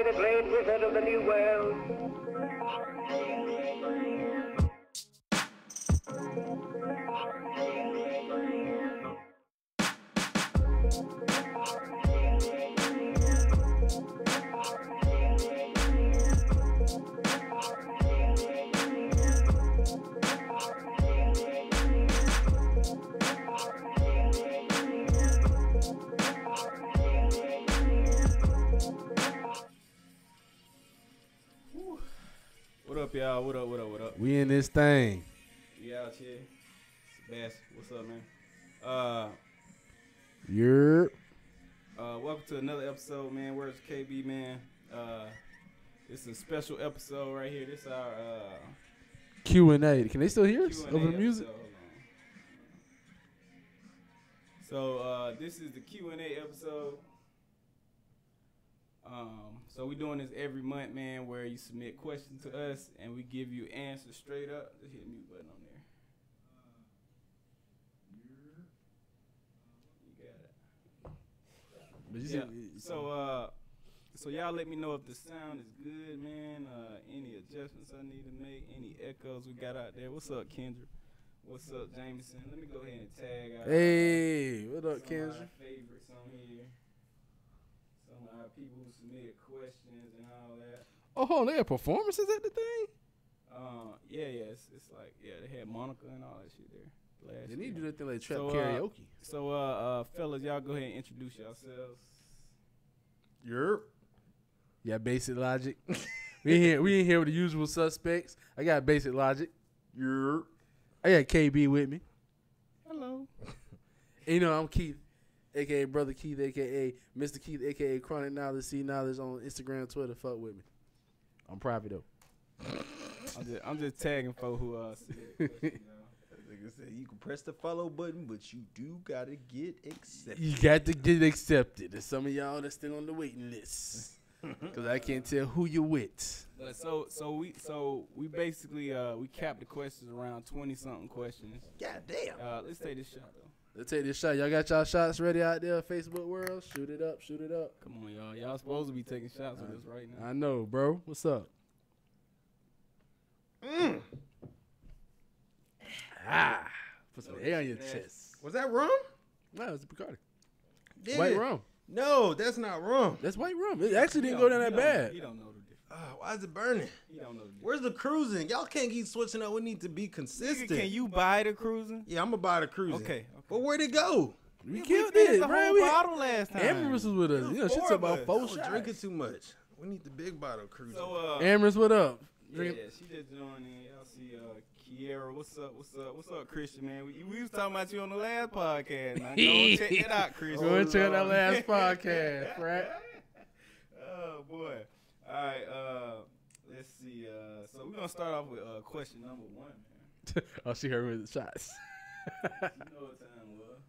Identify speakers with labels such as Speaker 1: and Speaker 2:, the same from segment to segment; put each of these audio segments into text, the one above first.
Speaker 1: I, the great wizard of the New World.
Speaker 2: What up, y'all? What up?
Speaker 3: We in this thing.
Speaker 2: We out here. Sebastian, what's up, man? Welcome to another episode, man. Where's KB, man? This is a special episode right here. This is our
Speaker 3: QnA. Can they still hear us
Speaker 2: Q&A
Speaker 3: over the music?
Speaker 2: episode. So this is the Q&A episode. So we doing this every month, man, where you submit questions to us and we give you answers straight up. Just hit the mute button on there. You got it. Yeah. So y'all let me know if the sound is good, man. Any adjustments I need to make, any echoes we got out there. What's up, Kendra? What's up, Jameson? Let me go ahead and tag out.
Speaker 3: Hey, what up,
Speaker 2: some of
Speaker 3: Kendra?
Speaker 2: our favorites on here. Some of our people who submitted questions and all that.
Speaker 3: Oh, hold on, they had performances at the thing?
Speaker 2: Yeah. It's like, they had Monica and all that shit there.
Speaker 3: They need to do that thing like trap
Speaker 2: So,
Speaker 3: karaoke.
Speaker 2: So, fellas, y'all go ahead and introduce yourselves.
Speaker 3: Yeah, Basic Logic. we ain't here with the usual suspects. I got Basic Logic. I got KB with me.
Speaker 2: Hello.
Speaker 3: And, you know, I'm Keith, a.k.a. Brother Keith, a.k.a. Mr. Keith, a.k.a. Chronic Knowledge, C Knowledge on Instagram, Twitter. Fuck with me. I'm private, though.
Speaker 2: I'm just tagging folk who submitted questions, y'all.
Speaker 4: Like I said, you can press the follow button, but you do gotta get accepted.
Speaker 3: You got to get accepted. There's some of y'all that's still on the waiting list. Because I can't tell who you with.
Speaker 2: But so we basically we capped the questions around 20-something questions.
Speaker 4: God damn.
Speaker 2: Let's take this shot though.
Speaker 3: Let's take this shot. Y'all got y'all shots ready out there, Facebook world? Shoot it up.
Speaker 2: Come on, y'all. Y'all supposed to be taking shots with us right now.
Speaker 3: I know, bro. What's up? Put some hair on your chest.
Speaker 4: Was that rum?
Speaker 3: No, it's a Bacardi.
Speaker 4: Did
Speaker 3: White
Speaker 4: it?
Speaker 3: rum.
Speaker 4: No, that's not rum.
Speaker 3: That's white rum. It actually didn't go down that bad.
Speaker 2: He don't know the difference.
Speaker 4: Why is it burning?
Speaker 2: He don't know the difference.
Speaker 4: Where's the cruising? Y'all can't keep switching up. We need to be
Speaker 2: Nigga,
Speaker 4: consistent.
Speaker 2: can you buy the cruising?
Speaker 4: Yeah, I'm gonna buy the cruising.
Speaker 2: Okay.
Speaker 4: But where'd it go?
Speaker 3: We
Speaker 2: We
Speaker 3: killed
Speaker 2: finished
Speaker 3: it,
Speaker 2: the
Speaker 3: bro.
Speaker 2: whole bottle last time.
Speaker 3: Amorous was with us. You know, she
Speaker 2: four
Speaker 3: took
Speaker 2: of
Speaker 3: about
Speaker 2: us.
Speaker 3: 4
Speaker 4: I was
Speaker 3: shots.
Speaker 4: drinking too much. We need the big bottle cruising.
Speaker 2: So
Speaker 3: Amorous, what up?
Speaker 2: yeah,
Speaker 3: Drinking.
Speaker 2: she just joined in. Y'all see Kiera. What's up, Christian, man? We was talking about you on the last podcast. Now, go check that out, Christian.
Speaker 3: Go and check that last podcast, right?
Speaker 2: Oh boy. All right. Let's see. So we're gonna start off with question number 1, man.
Speaker 3: Oh, she heard me with the shots.
Speaker 2: You know what time it was.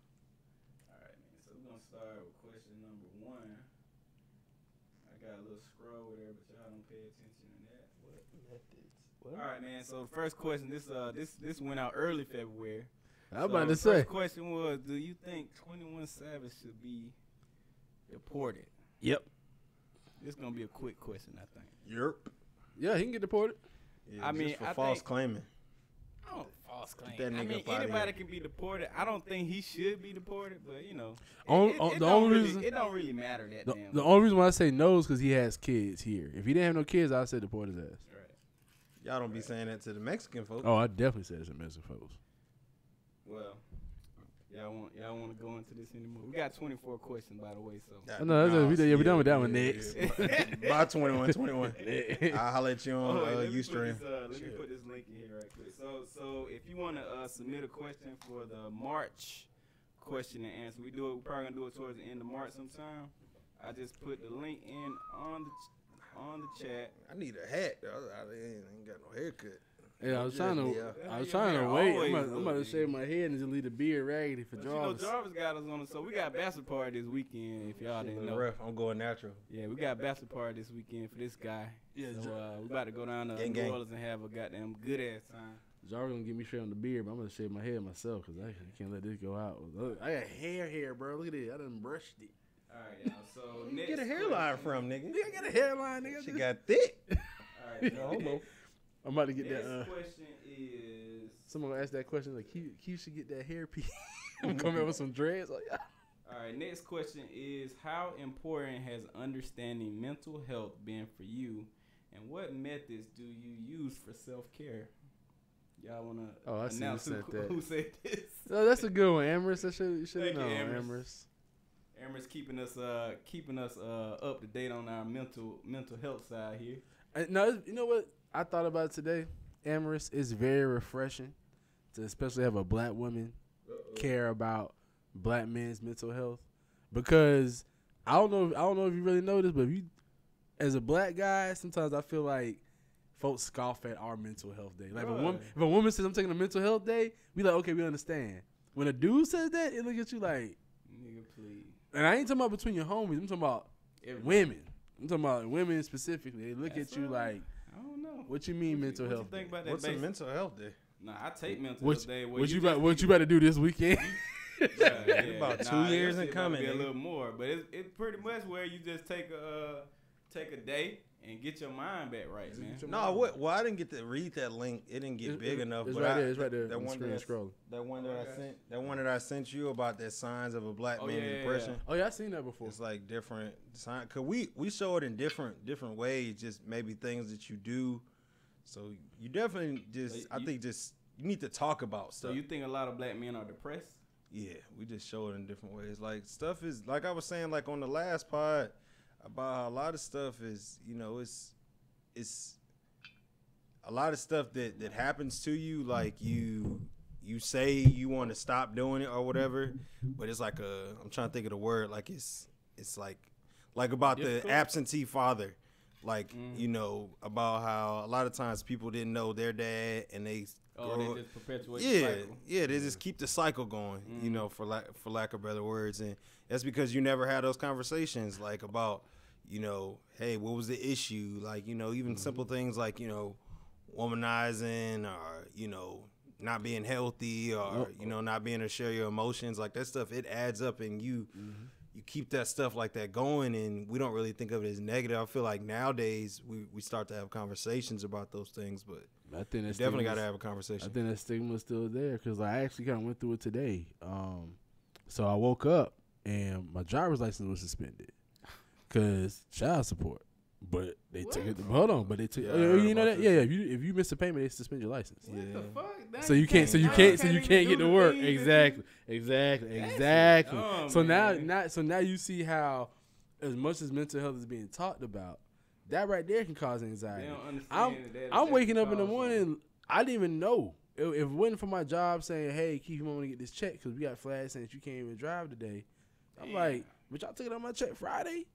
Speaker 2: All right, man. So we're gonna start with question number 1. I got a little scroll there, but y'all don't pay attention to that. What? All right, man. So the first question, this went out early February.
Speaker 3: I was about to
Speaker 2: the
Speaker 3: say.
Speaker 2: first question was, do you think 21 Savage should be deported?
Speaker 3: Yep.
Speaker 2: This gonna be a quick question, I think.
Speaker 4: Yerp.
Speaker 3: Yeah, he can get deported.
Speaker 4: Yeah,
Speaker 2: I mean,
Speaker 4: just for
Speaker 2: I
Speaker 4: false
Speaker 2: think-
Speaker 4: claiming.
Speaker 2: I don't false claim.
Speaker 4: that
Speaker 2: I
Speaker 4: nigga
Speaker 2: mean,
Speaker 4: up outta
Speaker 2: anybody
Speaker 4: here.
Speaker 2: can be deported. I don't think he should be deported, but you know,
Speaker 3: The
Speaker 2: don't
Speaker 3: only
Speaker 2: really,
Speaker 3: reason-
Speaker 2: it don't really matter that damn.
Speaker 3: The
Speaker 2: much.
Speaker 3: only reason why I say no is because he has kids here. If he didn't have no kids, I'd say deport his ass.
Speaker 2: Right.
Speaker 4: Y'all don't be saying that to the Mexican folks.
Speaker 3: Oh, I definitely say this in Mexican folks.
Speaker 2: Well, y'all want to go into this anymore? We got 24 questions, by the way. So
Speaker 3: Oh, no, we done with that one next.
Speaker 4: By 21. I'll holler at you on
Speaker 2: let me
Speaker 4: Ustream.
Speaker 2: put this link in here right quick. So if you want to submit a question for the March question and answer, we're probably gonna do it towards the end of March sometime. I just put the link in on the chat.
Speaker 4: I need a hat. I ain't got no haircut.
Speaker 3: Yeah, I was trying to
Speaker 2: Yeah,
Speaker 3: wait.
Speaker 2: always
Speaker 3: I'm about to
Speaker 2: look,
Speaker 3: shave my head and just leave the beard raggedy for
Speaker 2: But you know,
Speaker 3: Jarvis.
Speaker 2: Jarvis got us on it, so we got bachelor party this weekend. If y'all didn't know,
Speaker 4: Rough. I'm going natural.
Speaker 2: yeah, we got bachelor party this weekend for this guy.
Speaker 3: Yeah,
Speaker 2: So we about to go down to
Speaker 4: Gang,
Speaker 2: New
Speaker 4: gang.
Speaker 2: Orleans and have a goddamn good ass time.
Speaker 3: Jarvis gonna get me straight on the beard, but I'm gonna shave my head myself because I can't let this go out. Look, I got hair, bro. Look at this. I done brushed it.
Speaker 2: All right, y'all. So
Speaker 4: Where you
Speaker 2: next
Speaker 4: get a hairline
Speaker 2: question.
Speaker 4: from, nigga?
Speaker 3: Nigga, I got a hairline, nigga.
Speaker 4: She got thick.
Speaker 2: All right,
Speaker 3: No
Speaker 2: y'all.
Speaker 3: homo. I'm about to get
Speaker 2: Next
Speaker 3: that.
Speaker 2: question is.
Speaker 3: Someone asked that question like, Keith should get that hair piece. I'm coming up with some dreads. Like, yeah.
Speaker 2: All right, next question is, how important has understanding mental health been for you, and what methods do you use for self-care? Y'all want to
Speaker 3: I see who
Speaker 2: announce
Speaker 3: said that.
Speaker 2: who said this?
Speaker 3: Oh, that's a good one, Amherst. You should
Speaker 2: Thank
Speaker 3: have
Speaker 2: you,
Speaker 3: known,
Speaker 2: Amherst.
Speaker 3: Amherst.
Speaker 2: Amherst keeping us up to date on our mental health side here.
Speaker 3: No, you know what I thought about today? Amherst is very refreshing to especially have a black woman care about black men's mental health, because I don't know if you really know this, but if you, as a black guy, sometimes I feel like folks scoff at our mental health day. Like if a woman says I'm taking a mental health day, we like, okay, we understand. When a dude says that, it look at you like,
Speaker 2: Nigga, please.
Speaker 3: and I ain't talking about between your homies. I'm talking about women. I'm talking about women specifically. They look at you like,
Speaker 2: I don't know.
Speaker 3: what you mean mental health?
Speaker 2: What you think about that?
Speaker 4: What's a mental health day?
Speaker 2: Nah, I take mental health day.
Speaker 3: What you about to do this weekend?
Speaker 2: About
Speaker 4: 2 years and coming.
Speaker 2: Be a little more, but it's pretty much where you just take a day and get your mind back right, man.
Speaker 4: No, what? Well, I didn't get to read that link. It didn't get big enough.
Speaker 3: It's
Speaker 4: but
Speaker 3: right there. It's right there.
Speaker 4: That
Speaker 3: on the
Speaker 4: one
Speaker 3: screen
Speaker 4: that
Speaker 3: scrolling.
Speaker 4: That one that I sent. That one that I sent you about the signs of a black man in depression.
Speaker 3: Oh yeah, I seen that before.
Speaker 4: It's like different signs. Cause we show it in different ways. Just maybe things that you do. So you definitely just. I think just you need to talk about stuff.
Speaker 2: So you think a lot of black men are depressed?
Speaker 4: Yeah, we just show it in different ways. Like stuff is like I was saying, like on the last pod about how a lot of stuff is, you know, it's a lot of stuff that happens to you. Like you say you want to stop doing it or whatever, but it's like I'm trying to think of the word. Like it's like about the absentee father. Like you know about how a lot of times people didn't know their dad and they.
Speaker 2: They just perpetuate the cycle.
Speaker 4: Yeah, they just keep the cycle going, you know, for lack of better words. And that's because you never had those conversations, like, about, you know, hey, what was the issue? Like, you know, even simple things like, you know, womanizing or, you know, not being healthy or, you know, not being able to share your emotions. Like, that stuff, it adds up, and you keep that stuff like that going, and we don't really think of it as negative. I feel like nowadays we start to have conversations about those things, but
Speaker 3: I think
Speaker 4: you definitely got to have a conversation.
Speaker 3: I think that stigma's still there because I actually kind of went through it today. So I woke up and my driver's license was suspended because child support. But they took it. Hold on, but they took. You know that? Yeah. If you miss a payment, they suspend your license.
Speaker 2: What the fuck?
Speaker 3: So you can't get to work. Exactly.
Speaker 2: Dumb,
Speaker 3: So
Speaker 2: man.
Speaker 3: now you see how, as much as mental health is being talked about, that right there can cause anxiety.
Speaker 2: They don't understand
Speaker 3: I'm waking up in the morning. I didn't even know. If it wasn't for my job saying, "Hey, Keith, you want to get this check because we got flags saying that you can't even drive today," I'm like, "But y'all took it on my check Friday."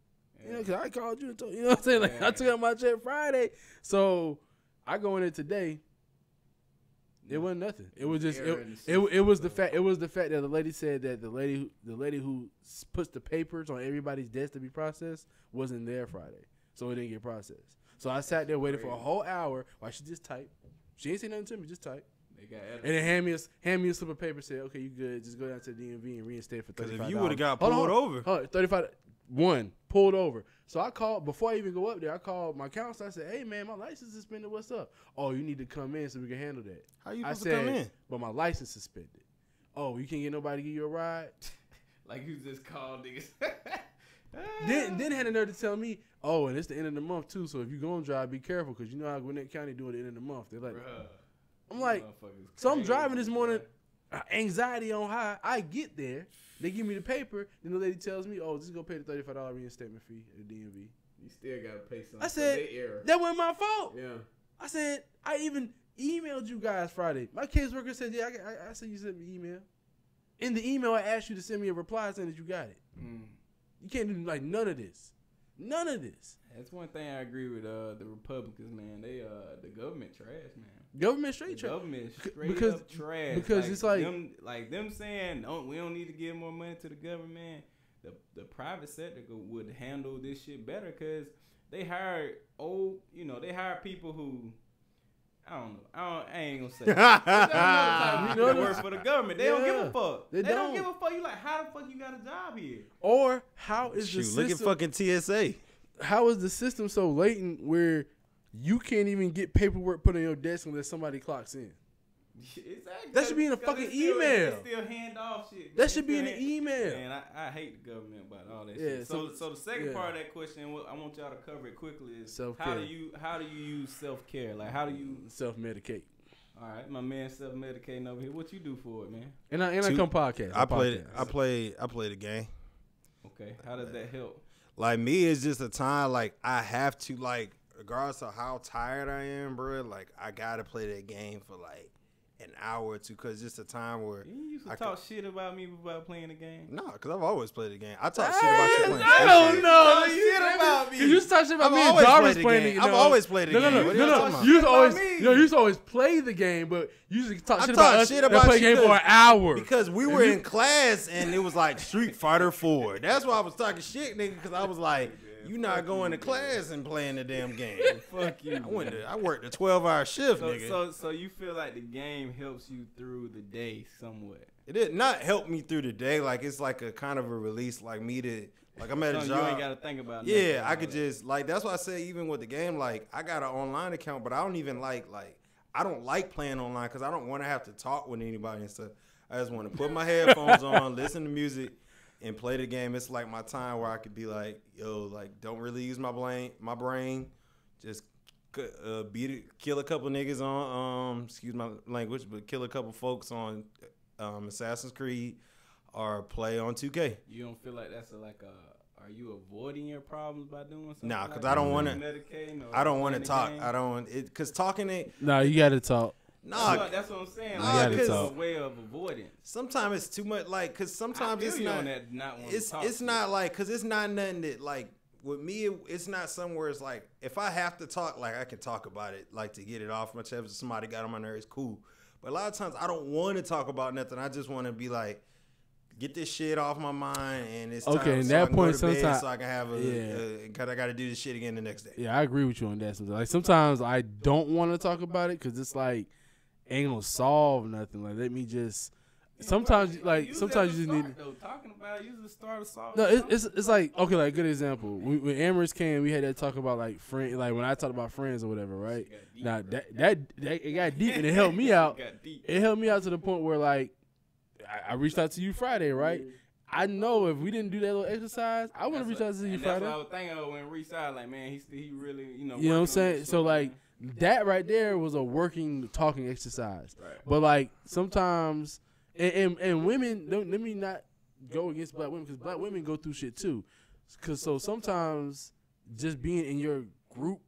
Speaker 3: You know, because I called you and told you know what I'm saying. Like I took out my check Friday, so I go in there today. It wasn't nothing. It was just it was the fact. It was the fact that the lady said that the lady who puts the papers on everybody's desk to be processed wasn't there Friday, so it didn't get processed. So I sat there waiting for a whole hour while she just typed. She ain't say nothing to me, just type. And then hand me a slip of paper. Said, "Okay, you good? Just go down to the DMV and reinstate for $35."
Speaker 4: Because if you would have got pulled over,
Speaker 3: $35. One pulled over. So I called before I even go up there. I called my counselor. I said, "Hey man, my license suspended. What's up?" "Oh, you need to come in so we can handle that."
Speaker 4: How you supposed to come in?
Speaker 3: "But my license suspended." "Oh, you can't get nobody to give you a ride?"
Speaker 2: Like you just called niggas.
Speaker 3: Then had the nerve to tell me, "Oh, and it's the end of the month too. So if you gonna drive, be careful because you know how Gwinnett County doing the end of the month." They're like, I'm like, so I'm driving this morning, anxiety on high. I get there. They give me the paper. Then the lady tells me, "Oh, just go pay the $35 reinstatement fee at the DMV."
Speaker 2: You still gotta pay something.
Speaker 3: I said, "That wasn't my fault."
Speaker 2: Yeah.
Speaker 3: I said, "I even emailed you guys Friday." My caseworker said, "Yeah, I said you sent me an email." In the email, I asked you to send me a reply saying that you got it. You can't do like none of this. None of this.
Speaker 2: That's one thing I agree with the Republicans, man. They the government trash, man.
Speaker 3: Government straight trash.
Speaker 2: Government straight up trash.
Speaker 3: Because it's like
Speaker 2: them saying we don't need to give more money to the government. The private sector would handle this shit better because they hire people who I don't know. I ain't gonna say. You know that work for the government. They don't give a fuck. They don't give a fuck. You like, how the fuck you got a job here?
Speaker 3: Or how is the
Speaker 4: Shoot,
Speaker 3: system?
Speaker 4: look at fucking TSA.
Speaker 3: How is the system so latent where you can't even get paperwork put on your desk unless somebody clocks in?
Speaker 2: Exactly.
Speaker 3: That should be in a fucking email.
Speaker 2: It's still hand off shit.
Speaker 3: That should be in the email.
Speaker 2: Man, I hate the government about all that
Speaker 3: Yeah,
Speaker 2: shit. So the second part of that question, I want y'all to cover it quickly, is
Speaker 3: self-care.
Speaker 2: how do you use self-care? Like, how do you
Speaker 3: self-medicate?
Speaker 2: All right, my man self-medicating over here. What you do for it, man?
Speaker 3: And I come podcast.
Speaker 4: I play the game.
Speaker 2: Okay, how does that help?
Speaker 4: Like, me, it's just a time, like, I have to, like, regardless of how tired I am, bro, like, I gotta play that game for, like, an hour or two, because it's just a time where
Speaker 2: You used to talk shit about me about playing the game.
Speaker 4: No, because I've always played the game. I talk shit about you playing.
Speaker 3: I don't know.
Speaker 2: You shit about me.
Speaker 3: You used to talk shit about me and
Speaker 4: always
Speaker 3: Jarvis
Speaker 4: played the
Speaker 3: playing
Speaker 4: game.
Speaker 3: it.
Speaker 4: I've always played the game. What are you talking about?
Speaker 3: You used to always,
Speaker 2: me.
Speaker 3: you used to always play the game, but you used to talk
Speaker 4: I
Speaker 3: shit
Speaker 4: talk
Speaker 3: about us
Speaker 4: shit
Speaker 3: and
Speaker 4: about
Speaker 3: play the
Speaker 4: you
Speaker 3: game for an hour.
Speaker 4: Because we were in class and it was like Street Fighter 4. That's why I was talking shit, nigga, because I was like, you not going to class and playing the damn game.
Speaker 2: Fuck you.
Speaker 4: I worked a 12-hour shift, nigga.
Speaker 2: So you feel like the game helps you through the day somewhat?
Speaker 4: It did not help me through the day. Like, it's like a kind of a release, like me to, like, I'm at a job.
Speaker 2: You ain't got to think about it.
Speaker 4: Yeah, I could just, like, that's why I say even with the game, like, I got an online account, but I don't even like, I don't like playing online because I don't want to have to talk with anybody and stuff. I just want to put my headphones on, listen to music, and play the game. It's like my time where I could be like, yo, like, don't really use my brain. Just kill a couple niggas on, excuse my language, but kill a couple folks on Assassin's Creed or play on 2K.
Speaker 2: You don't feel like that's are you avoiding your problems by doing something?
Speaker 4: Nah, because
Speaker 2: like
Speaker 4: I don't want to. I don't want to talk.
Speaker 2: Game?
Speaker 4: I don't. Because talking it.
Speaker 3: No, you got to talk.
Speaker 4: Nah,
Speaker 2: that's what I'm saying.
Speaker 4: Nah,
Speaker 2: Like, it's
Speaker 4: cause
Speaker 2: a way of avoidance.
Speaker 4: Sometimes it's too much. Like, because sometimes it's not. It's not like, because it's not nothing that, like, with me, it's not somewhere it's like, if I have to talk, like, I can talk about it, like, to get it off my chest. If somebody got on my nerves, cool. But a lot of times I don't want to talk about nothing. I just want to be like, get this shit off my mind, and it's time
Speaker 3: and
Speaker 4: so
Speaker 3: that
Speaker 4: I can
Speaker 3: point,
Speaker 4: go to bed
Speaker 3: sometimes
Speaker 4: so I can have because I got to do this shit again the next day.
Speaker 3: Yeah, I agree with you on that. Like, sometimes I don't want to talk about it because it's like, ain't gonna solve nothing. Like, let me just. Sometimes, like, sometimes you just need.
Speaker 2: Talking about it, the start of solving.
Speaker 3: No, it's like, okay, like, good example. When Amherst came, we had that talk about, like, friends. Like, when I talked about friends or whatever, right? Now that it got deep and it helped me out. It helped me out to the point where, like, I reached out to you Friday, right? I know if we didn't do that little exercise, I wouldn't reach out to you Friday.
Speaker 2: That's what I was thinking of when reached out. Like, man, he really,
Speaker 3: you know what I'm saying? So, like, that right there was a working talking exercise. Right. But, like, sometimes, and women, let me not go against black women, because black women go through shit too. So sometimes just being in your group,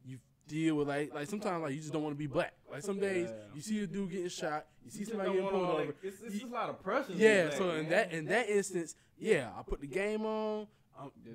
Speaker 3: you deal with, like sometimes, like, you just don't want to be black. Like, some days you see a dude getting shot, you see somebody getting pulled over.
Speaker 2: Like, it's a lot of pressure.
Speaker 3: Yeah, so in that instance, yeah, I put the game on.
Speaker 2: You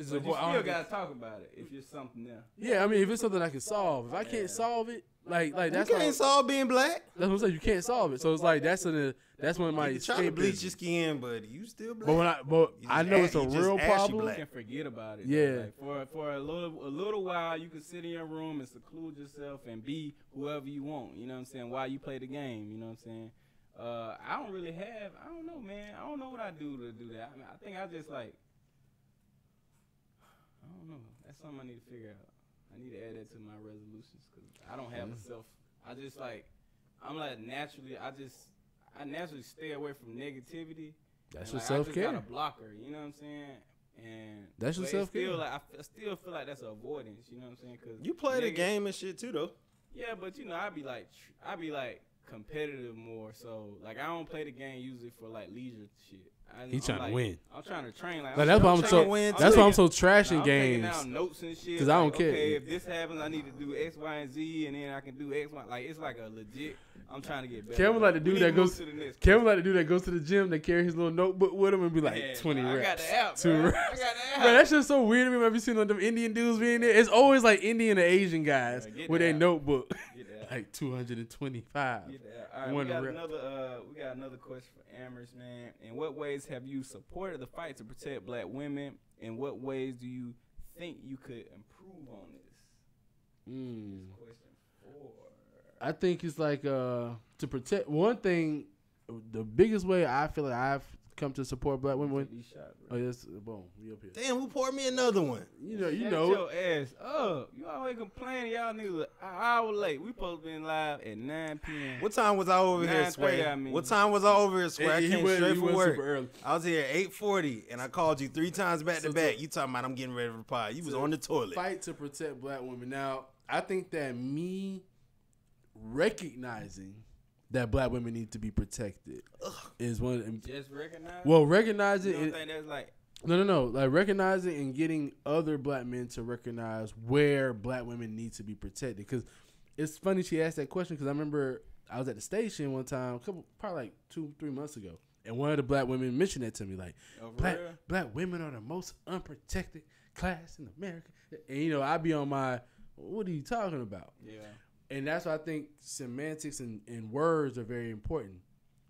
Speaker 2: still gotta talk about it if it's something there.
Speaker 3: Yeah, I mean, if it's something I can solve, if I can't solve it, like that's
Speaker 4: you can't solve being black.
Speaker 3: That's what I'm saying. You can't solve it, so it's like that's when my
Speaker 4: try to bleach your skin, but you still black.
Speaker 3: But I know it's a real problem.
Speaker 2: You can forget about it.
Speaker 3: Yeah.
Speaker 2: Like, for a little while, you can sit in your room and seclude yourself and be whoever you want. You know what I'm saying? While you play the game. You know what I'm saying? I don't really have. I don't know, man. I don't know what I do to do that. I mean, I think I just like. I don't know. That's something I need to figure out. I need to add that to my resolutions because I don't have a self. I just like, I'm like naturally. I naturally stay away from negativity.
Speaker 3: That's your self-care.
Speaker 2: I just got a blocker. You know what I'm saying? And
Speaker 3: that's your self-care.
Speaker 2: Still, like, I still feel like that's an avoidance. You know what I'm saying? Cause
Speaker 4: you play the game and shit too, though.
Speaker 2: Yeah, but you know, I be like competitive more. So like, I don't play the game usually for like leisure shit.
Speaker 3: He's trying to win.
Speaker 2: I'm trying to train. Like,
Speaker 3: that's why I'm so. That's why I'm so trashing games.
Speaker 2: I'm taking down notes and shit.
Speaker 3: Because I don't care.
Speaker 2: Okay, if this happens, I need to do X, Y, and Z, and then I can do X, Y. Like, it's like a legit. I'm trying to get better.
Speaker 3: Kevin like the dude that goes. Kevin like the dude that goes to the gym. That carry his little notebook with him and be like 20 reps.
Speaker 2: I got the app.
Speaker 3: 2 reps.
Speaker 2: I got the app.
Speaker 3: Bro, that's just so weird to me. Have you seen them Indian dudes being there? It's always like Indian or Asian guys with their notebook. Like 225.
Speaker 2: All right, we got another question for Amherst, man. In what ways have you supported the fight to protect black women? In what ways do you think you could improve on this? Question 4.
Speaker 3: I think it's like to protect one thing. The biggest way I feel like I've come to support black women.
Speaker 2: These shots,
Speaker 3: Oh
Speaker 2: bro.
Speaker 3: yes, boom, we up here.
Speaker 4: Damn, who poured me another one?
Speaker 3: You
Speaker 2: Shut
Speaker 3: know.
Speaker 2: your ass up. You always complaining. Y'all niggas an hour late. We supposed to be live at 9 p.m.
Speaker 4: What time was I over here,
Speaker 2: 9:30,
Speaker 4: Sway?
Speaker 2: I mean.
Speaker 4: What time was I over here, Sway? I
Speaker 3: He
Speaker 4: came
Speaker 3: went-
Speaker 4: straight
Speaker 3: he
Speaker 4: from
Speaker 3: went
Speaker 4: work.
Speaker 3: super early.
Speaker 4: I was here at 8:40, and I called you 3 times back to
Speaker 3: So-
Speaker 4: back. You talking about I'm getting ready for the pod. You was on the toilet.
Speaker 3: Fight to protect black women. Now, I think that me recognizing that black women need to be protected is one of the,
Speaker 2: Just recognize.
Speaker 3: well, recognizing
Speaker 2: you don't
Speaker 3: it,
Speaker 2: think that's like
Speaker 3: no, like recognizing and getting other black men to recognize where black women need to be protected. Because it's funny she asked that question because I remember I was at the station one time, probably like 2-3 months ago, and one of the black women mentioned that to me, like black women are the most unprotected class in America. And I be on my, what are you talking about?
Speaker 2: yeah.
Speaker 3: And that's why I think semantics and words are very important.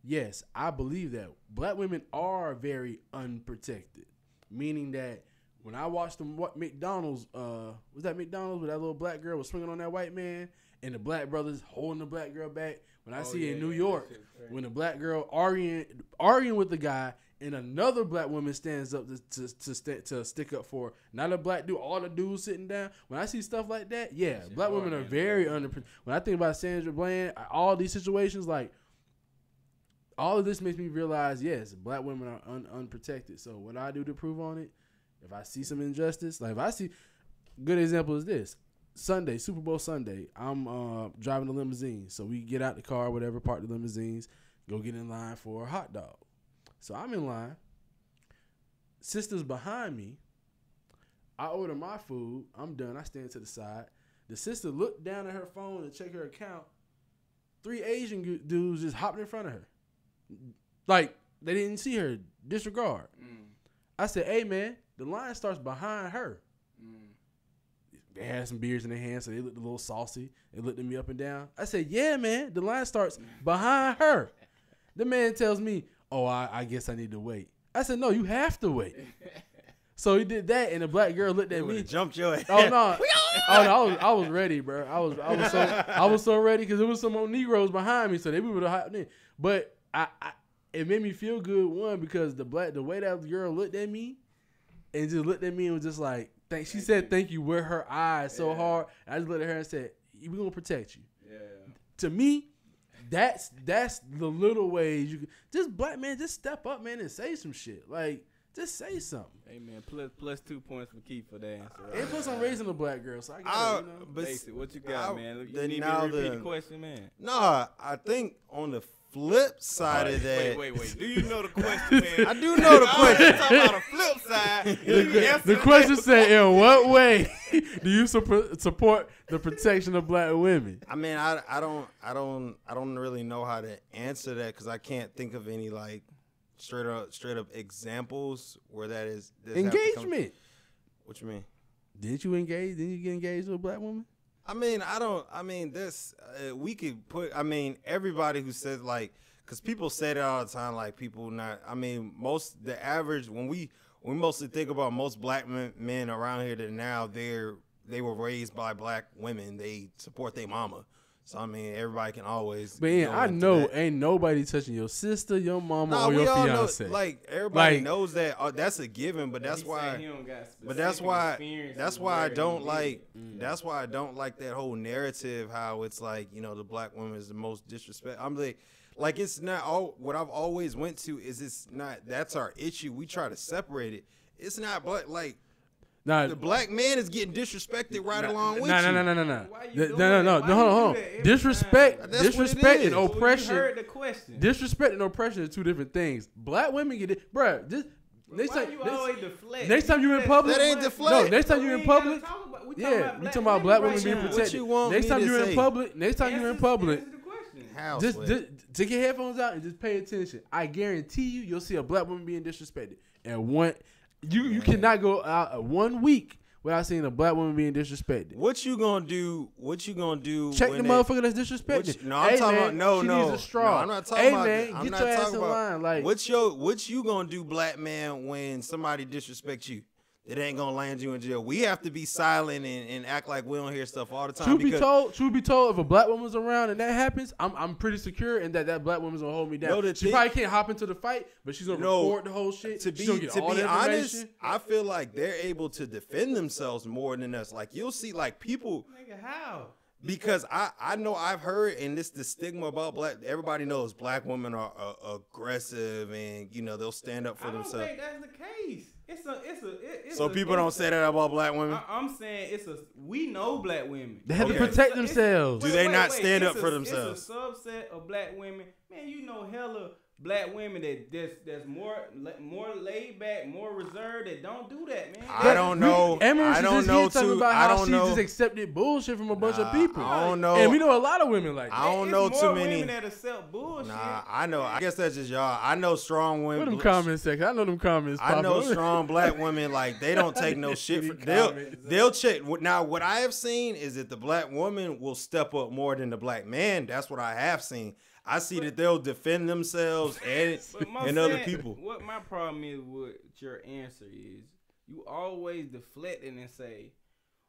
Speaker 3: Yes, I believe that black women are very unprotected, meaning that when I watched them, McDonald's, was that McDonald's where that little black girl was swinging on that white man and the black brothers holding the black girl back? When I see in New York, when a black girl arguing with the guy and another black woman stands up to stick up for not a black dude, all the dudes sitting down. When I see stuff like that, yeah, black women are very underprotected. When I think about Sandra Bland, all these situations, like all of this makes me realize, yes, black women are unprotected. So what I do to prove on it, if I see some injustice, like if I see, good example is this. Sunday, Super Bowl Sunday, I'm driving the limousine. So we get out the car, whatever, park the limousines, go get in line for a hot dog. So I'm in line. Sister's behind me. I order my food. I'm done. I stand to the side. The sister looked down at her phone and check her account. 3 Asian dudes just hopped in front of her. Like, they didn't see her. Disregard. I said, hey, man, the line starts behind her. They had some beers in their hands, so they looked a little saucy. They looked at me up and down. I said, yeah, man, the line starts behind her. The man tells me, oh, I guess I need to wait. I said, no, you have to wait. So he did that, and the black girl looked at me.
Speaker 4: Jumped your ass.
Speaker 3: Oh no! I was ready, bro. I was so ready because there was some more Negroes behind me, so they would have hopped in. But it made me feel good, one, because the way that girl looked at me, and just looked at me and was just like, she said thank you with her eyes so hard. I just looked at her and said, we're gonna protect you. Yeah. To me, that's the little ways you can just black man, just step up, man, and say some shit. Like, just say something.
Speaker 2: Hey man, plus 2 points for Keith for that answer. Right?
Speaker 3: And plus I'm raising a black girl, so I got
Speaker 4: But
Speaker 2: Basic, what you got, man? You
Speaker 4: then
Speaker 2: need me
Speaker 4: now
Speaker 2: to repeat
Speaker 4: the-
Speaker 2: the question, man.
Speaker 4: No, I think on the flip side of that,
Speaker 2: Wait. Do you know the question, man?
Speaker 4: I do know the question.
Speaker 2: Talking about a flip side.
Speaker 3: the question said, in what way do you support the protection of black women?
Speaker 4: I mean, I don't really know how to answer that because I can't think of any like straight up examples where that is
Speaker 3: Engagement.
Speaker 4: What you mean?
Speaker 3: Didn't you engage? Didn't you get engaged with a black woman?
Speaker 4: This we could put. I mean, everybody who says like, because people say that all the time. Like people not. I mean, the average when we mostly think about most black men around here that now they were raised by black women. They support their mama. So I mean, everybody can always.
Speaker 3: But yeah, I know ain't nobody touching your sister, your mama, or
Speaker 4: we
Speaker 3: your
Speaker 4: all
Speaker 3: fiance.
Speaker 4: know, like everybody knows that. That's a given. But that's why. But that's why I don't like. That's why I don't like that whole narrative. How it's like the black woman is the most disrespect. I'm like it's not all. What I've always went to is it's not. That's our issue. We try to separate it. It's not. But like. The black man is getting disrespected right along with you.
Speaker 3: No. Hold on. Disrespect and oppression.
Speaker 2: You heard the question.
Speaker 3: Disrespect and oppression are two different things. Black women get it, bruh. Next time you in public,
Speaker 4: that ain't deflect.
Speaker 3: No, next time you in public, yeah, we talking about black women being protected.
Speaker 4: What you want
Speaker 3: next
Speaker 4: me
Speaker 3: time
Speaker 4: to
Speaker 3: you're
Speaker 4: say?
Speaker 3: in public,
Speaker 4: How,
Speaker 3: just take your headphones out and just pay attention. I guarantee you'll see a black woman being disrespected, and you cannot go out 1 week without seeing a black woman being disrespected.
Speaker 4: What you gonna do?
Speaker 3: Check the motherfucker that's disrespected.
Speaker 4: I'm talking about no.
Speaker 3: She needs a straw.
Speaker 4: No, I'm not talking about.
Speaker 3: Man,
Speaker 4: I'm
Speaker 3: get
Speaker 4: not
Speaker 3: your ass
Speaker 4: talking
Speaker 3: in
Speaker 4: about.
Speaker 3: line. Like,
Speaker 4: what you gonna do, black man, when somebody disrespects you? it ain't gonna land you in jail. We have to be silent and act like we don't hear stuff all the time.
Speaker 3: Truth be told, if a black woman's around and that happens, I'm pretty secure in that black woman's gonna hold me down. She probably can't hop into the fight, but she's gonna record the whole shit.
Speaker 4: To be honest, I feel like they're able to defend themselves more than us. Like you'll see, like people.
Speaker 2: Nigga, how?
Speaker 4: Because I know I've heard, and this the stigma about black. Everybody knows black women are aggressive, and you know they'll stand up for themselves.
Speaker 2: I don't think that's the case.
Speaker 4: So people don't say that about black women.
Speaker 2: I'm saying we know black women.
Speaker 3: They have to protect themselves.
Speaker 4: Do they not stand up for themselves?
Speaker 2: It's a subset of black women. Man, you know hella black women that's more laid back, more reserved, that don't do that, man.
Speaker 4: I don't know.
Speaker 3: I don't know too. I don't know. She just accepted bullshit from a bunch of people.
Speaker 4: I don't know.
Speaker 3: And we know a lot of women like that.
Speaker 4: I don't know too many
Speaker 2: women that accept bullshit.
Speaker 4: Nah, I know. I guess that's just y'all. I know strong women.
Speaker 3: What them comment section? I know them comments.
Speaker 4: I know strong black women, like they don't take no shit. They'll check. Now, what I have seen is that the black woman will step up more than the black man. That's what I have seen. I see that they'll defend themselves and other people.
Speaker 2: What my problem is with your answer is you always deflecting and say,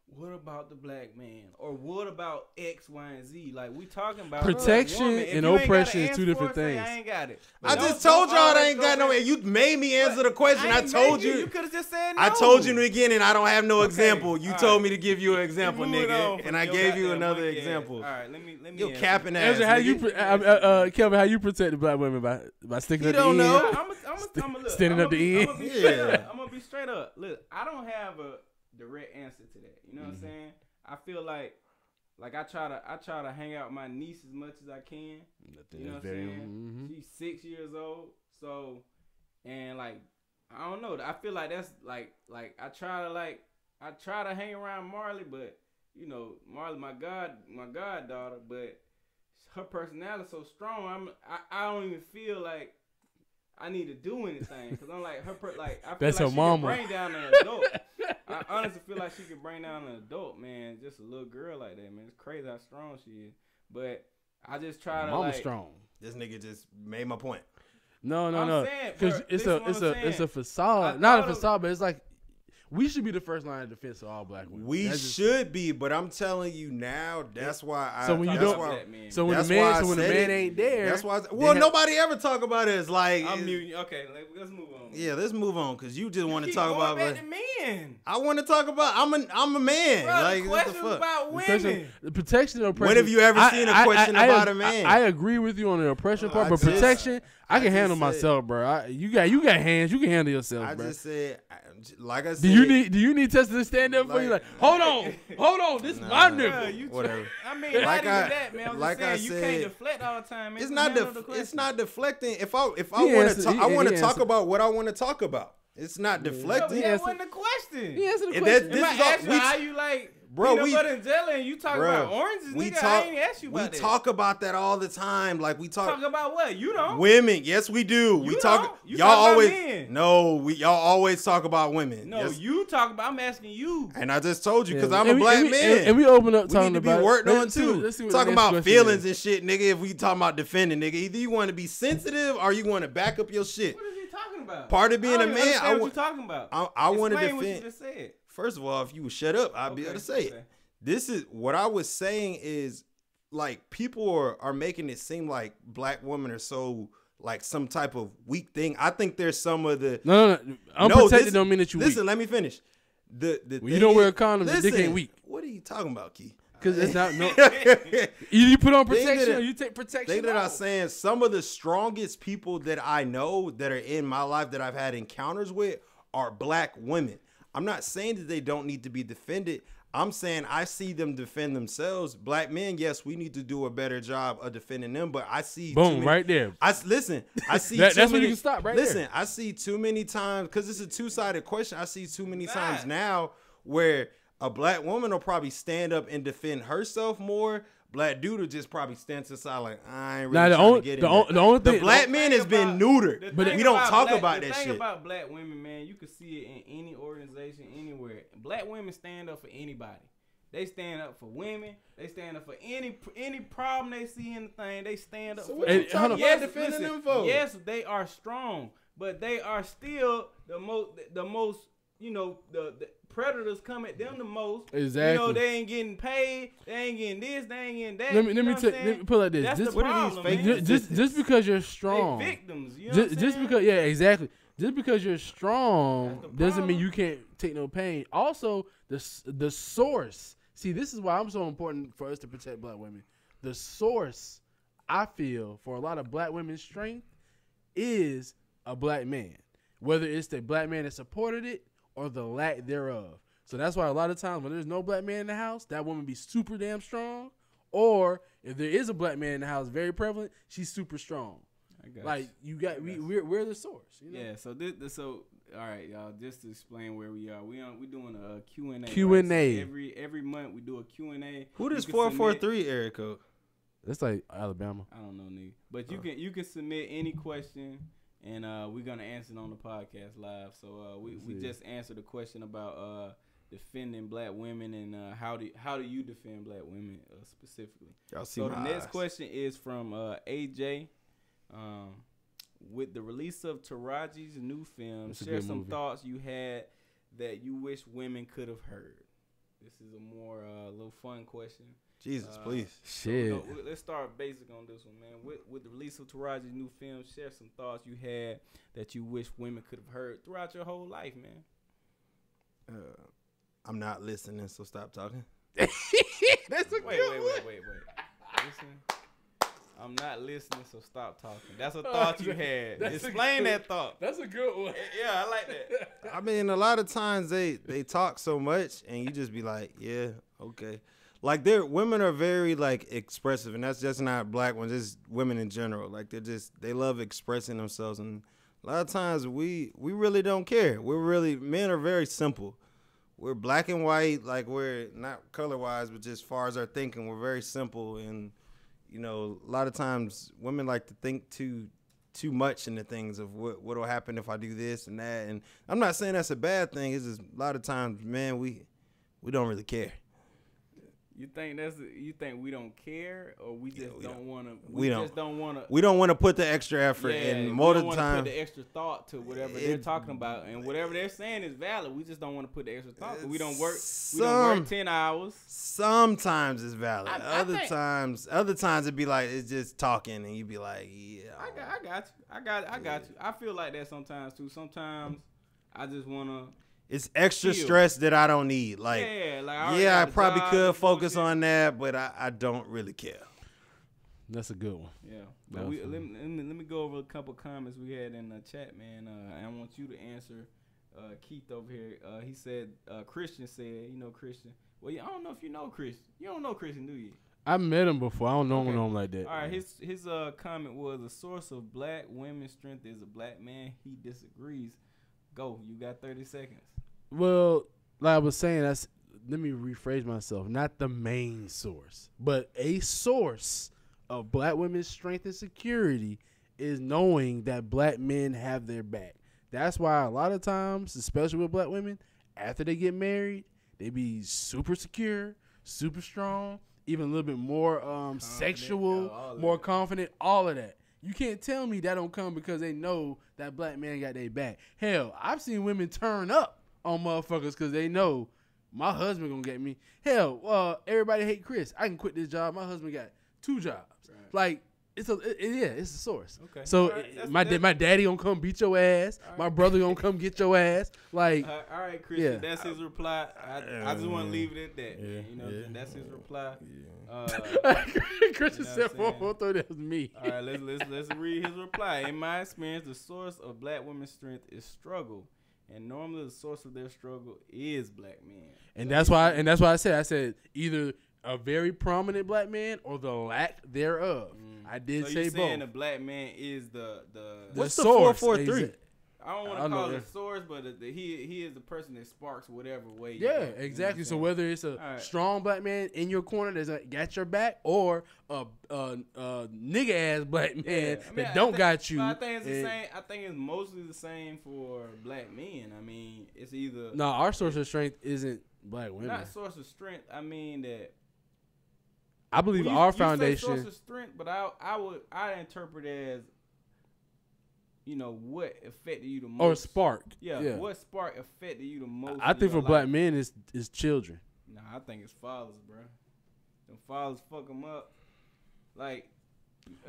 Speaker 2: what about the black man? Or what about X, Y, and Z? Like, we talking about
Speaker 3: protection and oppression is two different things.
Speaker 2: I ain't got it.
Speaker 4: I just told y'all they ain't got no. You made me answer the question. I told you.
Speaker 2: You could have just said no.
Speaker 4: I told you in the beginning I don't have no example. You told me to give you an example, nigga, and I gave you another example.
Speaker 2: All right, let me.
Speaker 4: You're capping ass.
Speaker 3: Kelvin, how you protect the black women by sticking at the end?
Speaker 4: You don't
Speaker 2: know. I'm
Speaker 3: standing up the end.
Speaker 2: I'm gonna be straight up. Look, I don't have a direct answer to that. You know what I'm saying? I feel like I try to hang out with my niece as much as I can. You know what I'm saying? She's 6 years old, so and like I don't know. I feel like that's like I try to hang around Marley, but you know Marley, my goddaughter, but her personality is so strong. I don't even feel like I need to do anything because I'm like I feel
Speaker 3: that's
Speaker 2: like
Speaker 3: her
Speaker 2: she
Speaker 3: mama.
Speaker 2: can bring down an adult. I honestly feel like she could bring down an adult, man. Just a little girl like that, man. It's crazy how strong she is. But I just try to
Speaker 3: Mama's strong.
Speaker 4: This nigga just made my point.
Speaker 3: No.
Speaker 2: saying,
Speaker 3: Because it's a facade. Not a facade, but it's like we should be the first line of defense of all black women.
Speaker 4: We should be, but I'm telling you now, that's why I.
Speaker 3: So when you don't, when the man ain't there,
Speaker 4: that's why. Nobody ever talk about it. It's like
Speaker 2: I'm muting. Okay, let's move on.
Speaker 4: Yeah, let's move on because you just want to talk about.
Speaker 2: Back to men.
Speaker 4: I want to talk about. I'm a man.
Speaker 2: Bro,
Speaker 4: like
Speaker 2: the
Speaker 4: what the
Speaker 2: question
Speaker 4: fuck?
Speaker 2: about women.
Speaker 3: The protection and oppression.
Speaker 4: When have you ever seen a question about a man?
Speaker 3: I agree with you on the oppression part, but protection, I can handle myself, bro. You got hands, you can handle yourself, bro.
Speaker 4: I just said, like I said.
Speaker 3: Do you need Tessa to stand up for you? Like, hold on, this is my nigga.
Speaker 4: Whatever.
Speaker 2: I mean, not even that, man. I'm just saying, you can't deflect all the time, man.
Speaker 4: It's not deflecting. If I want to talk, I want to talk about what I want to talk about. It's not deflecting.
Speaker 2: That wasn't the question.
Speaker 3: He answered the question.
Speaker 2: If I ask you how you like peanut butter and jelly and you talk about oranges, nigga, I ain't ask you about that.
Speaker 4: We talk about that all the time. Like we talk
Speaker 2: about what? You don't.
Speaker 4: Women. Yes, we do.
Speaker 2: You
Speaker 4: talk.
Speaker 2: You
Speaker 4: y'all
Speaker 2: talk
Speaker 4: always.
Speaker 2: About men.
Speaker 4: No, y'all always talk about women.
Speaker 2: No,
Speaker 4: yes.
Speaker 2: You talk about. I'm asking you.
Speaker 4: And I just told you because I'm a black man.
Speaker 3: And we open up talking
Speaker 4: about. We need to
Speaker 3: be
Speaker 4: worked on too. Talking about feelings and shit, nigga. If we talking about defending, nigga, either you want to be sensitive or you want to back up your shit.
Speaker 2: Talking about?
Speaker 4: Part of being a man,
Speaker 2: what you talking about.
Speaker 4: I want to defend.
Speaker 2: What you just said.
Speaker 4: First of all, if you would shut up, I'd be able to say it. This is what I was saying is like people are making it seem like black women are so like some type of weak thing. I think there's some of the
Speaker 3: no. Unprotected don't mean that you weak.
Speaker 4: Listen, let me finish. The
Speaker 3: you don't wear a condom, the dick ain't weak.
Speaker 4: What are you talking about, Key?
Speaker 3: Because it's not you put on protection or you take protection.
Speaker 4: They that I'm saying some of the strongest people that I know that are in my life that I've had encounters with are black women. I'm not saying that they don't need to be defended. I'm saying I see them defend themselves. Black men, yes, we need to do a better job of defending them. But I see
Speaker 3: right there.
Speaker 4: I see
Speaker 3: that's when you can stop right there.
Speaker 4: I see too many times because it's a two-sided question. I see too many times now where a black woman will probably stand up and defend herself more. Black dude will just probably stand to the side like, I ain't really trying to get in the only thing, the black man has been neutered, but we don't talk about that shit.
Speaker 2: The thing about black women, man, you can see it in any organization, anywhere. Black women stand up for anybody. They stand up for women. They stand up for any problem they see in the thing. They stand up. So
Speaker 4: what you talking about defending them for?
Speaker 2: Yes, they are strong, but they are still the most. you know, the predators come at them the most.
Speaker 3: Exactly.
Speaker 2: You know, they ain't getting paid. They ain't getting this. They ain't getting that.
Speaker 3: Let me put it like this.
Speaker 2: That's
Speaker 3: This,
Speaker 2: the problem, man.
Speaker 3: just because you're strong.
Speaker 2: They victims. You know what I'm
Speaker 3: Just
Speaker 2: saying?
Speaker 3: because, yeah, exactly. Just because you're strong
Speaker 2: That's the
Speaker 3: doesn't mean
Speaker 2: problem.
Speaker 3: you can't take no pain. Also, the source. See, this is why I'm so important for us to protect black women. The source, I feel, for a lot of black women's strength is a black man. Whether it's the black man that supported it or the lack thereof. So that's why a lot of times when there's no black man in the house, that woman be super damn strong. Or if there is a black man in the house, very prevalent, she's super strong. Like you got, we're the source. You know?
Speaker 2: Yeah. So so all right, y'all. Just to explain where we are, we doing a Q&A.
Speaker 3: Q&A.
Speaker 2: Right? So every month we do a Q&A.
Speaker 4: Who does 443 area code?
Speaker 3: That's like Alabama.
Speaker 2: I don't know, nigga. But you can submit any question, and we're gonna answer it on the podcast live. So we just answered a question about defending black women and how do you defend black women specifically.
Speaker 4: Y'all see
Speaker 2: so
Speaker 4: my
Speaker 2: the next
Speaker 4: eyes.
Speaker 2: question is from AJ. With the release of Taraji's new film,
Speaker 3: That's a
Speaker 2: share
Speaker 3: good
Speaker 2: some
Speaker 3: movie.
Speaker 2: thoughts you had that you wish women could have heard. This is a more little fun question.
Speaker 4: Jesus, please.
Speaker 3: Shit.
Speaker 2: So, let's start basic on this one, man. With the release of Taraji's new film, share some thoughts you had that you wish women could have heard throughout your whole life, man.
Speaker 4: I'm not listening, so stop talking.
Speaker 3: That's a
Speaker 2: Wait. Listen. I'm not listening, so stop talking. That's a thought you had. Explain that thought.
Speaker 3: That's a good one.
Speaker 2: Yeah, I like that.
Speaker 4: I mean, a lot of times they talk so much, and you just be like, yeah, okay. Like women are very like expressive, and that's just not black ones, just women in general. Like they love expressing themselves, and a lot of times we really don't care. Men are very simple. We're black and white, like we're not color wise, but just as far as our thinking, we're very simple. And you know, a lot of times women like to think too much into things of what'll happen if I do this and that. And I'm not saying that's a bad thing. It's just a lot of times, man, we don't really care.
Speaker 2: You think we don't care, or we just don't want to?
Speaker 4: We
Speaker 2: just don't want to.
Speaker 4: We don't want to put the extra effort in. More of the time,
Speaker 2: put the extra thought to whatever they're talking about, and whatever they're saying is valid. We just don't want to put the extra thought. We don't work. We don't work 10 hours.
Speaker 4: Sometimes it's valid. Other times it'd be like it's just talking, and you'd be like, yeah.
Speaker 2: I got you. I feel like that sometimes too. Sometimes I just want to.
Speaker 4: It's extra stress that I don't need. Like, I probably could focus on that, but I don't really care.
Speaker 3: That's a good one.
Speaker 2: Yeah. But let me go over a couple comments we had in the chat, man. I want you to answer Keith over here. He said, Christian said, you know Christian. Well, I don't know if you know Christian. You don't know Christian, do you?
Speaker 3: I met him before. I don't know him like that.
Speaker 2: All right, his comment was, the source of black women's strength is a black man. He disagrees. Go. You got 30 seconds.
Speaker 3: Well, like I was saying, let me rephrase myself. Not the main source, but a source of black women's strength and security is knowing that black men have their back. That's why a lot of times, especially with black women, after they get married, they be super secure, super strong, even a little bit more sexual, more confident, all of that. You can't tell me that don't come because they know that black man got their back. Hell, I've seen women turn up on motherfuckers because they know my husband gonna get me. Hell, everybody hate Chris. I can quit this job. My husband got 2 jobs. Right. Like it's a source. Okay. So right. My daddy gonna come beat your ass. Right. My brother gonna come get your ass. Like
Speaker 2: all right, Chris. Yeah. That's his reply. I just want to leave it at that. Yeah. You know, that's his reply. Yeah.
Speaker 3: Chris said 443. That was me.
Speaker 2: All right, let's read his reply. In my experience, the source of black women's strength is struggle. And normally the source of their struggle is black men.
Speaker 3: And that's why I said either a very prominent black man or the lack thereof. I did say both. So you're saying
Speaker 2: the black man is the
Speaker 4: What's the source? 443?
Speaker 2: I don't want to call it a source, but he is the person that sparks whatever way.
Speaker 3: Yeah, exactly. So whether it's a strong black man in your corner that's got your back, or a nigga ass black man that don't got you.
Speaker 2: I think it's the same. I think it's mostly the same for black men. I mean, it's either
Speaker 3: our source of strength isn't black women.
Speaker 2: Not source of strength. I mean that.
Speaker 3: I believe our foundation.
Speaker 2: You say source of strength, but I interpret it as you know, what affected you the most?
Speaker 3: Or spark.
Speaker 2: Yeah. What spark affected you the most?
Speaker 3: I think for black men is children.
Speaker 2: Nah, I think it's fathers, bro. Them fathers fuck them up. Like,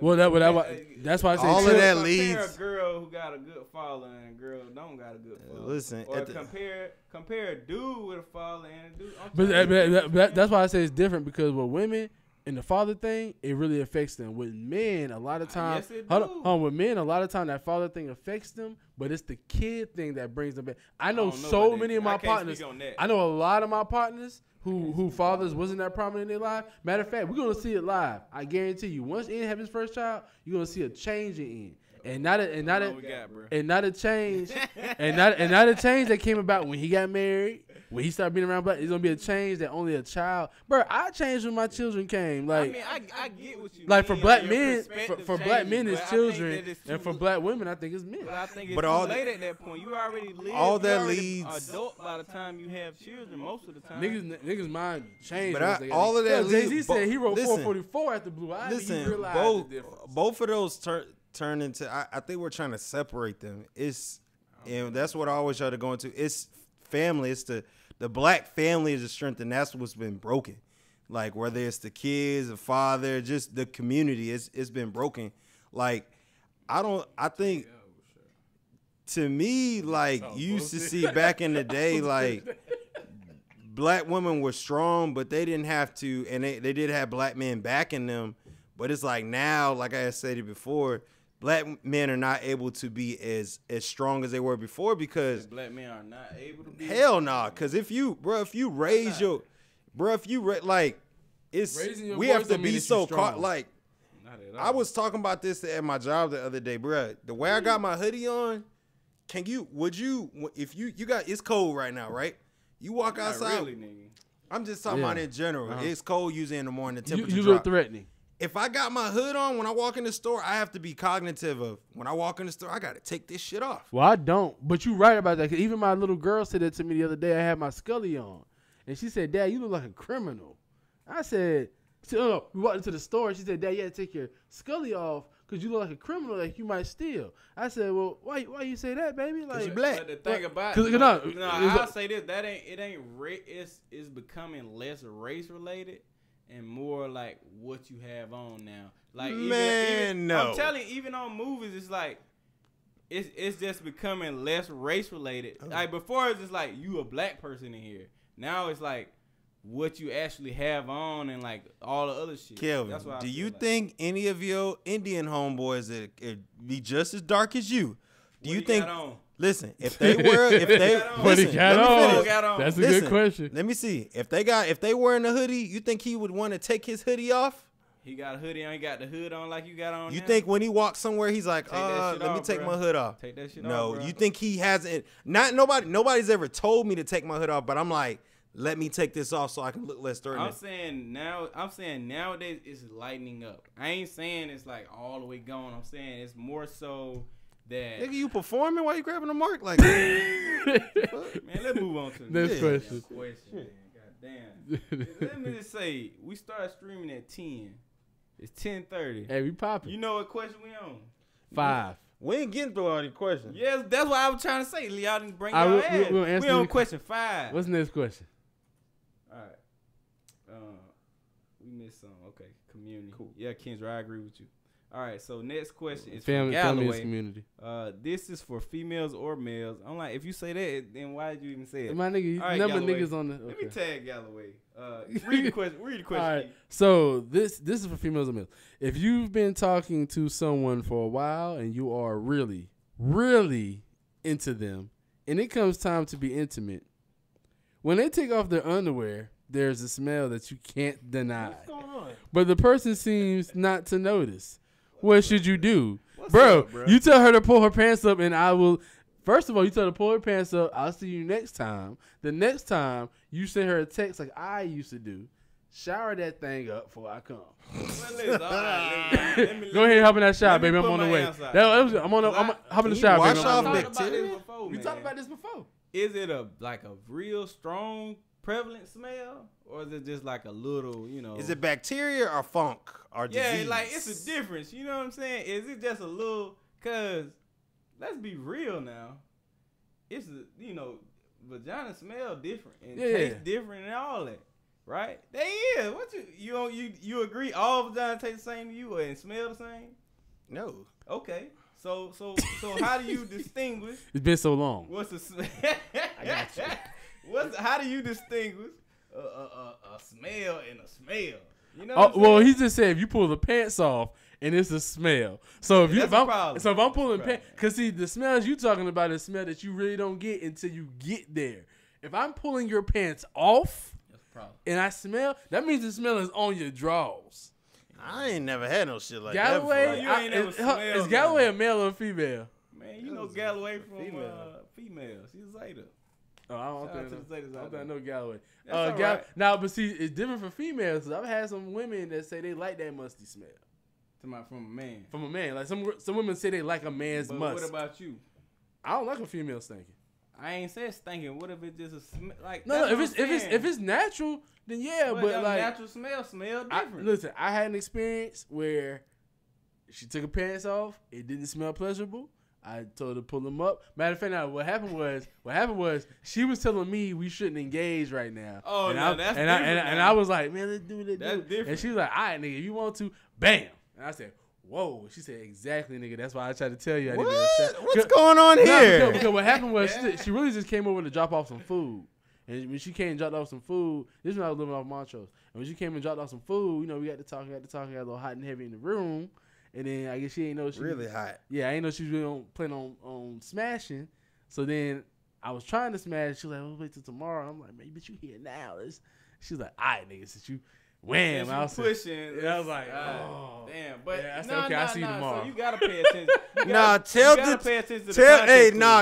Speaker 3: well, that's why I say
Speaker 4: all of that
Speaker 2: compare
Speaker 4: leads.
Speaker 2: a girl who got a good father and a girl who don't got a good father.
Speaker 4: Listen,
Speaker 2: or compare a dude with a father and a dude.
Speaker 3: But that's why I say it's different, because with women and the father thing, it really affects them. With men, a lot of times,
Speaker 2: yes, it
Speaker 3: hold on, with men, a lot of time that father thing affects them, but it's the kid thing that brings them back. I know so many of my partners. I know a lot of my partners who fathers wasn't that prominent in their life. Matter of fact, we're gonna see it live. I guarantee you. Once Ian have his first child, you're gonna see a change in Ian. And not a change that came about when he got married, when he started being around black. It's gonna be a change that only a child. Bro, I changed when my children came. Like,
Speaker 2: I mean, I get what you
Speaker 3: like
Speaker 2: mean.
Speaker 3: for black
Speaker 2: Your
Speaker 3: men,
Speaker 2: perspective
Speaker 3: for black men
Speaker 2: changes,
Speaker 3: it's
Speaker 2: but I think
Speaker 3: children,
Speaker 2: that it's
Speaker 3: and
Speaker 2: too-
Speaker 3: for black women, I think it's men.
Speaker 2: But I think it's
Speaker 4: But
Speaker 2: too
Speaker 4: all
Speaker 2: late at that point. You already live.
Speaker 4: all
Speaker 2: you
Speaker 4: that
Speaker 2: already
Speaker 4: leads-
Speaker 2: adult by the time you have children. Most of the time,
Speaker 3: Niggas mind changed.
Speaker 4: But all of that
Speaker 3: Jay-Z
Speaker 4: leads-
Speaker 3: said he wrote
Speaker 4: listen,
Speaker 3: 444 after Blue Ivy.
Speaker 4: Listen,
Speaker 3: he realized the difference.
Speaker 4: both of those turn into. I think we're trying to separate them. And that's what I always try to go into. It's family. It's the black family is the strength, and that's what's been broken. Like, whether it's the kids, the father, just the community, it's been broken. Like, I think to me, like, you used to see back in the day, like, black women were strong, but they didn't have to, and they did have black men backing them. But it's like now, like I said it before, black men are not able to be as strong as they were before, because
Speaker 2: black men are not able to be.
Speaker 4: Hell nah, because if you raise your, like, it's
Speaker 3: Raising your
Speaker 4: we
Speaker 3: voice
Speaker 4: have to
Speaker 3: don't mean
Speaker 4: be
Speaker 3: that
Speaker 4: so
Speaker 3: you strong.
Speaker 4: like.
Speaker 2: Not at all.
Speaker 4: I was talking about this at my job the other day, bro. The way I got my hoodie on, if you got, it's cold right now, right? You walk
Speaker 2: Not
Speaker 4: outside.
Speaker 2: really, nigga.
Speaker 4: I'm just talking about in general. It's cold usually in the morning. The temperature
Speaker 3: You look
Speaker 4: drop.
Speaker 3: threatening.
Speaker 4: If I got my hood on when I walk in the store, I have to be cognitive of when I walk in the store, I got to take this shit off.
Speaker 3: Well, I don't. But you're right about that. 'Cause even my little girl said that to me the other day. I had my Scully on. And she said, Dad, you look like a criminal. I said, no. We walked into the store. And she said, Dad, you had to take your Scully off because you look like a criminal, like you might steal. I said, well, why you say that, baby? Like,
Speaker 4: you black.
Speaker 2: But the thing about
Speaker 3: Cause,
Speaker 2: I'll say this: it's becoming less race related and more like what you have on now. Like, even,
Speaker 4: no.
Speaker 2: I'm telling you, even on movies, it's like it's just becoming less race related. Like, before, it's just like you a black person in here. Now it's like what you actually have on and like all the other shit.
Speaker 4: Kelvin,
Speaker 2: That's what I
Speaker 4: do
Speaker 2: feel
Speaker 4: you
Speaker 2: like.
Speaker 4: think any of your Indian homeboys that be just as dark as you? Do you think?
Speaker 2: Got on?
Speaker 4: Listen, if they were,
Speaker 3: What he
Speaker 4: listen,
Speaker 3: got
Speaker 4: let me
Speaker 3: on?
Speaker 4: finish.
Speaker 2: Got on.
Speaker 3: That's a
Speaker 4: Listen,
Speaker 3: good question.
Speaker 4: Let me see. If they wearing a hoodie, you think he would want to take his hoodie off?
Speaker 2: He got a hoodie on. He got the hood on like you got on.
Speaker 4: You
Speaker 2: now?
Speaker 4: think when he walks somewhere, he's like,
Speaker 2: that shit
Speaker 4: let me
Speaker 2: off,
Speaker 4: take
Speaker 2: bro.
Speaker 4: my hood off?
Speaker 2: Take that shit
Speaker 4: No,
Speaker 2: off, bro.
Speaker 4: you think he hasn't? Nobody's ever told me to take my hood off, but I'm like, let me take this off so I can look less threatening.
Speaker 2: I'm saying nowadays it's lightening up. I ain't saying it's like all the way gone. I'm saying it's more so that
Speaker 4: Nigga, you performing while you grabbing a mark like that?
Speaker 2: man, let's move on to the
Speaker 3: Next question.
Speaker 2: Man. Goddamn. Let me just say, we started streaming at 10. It's 10:30.
Speaker 3: Hey, we popping.
Speaker 2: You know what question we on?
Speaker 3: 5.
Speaker 4: We ain't getting through all these questions.
Speaker 2: Yes, that's what I was trying to say. Y'all didn't bring
Speaker 3: I
Speaker 2: y'all
Speaker 3: will-
Speaker 2: ass.
Speaker 3: we'll answer
Speaker 2: We on
Speaker 3: the-
Speaker 2: question 5.
Speaker 3: What's the next question?
Speaker 2: All right. We missed some. Okay, community. Cool. Yeah, Kendra, I agree with you. All right, so next question is from
Speaker 3: Family is
Speaker 2: Galloway.
Speaker 3: community.
Speaker 2: This is for females or males. I'm like, if you say that, then why did you even say it?
Speaker 3: My nigga, you
Speaker 2: All right,
Speaker 3: number
Speaker 2: Galloway.
Speaker 3: niggas on the.
Speaker 2: Let me
Speaker 3: Okay.
Speaker 2: tag Galloway. Read the question. Read the question.
Speaker 3: All right. So this is for females and males. If you've been talking to someone for a while and you are really, really into them, and it comes time to be intimate, when they take off their underwear, there's a smell that you can't deny.
Speaker 4: What's going on?
Speaker 3: But the person seems not to notice. What should you do?
Speaker 2: What's
Speaker 3: Bro,
Speaker 2: up, bro?
Speaker 3: You tell her to pull her pants up and I will. First of all, you tell her to pull her pants up. I'll see you next time. The next time, you send her a text like I used to do. Shower that thing up before I come.
Speaker 2: Well, listen, all right, let me-
Speaker 3: Go ahead and hop in that shower,
Speaker 2: let me
Speaker 3: baby. I'm
Speaker 2: put
Speaker 3: on the
Speaker 2: my
Speaker 3: way.
Speaker 2: answer out.
Speaker 3: I'm hop in the
Speaker 4: you
Speaker 3: shower,
Speaker 4: wash
Speaker 3: baby.
Speaker 4: off
Speaker 3: I'm on the way.
Speaker 4: bacteria?
Speaker 3: We talked about this before.
Speaker 2: Is it a real strong prevalent smell, or is it just like a little, you know?
Speaker 4: Is it bacteria or funk or disease?
Speaker 2: Yeah, like it's a difference. You know what I'm saying? Is it just a little? Cause let's be real now. It's vagina smell different and
Speaker 3: Yeah.
Speaker 2: taste different and all that, right? They is. What you agree? All vaginas taste the same to you and smell the same?
Speaker 4: No.
Speaker 2: Okay. So how do you distinguish?
Speaker 3: It's been so long.
Speaker 2: What's the smell? I got you. How do you distinguish a smell and a smell? You know.
Speaker 3: Well, he just said if you pull the pants off and it's a smell. So if I'm pulling pants, cause see the smells you talking about is smell that you really don't get until you get there. If I'm pulling your pants off, that's a problem. And I smell, that means the smell is on your drawers.
Speaker 4: I ain't never had no shit like
Speaker 3: Galloway,
Speaker 4: that.
Speaker 3: Is Galloway a male or a female?
Speaker 2: Man, you know Galloway from female. She's Zeta.
Speaker 3: Oh, I don't think I know Galloway.
Speaker 2: Right.
Speaker 3: Now, but see, it's different for females. Cause I've had some women that say they like that musty smell.
Speaker 2: From a man.
Speaker 3: From a man, like some women say they like a man's musk.
Speaker 2: What about you?
Speaker 3: I don't like a female stinking.
Speaker 2: I ain't said stinking. What if it's just a smell? Like
Speaker 3: no. If it's natural, then yeah. But like
Speaker 2: natural smell different.
Speaker 3: Listen, I had an experience where she took her pants off. It didn't smell pleasurable. I told her to pull them up. Matter of fact, now what happened was she was telling me we shouldn't engage right now.
Speaker 2: Oh,
Speaker 3: and
Speaker 2: that's different.
Speaker 3: And I was like, man, let's do it.
Speaker 2: That's different.
Speaker 3: And she was like, all right, nigga, if you want to, bam. And I said, whoa. She said, exactly, nigga. That's why I tried to tell you.
Speaker 4: What's going on here?
Speaker 3: Because what happened was she really just came over to drop off some food. And when she came and dropped off some food, this is when I was living off Montrose. And when she came and dropped off some food, we got to talk, got a little hot and heavy in the room. And then I guess she ain't know she
Speaker 4: really hot.
Speaker 3: Yeah, I ain't know she was really planning on smashing. So then I was trying to smash. She was like, "We'll wait till tomorrow." And I'm like, "Man, but you here now?" She was like, "All right, nigga, since you wham." I was
Speaker 2: pushing.
Speaker 3: And I was like, "Oh,
Speaker 2: damn!" But
Speaker 3: yeah, I said, "Okay, I'll see you tomorrow."
Speaker 2: So you gotta pay attention.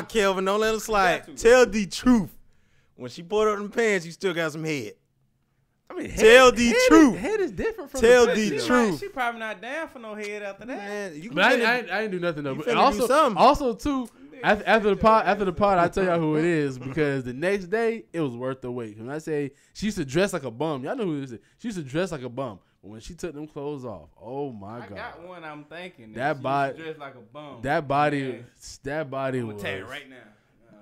Speaker 4: Kelvin, don't let him slide. Tell the truth. When she pulled up them pants, you still got some head.
Speaker 3: I mean,
Speaker 4: tell the truth.
Speaker 3: Head is different from
Speaker 4: tell the truth.
Speaker 2: She probably not down for no head after that.
Speaker 4: Man,
Speaker 3: but I didn't do nothing though. But also too, after the pod, I tell y'all who it is because the next day it was worth the wait. When I say she used to dress like a bum, y'all know who this is. She used to dress like a bum, but when she took them clothes off, oh my god!
Speaker 2: I got one. I'm thinking
Speaker 3: that body
Speaker 2: dressed like a bum.
Speaker 3: That body was.
Speaker 2: I'm gonna tell you right now.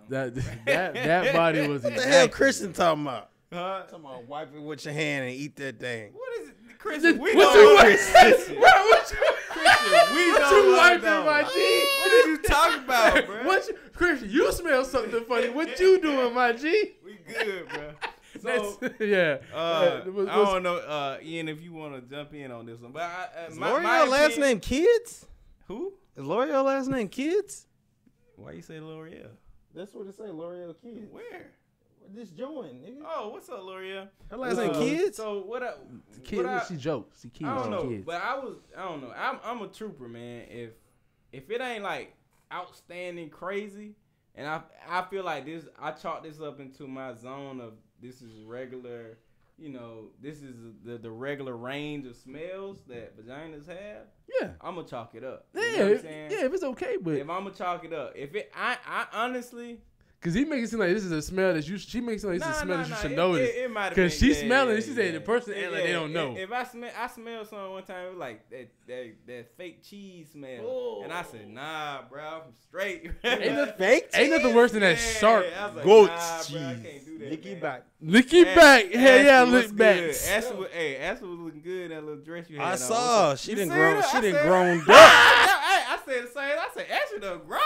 Speaker 3: That body was.
Speaker 4: What the hell, Christian talking about? Talking about wipe it with your hand and eat that thing.
Speaker 2: What is it, Christian?
Speaker 3: We don't
Speaker 2: Christian.
Speaker 3: Christian, we don't
Speaker 2: wiping my G. What are you talking about, bro?
Speaker 3: Christian, you smell something funny. What you doing, my G?
Speaker 2: We good, bro. So
Speaker 3: yeah.
Speaker 2: I don't know, Ian, if you want to jump in on this one, but
Speaker 4: is L'Oreal last name Kids?
Speaker 2: Who?
Speaker 4: Is L'Oreal last name Kids?
Speaker 2: Why you say L'Oreal?
Speaker 4: That's what it say, L'Oreal Kids.
Speaker 2: Where?
Speaker 4: This joint, nigga.
Speaker 2: Oh, what's up, L'Oreal?
Speaker 4: Her last name Kids.
Speaker 2: So what?
Speaker 3: She jokes. She kids.
Speaker 2: I don't know,
Speaker 3: kids.
Speaker 2: but I don't know. I'm a trooper, man. If it ain't like outstanding crazy, and I feel like this, I chalk this up into my zone of this is regular. This is the regular range of smells that vaginas have.
Speaker 3: Yeah,
Speaker 2: I'm gonna chalk it up.
Speaker 3: Yeah,
Speaker 2: you know what I'm saying?
Speaker 3: Yeah, if it's okay, but
Speaker 2: if I'm gonna chalk it up, I honestly.
Speaker 3: Cause he makes it seem like this is a smell that she makes it seem like this is a smell that you should notice.
Speaker 2: It might have
Speaker 3: Cause
Speaker 2: been,
Speaker 3: she's smelling. She said the person act like they don't know.
Speaker 2: If I smelled something one time, it was like that fake cheese smell, and I said, nah, bro, I'm straight.
Speaker 4: Ain't
Speaker 3: nothing worse than that sharp
Speaker 2: goat
Speaker 4: cheese.
Speaker 2: Bro, I can't do that.
Speaker 4: Licky back.
Speaker 3: Hell yeah, lick back.
Speaker 2: Ashley was looking good in that little dress you had.
Speaker 4: I saw. She didn't grown up.
Speaker 2: I said the same. I said Ashley done grown.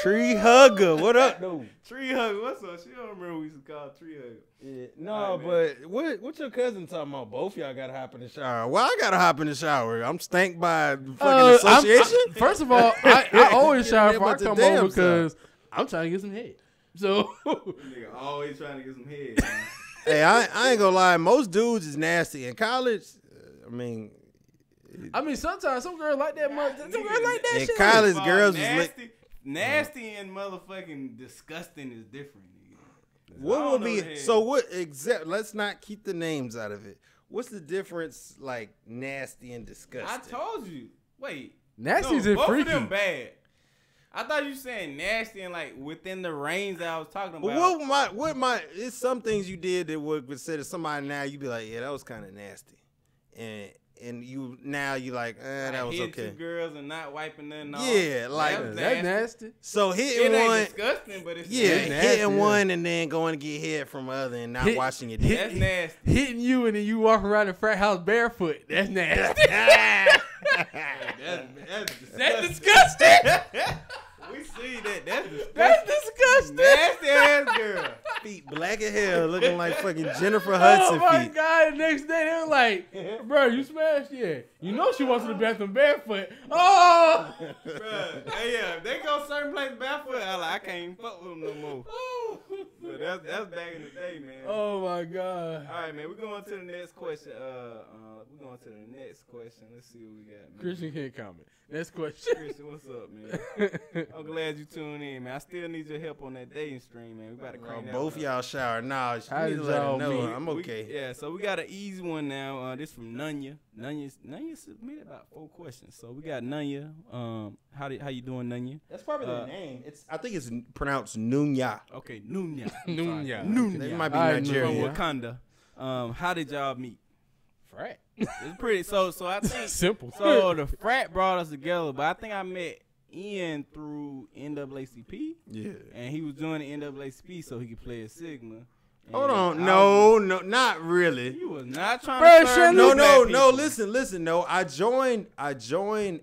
Speaker 4: Tree hugger. What up, though?
Speaker 2: Tree hugger. What's up? She don't remember we used to call tree hugger.
Speaker 4: Yeah. No, right, but what your cousin talking about? Both y'all gotta hop in the shower. Well, I gotta hop in the shower. I'm stank by fucking association.
Speaker 3: First of all, I always shower before I come home because I'm trying to get some head. So
Speaker 2: nigga always trying to get some head. Man.
Speaker 4: Hey, I ain't gonna lie. Most dudes is nasty in college.
Speaker 3: I mean, sometimes some girls like that. Some girls like that
Speaker 4: in
Speaker 3: shit.
Speaker 4: College, girls
Speaker 2: nasty, nasty and motherfucking disgusting is different.
Speaker 4: What would be so? What exact? Let's not keep the names out of it. What's the difference, like nasty and disgusting?
Speaker 2: I told you. Wait,
Speaker 3: nasty's and
Speaker 2: both
Speaker 3: freaky.
Speaker 2: Both of them bad. I thought you were saying nasty and like within the range that I was talking about.
Speaker 4: But it's some things you did that would consider somebody now you'd be like, yeah, that was kind of nasty, and and you like, that was
Speaker 2: hitting
Speaker 4: okay.
Speaker 2: 2 girls and not wiping nothing off.
Speaker 4: Yeah, like
Speaker 3: That's nasty.
Speaker 4: So
Speaker 2: It
Speaker 4: hitting
Speaker 2: ain't
Speaker 4: one,
Speaker 2: disgusting, but it's
Speaker 4: yeah,
Speaker 2: nasty.
Speaker 4: hitting one and then going to get hit from the other and not washing your dick.
Speaker 2: That's nasty.
Speaker 3: Hitting you and then you walk around the frat house barefoot. That's nasty.
Speaker 2: That's disgusting. We see that. That's disgusting.
Speaker 3: That's disgusting.
Speaker 2: Nasty ass girl.
Speaker 4: Feet black as hell, looking like fucking Jennifer
Speaker 3: Oh
Speaker 4: Hudson
Speaker 3: my
Speaker 4: feet.
Speaker 3: God! The next day they were like, "Bro, you smashed, yeah. You know she wants to the bathroom barefoot." Oh,
Speaker 2: Bruh. Hey, yeah, if they go certain places barefoot, I can't even fuck with them no more. But that's back in the day, man.
Speaker 3: oh my God!
Speaker 2: All right, man. We're going to the next question. We're going to the next question. Let's see what we got, man.
Speaker 3: Christian can't comment. Next question.
Speaker 2: Christian, what's up, man? I'm glad you tuned in, man. I still need your help on that dating stream, man. We about to crank that
Speaker 4: Both
Speaker 2: up.
Speaker 4: y'all shower. Nah, you
Speaker 3: How
Speaker 4: need
Speaker 3: did
Speaker 4: to let
Speaker 3: y'all
Speaker 4: him know.
Speaker 3: meet?
Speaker 4: I'm okay.
Speaker 2: Yeah, so we got an easy one now. This from Nunya. Nunya submitted about 4 questions. So we got Nunya. How you doing, Nunya?
Speaker 4: That's probably the name. I think it's pronounced Nunya.
Speaker 2: Okay, Nunya.
Speaker 3: Nunya.
Speaker 2: Nunya.
Speaker 4: They might be
Speaker 3: I
Speaker 2: From
Speaker 3: know.
Speaker 4: Nigerian.
Speaker 2: Wakanda. How did y'all meet?
Speaker 3: Frat.
Speaker 2: It's pretty. So I think.
Speaker 3: Simple.
Speaker 2: So the frat brought us together, but I think I met Ian through NAACP.
Speaker 4: Yeah.
Speaker 2: And he was joining the NAACP so he could play at Sigma. And
Speaker 4: Hold on.
Speaker 2: I
Speaker 4: No, not really.
Speaker 2: He was not trying
Speaker 3: Bruh,
Speaker 2: to serve
Speaker 3: shut
Speaker 4: No,
Speaker 2: black
Speaker 4: no.
Speaker 2: people.
Speaker 4: Listen. No, I joined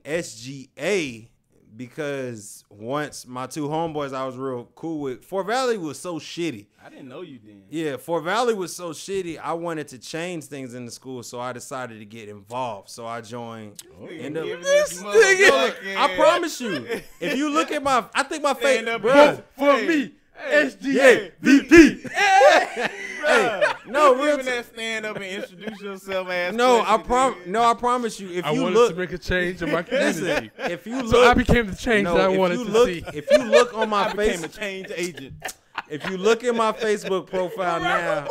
Speaker 4: SGA because once my 2 homeboys I was real cool with. Fort Valley was so shitty.
Speaker 2: I didn't know you then.
Speaker 4: Yeah, Fort Valley was so shitty. I wanted to change things in the school, so I decided to get involved. So I joined.
Speaker 2: This
Speaker 4: I promise you, if you look at I think my face,
Speaker 2: Stand up,
Speaker 4: bro.
Speaker 3: For me, SGA VP.
Speaker 4: Hey, no, real
Speaker 2: Giving that stand up and introduce yourself ass.
Speaker 4: No,
Speaker 2: question,
Speaker 4: I promise you. If
Speaker 3: I
Speaker 4: you
Speaker 3: wanted
Speaker 4: look,
Speaker 3: to make a change in my
Speaker 4: listen.
Speaker 3: community.
Speaker 4: If you look,
Speaker 3: So I became the change that I
Speaker 4: if
Speaker 3: wanted
Speaker 4: you
Speaker 3: to
Speaker 4: look,
Speaker 3: see.
Speaker 4: if you look on my
Speaker 2: I became a
Speaker 4: face,
Speaker 2: change agent.
Speaker 4: if you look at my Facebook profile now,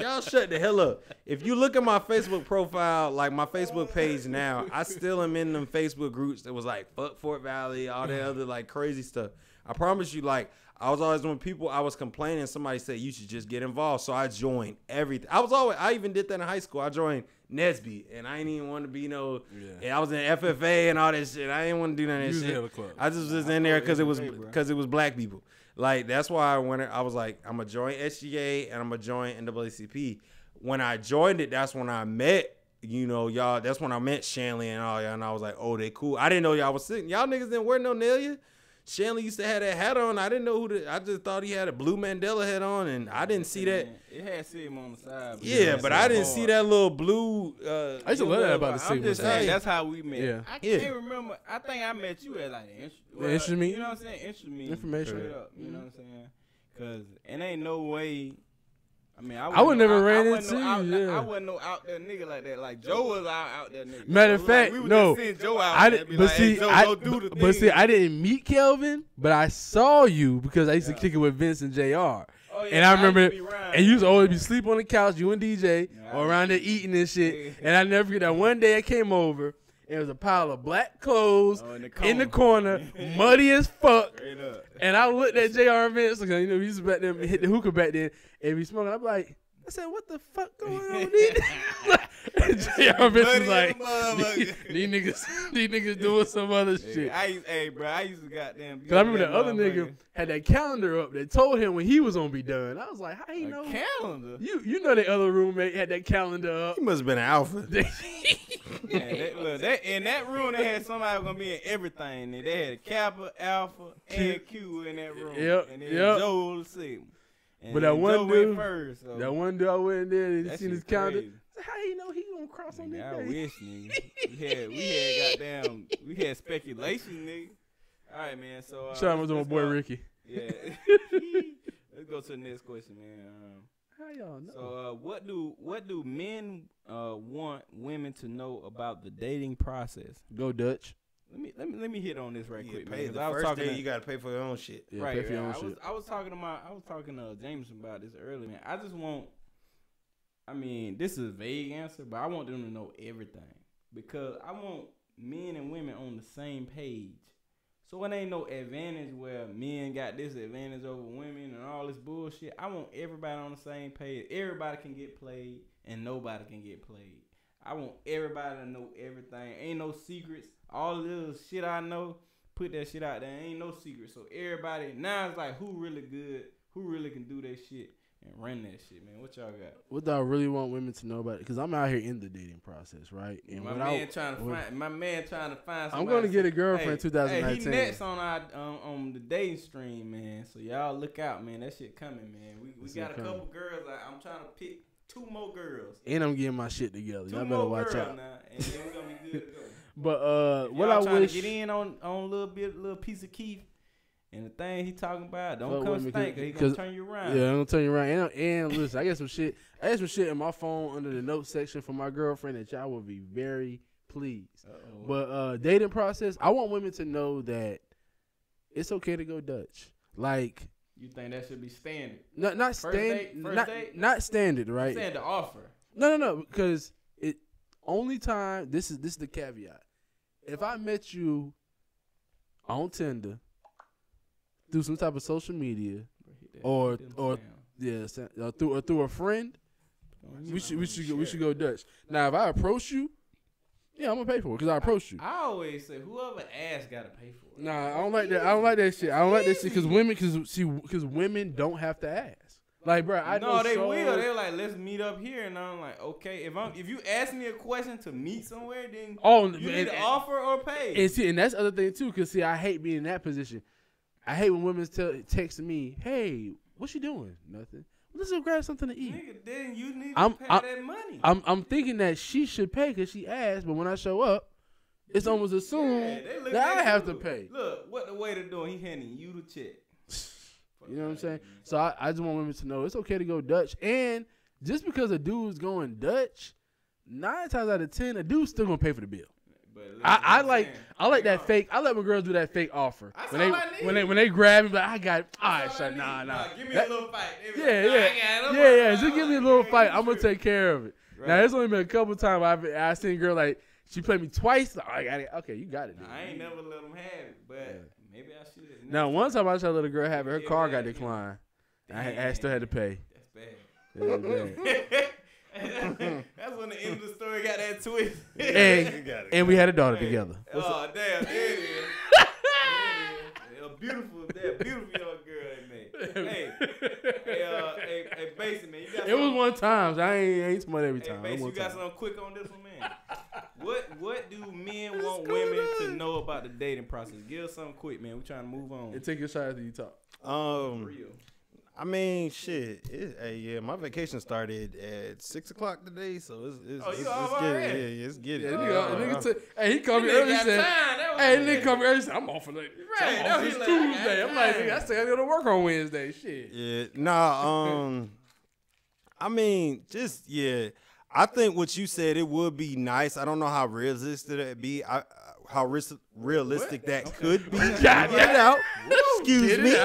Speaker 4: y'all shut the hell up. If you look at my Facebook profile, like my Facebook page now, I still am in them Facebook groups that was like fuck Fort Valley, all that other like crazy stuff. I promise you, like I was always when I was complaining, somebody said you should just get involved. So I joined everything. I even did that in high school. I joined Nesby, and I didn't even want to be and I was in FFA and all that shit. I didn't want to do none of that shit.
Speaker 3: Club.
Speaker 4: I just was in there because it was black people. Like that's why I was like, I'm gonna join SGA and I'm gonna join NAACP. When I joined it, that's when I met y'all. That's when I met Shanley and all y'all, and I was like, oh, they cool. I didn't know y'all was sick. Y'all niggas didn't wear no Nelia. Shanley used to have that hat on. I didn't know I just thought he had a blue Mandela hat on, and I didn't see that.
Speaker 2: It had Sigma on the side.
Speaker 4: Yeah, but I didn't see that little blue.
Speaker 3: I used to love that about the
Speaker 2: I'm just
Speaker 3: Sigma.
Speaker 2: saying, that's how we met.
Speaker 3: Yeah.
Speaker 2: I can't remember. I think I met you at like
Speaker 3: The instrument meeting?
Speaker 2: You know what I'm saying? Instrument meeting.
Speaker 3: Information.
Speaker 2: Straight up, you know what I'm saying? Because it ain't no way. I mean,
Speaker 3: I would never ran into
Speaker 2: I
Speaker 3: you. Yeah.
Speaker 2: wasn't no out there nigga like that. Like Joe was out there nigga.
Speaker 3: Matter of
Speaker 2: So,
Speaker 3: fact,
Speaker 2: we would
Speaker 3: no.
Speaker 2: just send Joe out
Speaker 3: I
Speaker 2: there
Speaker 3: did,
Speaker 2: and be
Speaker 3: but
Speaker 2: like,
Speaker 3: see,
Speaker 2: hey, Joe,
Speaker 3: I
Speaker 2: go do the
Speaker 3: but see,
Speaker 2: thing.
Speaker 3: I didn't meet Kelvin, but I saw you because I used to kick it with Vince and Jr.
Speaker 2: Oh, yeah,
Speaker 3: And I remember,
Speaker 2: used to be around,
Speaker 3: and you used to
Speaker 2: man.
Speaker 3: always be sleep on the couch, you and DJ, or around there eating and shit. And I never forget that one day I came over, and it was a pile of black clothes in the corner, muddy as fuck.
Speaker 2: Straight up.
Speaker 3: And I looked at JR and Vince, because we used to back then hit the hookah back then, and be smoking. I'm like, I said, what the fuck going on? And JR Vince was like, these niggas doing some other shit.
Speaker 2: I used to goddamn.
Speaker 3: Cause I remember the other nigga had that calendar up that told him when he was gonna be done. I was like, how you know?
Speaker 2: Calendar.
Speaker 3: You know the other roommate had that calendar up.
Speaker 4: He must have been an alpha.
Speaker 2: In that room, they had somebody gonna be in everything. They had a Kappa, Alpha, and Q in that room.
Speaker 3: Yep,
Speaker 2: And then
Speaker 3: yep.
Speaker 2: Joe was Sigma. And
Speaker 3: But that
Speaker 2: then
Speaker 3: one
Speaker 2: Joe
Speaker 3: dude,
Speaker 2: went first. So.
Speaker 3: that one dude I went in there and
Speaker 2: That
Speaker 3: seen his
Speaker 2: shit
Speaker 3: calendar.
Speaker 2: crazy.
Speaker 3: How you know he gonna cross on
Speaker 2: Nigga, I
Speaker 3: this day?
Speaker 2: wish, nigga. We had speculation, nigga. All right, man. So
Speaker 3: Shout out to my boy Ricky.
Speaker 2: Yeah. Let's go to the next question, man.
Speaker 3: How y'all know?
Speaker 2: So, what do men want women to know about the dating process?
Speaker 3: Go Dutch.
Speaker 2: Let me hit on this right quick,
Speaker 4: Pay
Speaker 2: man.
Speaker 4: the
Speaker 2: 'cause I was
Speaker 4: first
Speaker 2: talking
Speaker 4: day
Speaker 2: to-
Speaker 4: you gotta pay for your own shit.
Speaker 3: Yeah,
Speaker 2: right.
Speaker 3: pay for your own
Speaker 2: I
Speaker 3: shit.
Speaker 2: I was talking to Jameson about this earlier, man. I just want. I mean, this is a vague answer, but I want them to know everything because I want men and women on the same page. So it ain't no advantage where men got this advantage over women and all this bullshit. I want everybody on the same page. Everybody can get played and nobody can get played. I want everybody to know everything. Ain't no secrets. All the little shit I know, put that shit out there. Ain't no secret. So everybody now it's like who really good, who really can do that shit and run that shit, man. What y'all got?
Speaker 3: What do I really want women to know about it? Because I'm out here in the dating process, right? And
Speaker 2: my man trying to find.
Speaker 3: I'm gonna get a girlfriend in 2019.
Speaker 2: Hey, he next on our on the dating stream, man. So y'all look out, man. That shit coming, man. We got a couple girls. I'm trying to pick 2 more girls.
Speaker 3: And I'm getting my shit together. Y'all better watch out.
Speaker 2: Now, and then we're gonna be good to go.
Speaker 3: But what
Speaker 2: y'all
Speaker 3: I
Speaker 2: trying
Speaker 3: wish
Speaker 2: to get in on a little piece of Keith. And the thing he talking about, don't come stink, he gonna turn you around.
Speaker 3: Yeah, I'm gonna turn you around. And listen, I got some shit. I got some shit in my phone under the notes section for my girlfriend that y'all will be very pleased.
Speaker 2: Uh-oh.
Speaker 3: But dating process, I want women to know that it's okay to go Dutch. Like,
Speaker 2: you think that should be standard?
Speaker 3: Not standard. Not standard, right?
Speaker 2: You saying the offer?
Speaker 3: No. Because it only time. This is the caveat. If I met you on Tinder, through some type of social media, or through a friend, we should go Dutch. Now, if I approach you, yeah, I'm gonna pay for it because I approached you.
Speaker 2: I always say whoever asks gotta pay for it.
Speaker 3: Nah, I don't like that. I don't like that shit. I don't like that shit because women don't have to ask. Like, bro, I know
Speaker 2: they will. They're like, let's meet up here, and I'm like, okay. If you ask me a question to meet somewhere, then you need to offer or pay.
Speaker 3: And that's the other thing too, because I hate being in that position. I hate when women text me, "Hey, what you doing? Nothing. Well, let's go grab something to eat."
Speaker 2: Nigga, then you need to pay that money.
Speaker 3: I'm thinking that she should pay because she asked, but when I show up, it's almost assumed that I have to pay.
Speaker 2: Look, what the waiter doing? He handing you the check.
Speaker 3: You know what I'm saying? So I just want women to know it's okay to go Dutch, and just because a dude's going Dutch, 9 times out of 10, a dude's still gonna pay for the bill. I like that fake. I let my girls do that fake offer when they grab me. Like, I got it. All right, son. Nah.
Speaker 2: Give me a little fight.
Speaker 3: Yeah. Just give me a little fight. I'm gonna take care of it. Right. Now, it's only been a couple times I seen a girl like she played me twice. Like, I got it. Okay, you got it.
Speaker 2: I ain't never let them have it, but maybe I should.
Speaker 3: Now, one time I tried to let a girl have it. Her car got declined. I still had to pay.
Speaker 2: That's bad. That's when the end of the story got that twist.
Speaker 3: And we had a daughter together.
Speaker 2: Oh, damn. There it is. A beautiful young girl they made. Hey, Basin, man. You got
Speaker 3: it was one time. So I ain't smart every time.
Speaker 2: Hey, Basin, you got something quick on this one, man. What do men want women to know about the dating process? Give us something quick, man. We're trying to move on.
Speaker 3: And take your shot after you talk.
Speaker 2: Real.
Speaker 4: I mean, shit. My vacation started at 6:00 today, so it's get it.
Speaker 3: Hey, he called me early. Nigga called me early. Said, I'm off for late.
Speaker 2: Right,
Speaker 3: I'm off this Tuesday. I'm like, nigga, I said I got to work on Wednesday. Shit.
Speaker 4: Yeah, nah. I mean, I think what you said, it would be nice. I don't know how realistic that'd be. How realistic that could be. Get it out. Excuse me.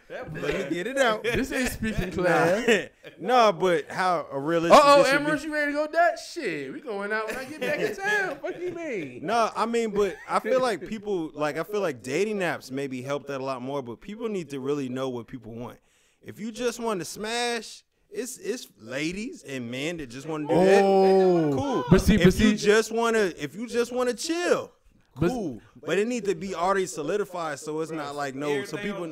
Speaker 4: Let me get it out.
Speaker 3: This ain't speaking class.
Speaker 4: No, but how a realistic.
Speaker 3: Ambrose, you ready to go Dutch? Shit, we going out when I get back in town. What you mean?
Speaker 4: No, I mean, but I feel like I feel like dating apps maybe help that a lot more, but people need to really know what people want. If you just want to smash, it's ladies and men that just want to do that. Cool.
Speaker 3: But if
Speaker 4: you just want to chill. Cool, but it needs to be already solidified, so it's not like so people.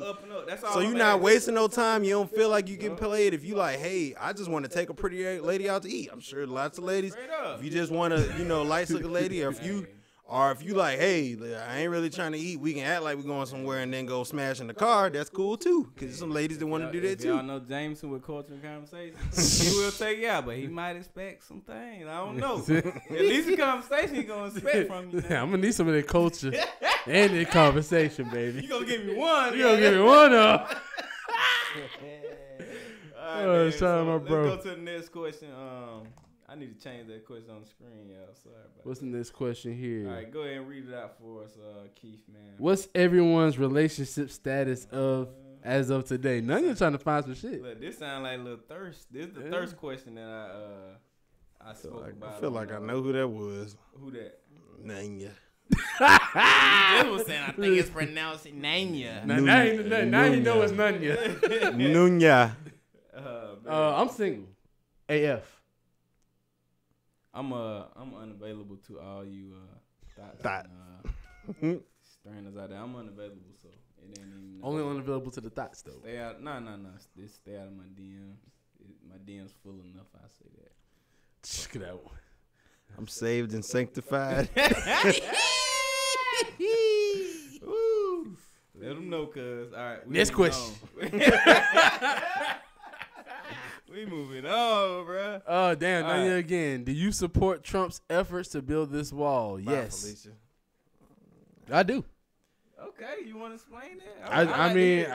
Speaker 4: So you're not wasting no time. You don't feel like you getting played. If you like, hey, I just want to take a pretty lady out to eat. I'm sure lots of ladies. If you just want to, light looking lady, or if you like, hey, I ain't really trying to eat. We can act like we're going somewhere and then go smash in the car. That's cool too, because there's some ladies that want to do that too.
Speaker 2: Y'all know Jameson with culture and conversation. He will take you out, but he might expect some things. I don't know. At least the conversation he gonna expect from you.
Speaker 3: I'm gonna need some of that culture and that conversation, baby.
Speaker 2: You gonna give me one?
Speaker 3: You gonna give me one up?
Speaker 2: All right, let's go to the next question. I need to change that question on the screen, y'all. Sorry about
Speaker 3: What's the next question here?
Speaker 2: All right, go ahead and read it out for us, Keith, man.
Speaker 3: What's everyone's relationship status as of today? None of you trying to find some shit.
Speaker 2: Look, this sound like a little thirst. This is the thirst question that I spoke about.
Speaker 4: I feel like I know who that was.
Speaker 2: Who that?
Speaker 4: Nanya.
Speaker 2: He was saying I think it's pronounced Nanya.
Speaker 3: Now you know it's Nanya.
Speaker 4: Nunya.
Speaker 3: I'm single. AF.
Speaker 2: I'm unavailable to all you thoughts and, strainers out there. I'm unavailable, so it ain't even
Speaker 3: Only unavailable to the thoughts though.
Speaker 2: stay out. No. Just stay out of my DMs. My DMs full enough. I say that.
Speaker 3: Check it out.
Speaker 4: I'm saved and sanctified.
Speaker 2: Woo. Let them know, cuz. All right.
Speaker 3: Next question.
Speaker 2: We moving on, bro.
Speaker 3: Oh, damn.
Speaker 2: All
Speaker 3: Now
Speaker 2: right.
Speaker 3: you again. Do you support Trump's efforts to build this wall?
Speaker 4: Bye,
Speaker 3: Yes.
Speaker 4: Felicia.
Speaker 3: I do.
Speaker 2: Okay, you want to explain that?
Speaker 3: I
Speaker 2: like to
Speaker 3: mean,
Speaker 2: hear it.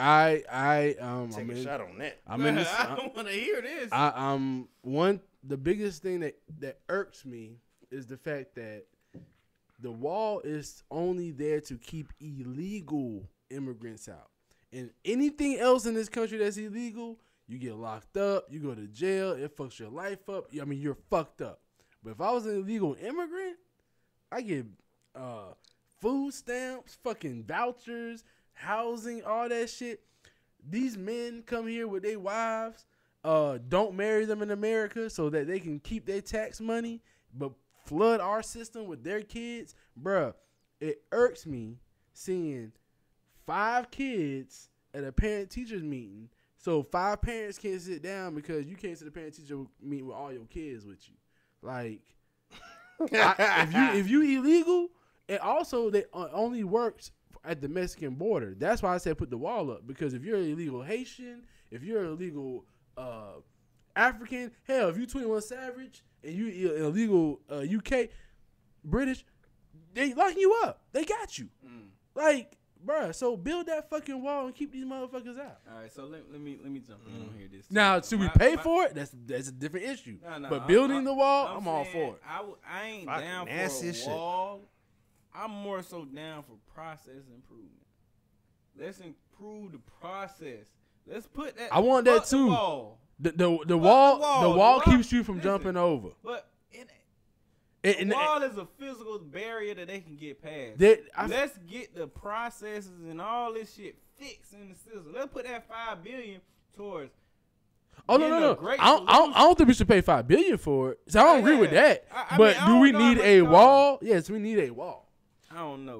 Speaker 3: I'm
Speaker 4: Take a
Speaker 3: in,
Speaker 4: shot on that.
Speaker 3: I'm in this.
Speaker 2: I don't want to hear this.
Speaker 3: The biggest thing that irks me is the fact that the wall is only there to keep illegal immigrants out. And anything else in this country that's illegal, you get locked up, you go to jail, it fucks your life up. I mean, you're fucked up. But if I was an illegal immigrant, I get food stamps, fucking vouchers, housing, all that shit. These men come here with their wives, don't marry them in America so that they can keep their tax money, but flood our system with their kids. Bruh, it irks me seeing 5 kids at a parent-teachers meeting, so 5 parents can't sit down because you can't sit at a parent-teacher meeting with all your kids with you. Like, if you illegal, and also they only works at the Mexican border. That's why I said put the wall up, because if you're an illegal Haitian, if you're an illegal African, hell, if you 21 Savage and you illegal UK, British, they locking you up. They got you. Like, bruh, so build that fucking wall and keep these motherfuckers out.
Speaker 2: All right, so let me jump in on here. This
Speaker 3: Now, should we pay for it? That's a different issue.
Speaker 2: No,
Speaker 3: but building the wall, I'm all
Speaker 2: saying
Speaker 3: for it.
Speaker 2: I ain't
Speaker 4: Fucking
Speaker 2: down for
Speaker 4: nasty
Speaker 2: a
Speaker 4: shit.
Speaker 2: wall. I'm more so down for process improvement. Let's improve the process. Let's put that.
Speaker 3: I want that
Speaker 2: fuck
Speaker 3: too.
Speaker 2: The wall.
Speaker 3: The wall keeps you from
Speaker 2: Listen,
Speaker 3: jumping over.
Speaker 2: But
Speaker 3: The
Speaker 2: the wall is a physical barrier that they can get past. Let's get the processes and all this shit fixed in the system. Let's put that $5 billion towards.
Speaker 3: Oh no! I don't think we should pay $5 billion for it. So I don't agree with that. But
Speaker 2: I
Speaker 3: do
Speaker 2: don't
Speaker 3: we
Speaker 2: know
Speaker 3: need
Speaker 2: how much
Speaker 3: a
Speaker 2: it costs.
Speaker 3: wall? Yes, we need a wall.
Speaker 2: I don't know.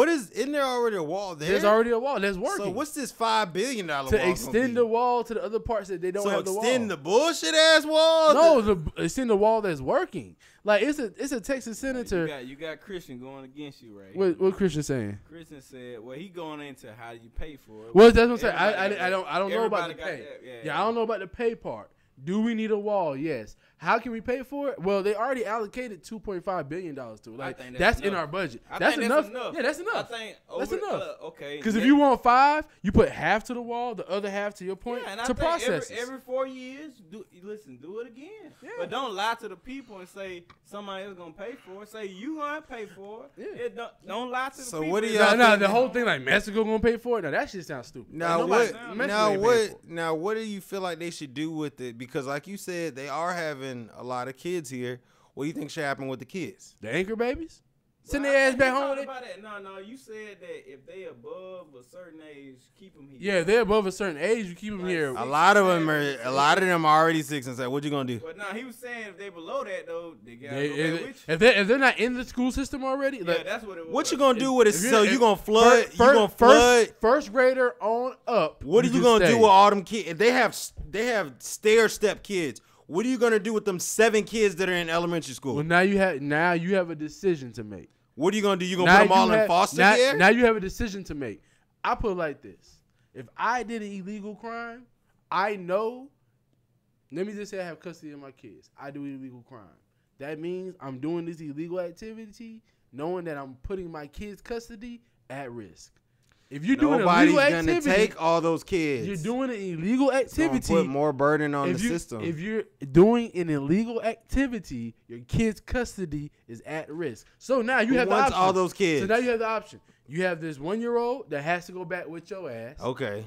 Speaker 4: Isn't there already a wall there?
Speaker 3: There's already a wall that's working.
Speaker 4: So what's this $5 billion wall
Speaker 3: to
Speaker 4: gonna
Speaker 3: extend
Speaker 4: be?
Speaker 3: the wall to the other parts that they don't have the wall?
Speaker 4: extend the bullshit ass wall?
Speaker 3: No, extend the wall that's working. Like it's a Texas senator.
Speaker 2: You got Christian going against you, right?
Speaker 3: What Christian saying?
Speaker 2: Christian said, well, he going into how you pay for it.
Speaker 3: Well, that's what I'm saying.
Speaker 2: Everybody
Speaker 3: I don't know about the
Speaker 2: everybody got
Speaker 3: pay.
Speaker 2: that,
Speaker 3: Yeah, I don't know about the pay part. Do we need a wall? Yes. How can we pay for it? Well, they already allocated $2.5 billion to it. Like,
Speaker 2: think
Speaker 3: that's
Speaker 2: that's
Speaker 3: in
Speaker 2: enough.
Speaker 3: our budget.
Speaker 2: I
Speaker 3: That's
Speaker 2: think
Speaker 3: enough.
Speaker 2: that's enough.
Speaker 3: Yeah, that's enough.
Speaker 2: I think
Speaker 3: That's enough.
Speaker 2: Okay.
Speaker 3: Because if you want 5, you put half to the wall, the other half to your point
Speaker 2: and I
Speaker 3: to
Speaker 2: think
Speaker 3: process it.
Speaker 2: every 4 years, do it again.
Speaker 3: Yeah.
Speaker 2: But don't lie to the people and say somebody else gonna pay for it. Say you gonna pay for it.
Speaker 3: Yeah.
Speaker 2: Don't lie to the
Speaker 4: So
Speaker 2: people.
Speaker 4: what do
Speaker 2: and
Speaker 4: y'all
Speaker 2: say-
Speaker 3: No, the whole thing like Mexico gonna pay for it. Now that shit sounds stupid.
Speaker 4: Now
Speaker 3: Like,
Speaker 4: what?
Speaker 3: Mexico ain't paying for it.
Speaker 4: Now what do you feel like they should do with it? Because like you said, they are having a lot of kids here. What do you think should happen with the kids?
Speaker 3: The anchor babies? Send
Speaker 2: Well,
Speaker 3: their ass
Speaker 2: you
Speaker 3: back
Speaker 2: talking
Speaker 3: home.
Speaker 2: about that. No, you said that if they above a certain age, keep them here.
Speaker 3: Yeah, if they're above a certain age, you keep them here.
Speaker 4: A lot of them are already 6 and 7. What you gonna do?
Speaker 2: But no, he was saying if they below that though, they gotta
Speaker 3: They-
Speaker 2: go back with you.
Speaker 3: if they're not in the school system already,
Speaker 2: Yeah,
Speaker 3: like,
Speaker 2: that's what it was.
Speaker 4: What you gonna do with it?
Speaker 3: if you're-
Speaker 4: So you gonna flood?
Speaker 3: First,
Speaker 4: You gonna flood?
Speaker 3: First grader on up.
Speaker 4: What are you
Speaker 3: can
Speaker 4: gonna
Speaker 3: stay.
Speaker 4: do with all them kids? If they have stair step kids. What are you gonna do with them 7 kids that are in elementary school?
Speaker 3: Well, now you have a decision to make.
Speaker 4: What are you gonna do? You gonna
Speaker 3: Now
Speaker 4: put them all
Speaker 3: you
Speaker 4: in
Speaker 3: have-
Speaker 4: foster
Speaker 3: now,
Speaker 4: care?
Speaker 3: Now you have a decision to make. I put it like this: if I did an illegal crime, I know. Let me just say I have custody of my kids. I do illegal crime. That means I'm doing this illegal activity, knowing that I'm putting my kids' custody at risk. If you're doing
Speaker 4: Nobody's
Speaker 3: illegal
Speaker 4: gonna
Speaker 3: activity,
Speaker 4: take all those kids.
Speaker 3: you're doing an illegal
Speaker 4: It's gonna
Speaker 3: activity.
Speaker 4: put more burden on the system.
Speaker 3: If you're doing an illegal activity, your kid's custody is at risk. So now you
Speaker 4: Who
Speaker 3: have the
Speaker 4: wants
Speaker 3: option.
Speaker 4: all those kids?
Speaker 3: So now you have the option. You have this 1-year-old that has to go back with your ass.
Speaker 4: Okay.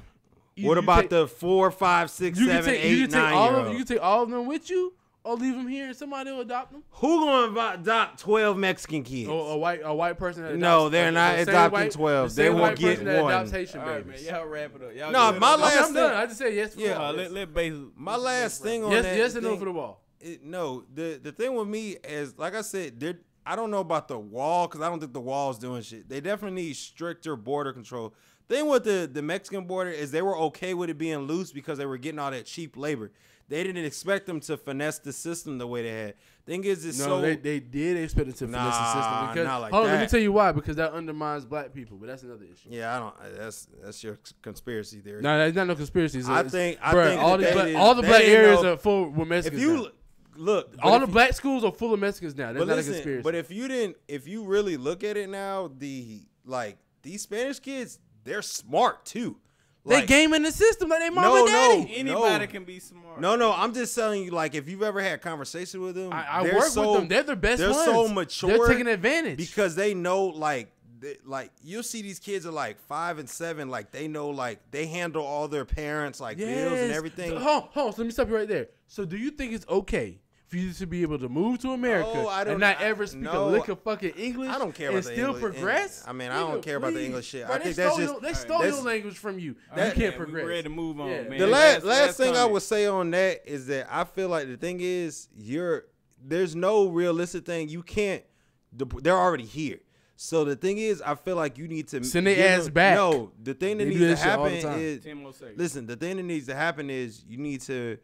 Speaker 3: Either
Speaker 4: What
Speaker 3: you
Speaker 4: about
Speaker 3: take-
Speaker 4: the 4, 5, 6,
Speaker 3: you can
Speaker 4: 7,
Speaker 3: take,
Speaker 4: 8,
Speaker 3: you can take
Speaker 4: 9
Speaker 3: all
Speaker 4: year
Speaker 3: of them. You
Speaker 4: olds?
Speaker 3: can take all of them with you, or leave them here and somebody will adopt them.
Speaker 4: Who gonna adopt 12 Mexican kids?
Speaker 3: Or a white person that adopts,
Speaker 4: No, they're not
Speaker 3: the same
Speaker 4: adopting 12.
Speaker 3: the
Speaker 4: They
Speaker 3: same
Speaker 4: will
Speaker 3: white
Speaker 4: get
Speaker 3: person that
Speaker 4: one.
Speaker 3: adopts Haitian
Speaker 2: All right, man.
Speaker 3: babies.
Speaker 2: Y'all wrap it up. Y'all
Speaker 4: No,
Speaker 2: good.
Speaker 4: my
Speaker 3: Okay,
Speaker 4: last
Speaker 3: I'm done.
Speaker 4: thing-
Speaker 3: I just said yes. For
Speaker 4: Yeah.
Speaker 3: the wall.
Speaker 2: Let base.
Speaker 4: My last thing on
Speaker 3: yes,
Speaker 4: that
Speaker 3: yes and no
Speaker 4: thing-
Speaker 3: for the wall.
Speaker 4: No, the thing with me is, like I said, I don't know about the wall because I don't think the wall's doing shit. They definitely need stricter border control. Thing with the Mexican border is they were okay with it being loose because they were getting all that cheap labor. They didn't expect them to finesse the system the way they had. Thing is,
Speaker 3: they did expect it to finesse the system because
Speaker 4: not like
Speaker 3: hold on,
Speaker 4: that.
Speaker 3: let me tell you why. Because that undermines black people, but that's another issue.
Speaker 4: Yeah, I don't. That's your conspiracy theory.
Speaker 3: No, that's not no conspiracy.
Speaker 4: I think
Speaker 3: all the black areas are full with Mexicans.
Speaker 4: If you
Speaker 3: now.
Speaker 4: look,
Speaker 3: all the black schools are full of Mexicans now. That's not a conspiracy.
Speaker 4: But if you really look at it now, these Spanish kids, they're smart too.
Speaker 3: They gaming the system like they mom and daddy.
Speaker 2: Anybody can be smart.
Speaker 4: No, I'm just telling you, like, if you've ever had conversation with them,
Speaker 3: I work with them. They're the best ones.
Speaker 4: They're so mature.
Speaker 3: They're taking advantage.
Speaker 4: Because they know, like you'll see these kids are like 5 and 7, like they know, like they handle all their parents, like bills and everything.
Speaker 3: Hold on, so let me stop you right there. So do you think it's okay for you to be able to move to America and not ever speak a lick of fucking English?
Speaker 4: I don't care
Speaker 3: and
Speaker 4: about the
Speaker 3: still
Speaker 4: English.
Speaker 3: progress.
Speaker 4: I mean, I don't care about the English shit.
Speaker 3: Bro,
Speaker 4: I think that's just
Speaker 3: they stole your language from you. You can't progress.
Speaker 2: We're ready to move on, man.
Speaker 4: The last thing I would say on that is that I feel like the thing is there's no realistic thing. You can't. They're already here. So the thing is, I feel like you need to
Speaker 3: send their ass back.
Speaker 4: No, the thing that needs to happen is
Speaker 2: 10 more seconds.
Speaker 4: Listen. The thing that needs to happen is you need to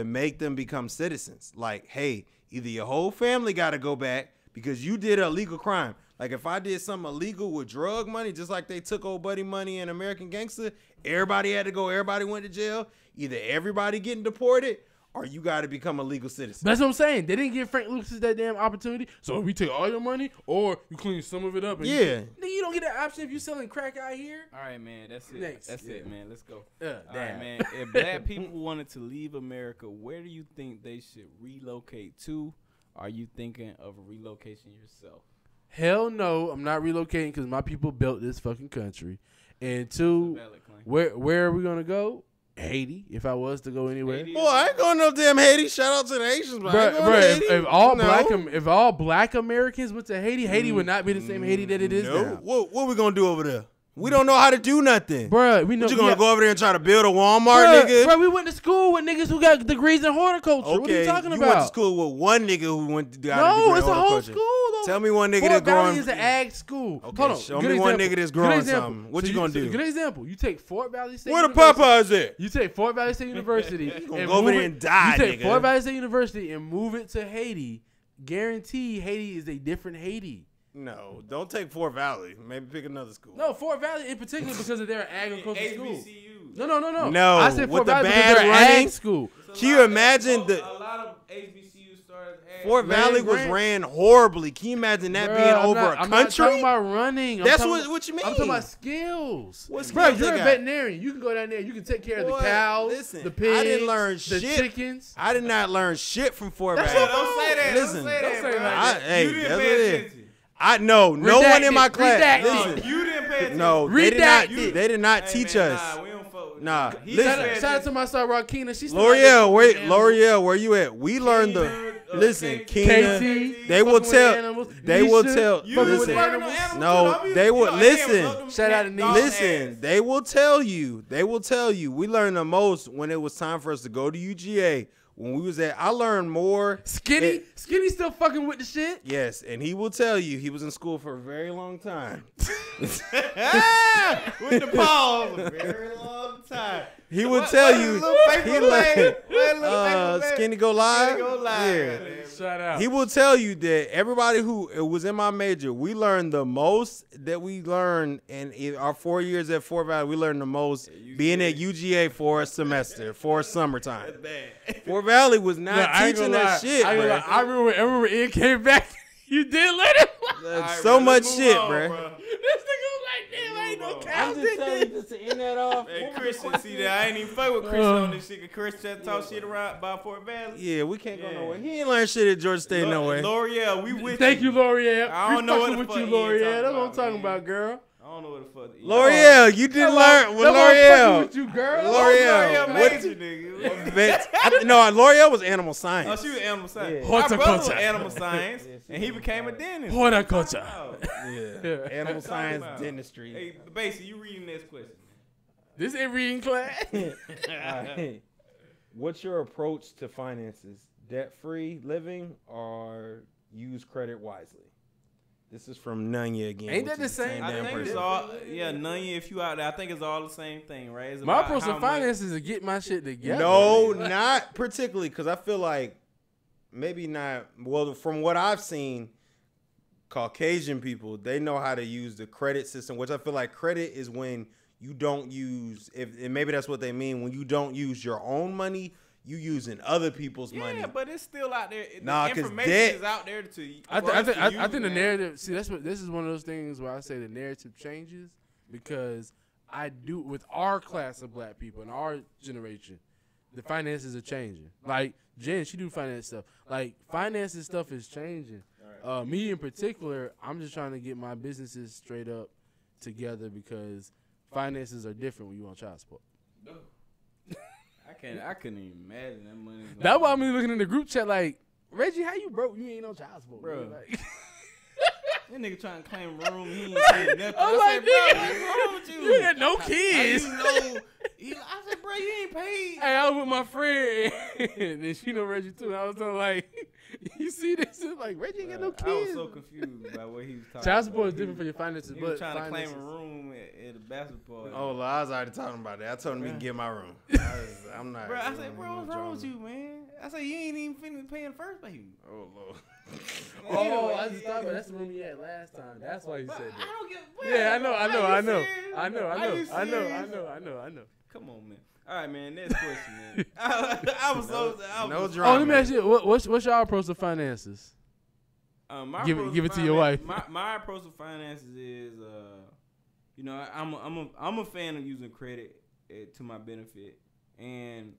Speaker 4: make them become citizens. Like, hey, either your whole family got to go back because you did a illegal crime. Like if I did something illegal with drug money, just like they took old buddy money in American Gangster, everybody had to go. Everybody went to jail. Either everybody getting deported or you got to become a legal citizen.
Speaker 3: That's what I'm saying. They didn't give Frank Lucas that damn opportunity. So we take all your money or you clean some of it up. And you don't get that option if you're selling crack out here.
Speaker 2: All right, man. That's it.
Speaker 3: Next.
Speaker 2: That's it, man. Let's go.
Speaker 3: Damn.
Speaker 2: All right, man. If black people wanted to leave America, where do you think they should relocate to? Are you thinking of a relocation yourself?
Speaker 3: Hell no. I'm not relocating because my people built this fucking country. And two, where are we going to go? Haiti, if I was to go anywhere.
Speaker 2: Haiti.
Speaker 4: Boy, I ain't going no damn Haiti. Shout out to the Haitians, but I ain't going to Haiti.
Speaker 3: If all black Americans went to Haiti, Haiti would not be the same Haiti that it is now.
Speaker 4: What we gonna do over there? We don't know how to do nothing.
Speaker 3: Bruh, we know.
Speaker 4: What, you gonna go over there and try to build a Walmart, nigga?
Speaker 3: Bro, we went to school with niggas who got degrees in horticulture.
Speaker 4: Okay,
Speaker 3: what are you talking about?
Speaker 4: You went to school with one nigga who got a degree in
Speaker 3: it's a whole
Speaker 4: horticulture.
Speaker 3: school, though.
Speaker 4: Tell me one nigga
Speaker 3: Fort
Speaker 4: that's growing.
Speaker 3: Valley is an ag school.
Speaker 4: Okay,
Speaker 3: Hold on.
Speaker 4: show me one nigga that's growing something. What you gonna do?
Speaker 3: Good example. You take Fort Valley State
Speaker 4: Where the
Speaker 3: University.
Speaker 4: Popeyes at?
Speaker 3: You take Fort Valley State University.
Speaker 4: You gonna go over there and die,
Speaker 3: You take
Speaker 4: nigga.
Speaker 3: Fort Valley State University and move it to Haiti. Guarantee Haiti is a different Haiti.
Speaker 4: No, don't take Fort Valley. Maybe pick another school.
Speaker 3: No, Fort Valley in particular because of their agricultural school.
Speaker 2: HBCUs.
Speaker 3: No.
Speaker 4: No,
Speaker 3: I said Fort
Speaker 4: with the
Speaker 3: Valley because
Speaker 4: bad
Speaker 3: they're
Speaker 4: running?
Speaker 3: ag school.
Speaker 4: Can you imagine
Speaker 2: a lot of HBCUs started as
Speaker 4: Fort Valley was ran horribly. Can you imagine that being over a country?
Speaker 3: I'm not talking about running.
Speaker 4: That's what you mean.
Speaker 3: I'm talking about skills.
Speaker 4: What
Speaker 3: Bro,
Speaker 4: skills
Speaker 3: you're
Speaker 4: they
Speaker 3: a
Speaker 4: got?
Speaker 3: veterinarian. You can go down there. You can take care of the cows, the pigs,
Speaker 4: I didn't learn
Speaker 3: the
Speaker 4: shit.
Speaker 3: chickens.
Speaker 4: I did not learn shit from Fort
Speaker 3: That's
Speaker 4: Valley.
Speaker 3: what I'm
Speaker 2: Don't say that.
Speaker 4: Listen,
Speaker 2: Don't say that.
Speaker 3: don't say
Speaker 2: bro.
Speaker 3: that.
Speaker 4: Hey,
Speaker 2: You didn't
Speaker 4: that's
Speaker 2: pay
Speaker 4: what it is.
Speaker 2: attention.
Speaker 4: No one in my class.
Speaker 3: Redacted.
Speaker 4: Listen,
Speaker 2: You didn't pay attention.
Speaker 4: no, they did not
Speaker 2: Hey,
Speaker 4: teach
Speaker 2: man,
Speaker 4: us.
Speaker 2: Nah, we don't fuck with
Speaker 4: Nah,
Speaker 2: He
Speaker 4: listen.
Speaker 3: Shout out to my star Rakina. She's
Speaker 4: L'Oreal, where you at? We learned listen, Keena.
Speaker 3: KT.
Speaker 4: They will tell. They will
Speaker 3: Nisha,
Speaker 4: tell.
Speaker 2: You was
Speaker 4: Listen,
Speaker 2: working on animals
Speaker 4: no,
Speaker 2: too,
Speaker 4: they
Speaker 2: you
Speaker 4: will
Speaker 2: know,
Speaker 4: listen.
Speaker 2: animals,
Speaker 3: Shout out to Nisha.
Speaker 4: Listen, they will tell you. They will tell you. We learned the most when it was time for us to go to UGA. When we was at, I learned more.
Speaker 3: Skinny still fucking with the shit.
Speaker 4: Yes, and he will tell you he was in school for a very long time.
Speaker 2: with the pause. A very long time.
Speaker 4: He would tell you. He
Speaker 2: like
Speaker 4: Skinny Go Live.
Speaker 2: Yeah.
Speaker 3: Shout out.
Speaker 4: He will tell you that everybody who was in my major, we learned the most that we learned in our 4 years at Fort Valley. We learned the most being at UGA for a semester, for summertime. Fort Valley was not teaching that shit, bro.
Speaker 3: I remember when Ian came back. You did let him.
Speaker 4: So much shit, bro.
Speaker 3: This nigga was like, damn, I ain't no cow.
Speaker 4: just to end that off.
Speaker 2: Hey, Christian, see that? I ain't even fuck with Christian on this shit. Christian talk shit about Fort Valley.
Speaker 4: Yeah, we can't go nowhere. He ain't learn shit at Georgia State no way.
Speaker 2: L'Oreal, we with
Speaker 3: Thank you, L'Oreal.
Speaker 2: I don't know what the
Speaker 3: with
Speaker 2: fuck
Speaker 3: you,
Speaker 2: he
Speaker 3: L'Oreal.
Speaker 2: talking
Speaker 3: That's what I'm
Speaker 2: about,
Speaker 3: talking
Speaker 2: man.
Speaker 3: about, girl.
Speaker 2: I don't know what the fuck.
Speaker 4: L'Oreal, you didn't learn with L'Oreal.
Speaker 3: With you, girl.
Speaker 4: L'Oreal.
Speaker 2: L'Oreal
Speaker 4: What-
Speaker 2: major, nigga.
Speaker 4: No, L'Oreal was animal
Speaker 2: Oh,
Speaker 4: science.
Speaker 2: she was animal science.
Speaker 3: Yeah.
Speaker 2: My brother was
Speaker 3: Horticulture.
Speaker 2: animal science, and he became a dentist.
Speaker 3: Horticulture.
Speaker 2: Oh.
Speaker 4: Yeah, animal science
Speaker 2: about?
Speaker 4: dentistry.
Speaker 2: Hey, basically, you reading this question.
Speaker 3: This ain't reading class.
Speaker 4: What's your approach to finances? debt-free living or use credit wisely? This is from Nunya again.
Speaker 3: Ain't
Speaker 4: which
Speaker 3: that the
Speaker 4: is
Speaker 3: same?
Speaker 2: I
Speaker 4: damn
Speaker 2: think it's
Speaker 4: person.
Speaker 2: all Nunya. If you out there, I think it's all the same thing, right? It's
Speaker 3: My
Speaker 2: about
Speaker 3: approach
Speaker 2: how
Speaker 3: to
Speaker 2: much-
Speaker 3: finances is to get my shit together.
Speaker 4: No,
Speaker 3: Like,
Speaker 4: not particularly, because I feel like maybe not. Well, from what I've seen, Caucasian people, they know how to use the credit system, which I feel like credit is when you don't use, and maybe that's what they mean, when you don't use your own money, you using other people's money.
Speaker 2: Yeah, but it's still out there.
Speaker 4: Nah,
Speaker 2: The
Speaker 4: 'cause
Speaker 2: information
Speaker 4: debt-
Speaker 2: is out there to you.
Speaker 3: I
Speaker 2: for us to use,
Speaker 3: think the
Speaker 2: man.
Speaker 3: narrative. See, this is one of those things where I say the narrative changes because I do with our class of black people and our generation, the finances are changing. Like Jen, she do finance stuff. Like finances stuff is changing. Me in particular, I'm just trying to get my businesses straight up together because finances are different when you on child support.
Speaker 2: I couldn't even imagine that money.
Speaker 3: That's why I'm looking in the group chat like, Reggie, how you broke? You ain't on child support,
Speaker 2: Bro.
Speaker 3: bro. Like,
Speaker 2: That nigga trying to claim a room. He ain't saying nothing.
Speaker 3: I'm
Speaker 2: I
Speaker 3: like,
Speaker 2: said, bro,
Speaker 3: nigga,
Speaker 2: what's wrong with you?
Speaker 3: you had no
Speaker 2: How
Speaker 3: kids.
Speaker 2: you know? I said, bro, you ain't paid.
Speaker 3: Hey, I was with my friend, and she know Reggie too. And I was telling her, like, you see this? It's like Reggie ain't got no
Speaker 2: I was
Speaker 3: kids.
Speaker 2: so confused by what he was talking
Speaker 3: Child support is
Speaker 2: about.
Speaker 3: different for your finances,
Speaker 2: He
Speaker 3: but
Speaker 2: was trying to claim
Speaker 3: finances.
Speaker 2: a room at a basketball.
Speaker 4: Oh, well, I was already talking about that. I told him he can get my room. I'm not.
Speaker 2: Bro, I said, bro, what's wrong with you, man? I said, you ain't even finished paying the first baby.
Speaker 4: Oh, Lord.
Speaker 3: Oh, I just thought about that's the room he had last time. That's why he
Speaker 2: But
Speaker 3: said
Speaker 2: I
Speaker 3: that.
Speaker 2: don't get.
Speaker 3: Yeah, I know.
Speaker 2: Are you serious? Are you serious? Come on, man. All right, man. Next question, man. I was so.
Speaker 4: No
Speaker 3: Oh,
Speaker 4: drama.
Speaker 3: let me ask you, what's your approach to finances?
Speaker 2: My
Speaker 3: Give it-
Speaker 2: approach
Speaker 3: give
Speaker 2: to
Speaker 3: it to your wife.
Speaker 2: My approach to finances is, you know, I'm a fan of using credit to my benefit, and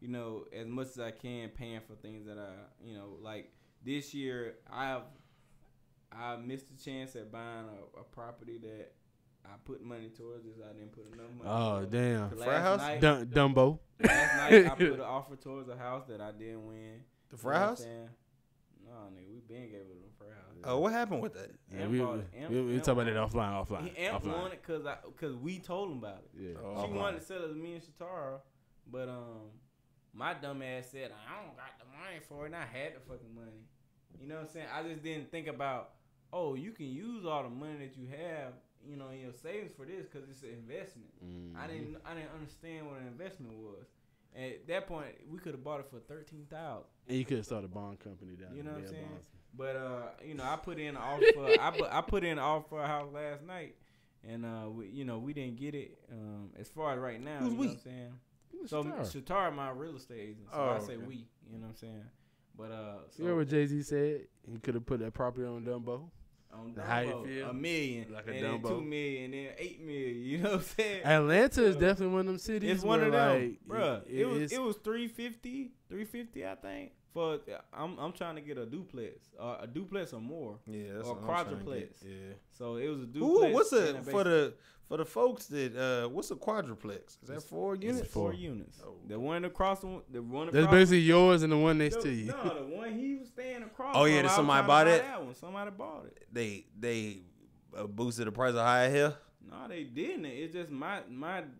Speaker 2: you know, as much as I can, paying for things that I, you know, like this year, I missed a chance at buying a property that I put money towards. This I didn't put enough money.
Speaker 3: Oh,
Speaker 2: towards.
Speaker 3: damn.
Speaker 2: Last
Speaker 4: Frat house?
Speaker 2: night-
Speaker 3: Dumbo.
Speaker 2: Last night I put an offer towards a house that I didn't win.
Speaker 4: The frat house?
Speaker 2: No, nigga, we been gave it a frat house.
Speaker 4: Oh, what happened with that?
Speaker 3: Yeah,
Speaker 2: Amp
Speaker 3: we
Speaker 2: bought it.
Speaker 3: we talk about that offline.
Speaker 2: Amp
Speaker 3: offline.
Speaker 2: wanted because we told him about it.
Speaker 3: Yeah.
Speaker 4: Oh,
Speaker 2: She
Speaker 4: offline.
Speaker 2: wanted to sell it to me and Shatara, but my dumb ass said I don't got the money for it, and I had the fucking money. You know what I'm saying? I just didn't think about, oh, you can use all the money that you have, you know, in your savings for this because it's an investment.
Speaker 3: Mm-hmm.
Speaker 2: I didn't understand what an investment was. And at that point, we could have bought it for $13,000.
Speaker 3: And you could have started a bond company down
Speaker 2: You know what I'm
Speaker 3: there,
Speaker 2: saying?
Speaker 3: bonds.
Speaker 2: But you know, I put in an offer. I put in an offer for a house last night, and we didn't get it. As far as right now,
Speaker 4: Who's
Speaker 2: you know
Speaker 4: we?
Speaker 2: what I'm saying?
Speaker 3: Who's
Speaker 2: So
Speaker 3: Shatara?
Speaker 2: Shatara, my real estate agent. So
Speaker 4: Oh,
Speaker 2: I say
Speaker 4: okay.
Speaker 2: we. You know what I'm saying? But
Speaker 3: You heard what Jay-Z said? He could have put that property on Dumbo.
Speaker 2: on
Speaker 3: How you
Speaker 2: Dumbo,
Speaker 3: feel?
Speaker 2: $1 million,
Speaker 3: Like a
Speaker 2: and then
Speaker 3: Dumbo.
Speaker 2: $2 million, and then $8 million. You know what I'm saying?
Speaker 3: Atlanta is definitely one of them cities.
Speaker 2: It's one of
Speaker 3: where,
Speaker 2: them,
Speaker 3: like,
Speaker 2: bruh.
Speaker 3: it's-
Speaker 2: It was 350, I think. For I'm trying to get a duplex or more.
Speaker 4: Yeah, that's
Speaker 2: Or
Speaker 4: what I'm trying to
Speaker 2: quadruplex.
Speaker 4: get. Yeah.
Speaker 2: So it was a duplex.
Speaker 4: Ooh, what's
Speaker 2: and
Speaker 4: a
Speaker 2: a
Speaker 4: for
Speaker 2: basement.
Speaker 4: the folks that what's a quadruplex? Is that 4 units?
Speaker 2: It's 4 units.
Speaker 4: Oh.
Speaker 2: The one across the one
Speaker 3: That's
Speaker 2: across
Speaker 3: basically yours and the one next to you.
Speaker 2: No, the one he was staying across.
Speaker 4: Oh, yeah,
Speaker 2: from,
Speaker 4: did
Speaker 2: I was
Speaker 4: somebody
Speaker 2: trying to
Speaker 4: buy
Speaker 2: buy
Speaker 4: that?
Speaker 2: That one. Somebody bought it.
Speaker 4: They boosted the price of higher here.
Speaker 2: No, they didn't. It's just my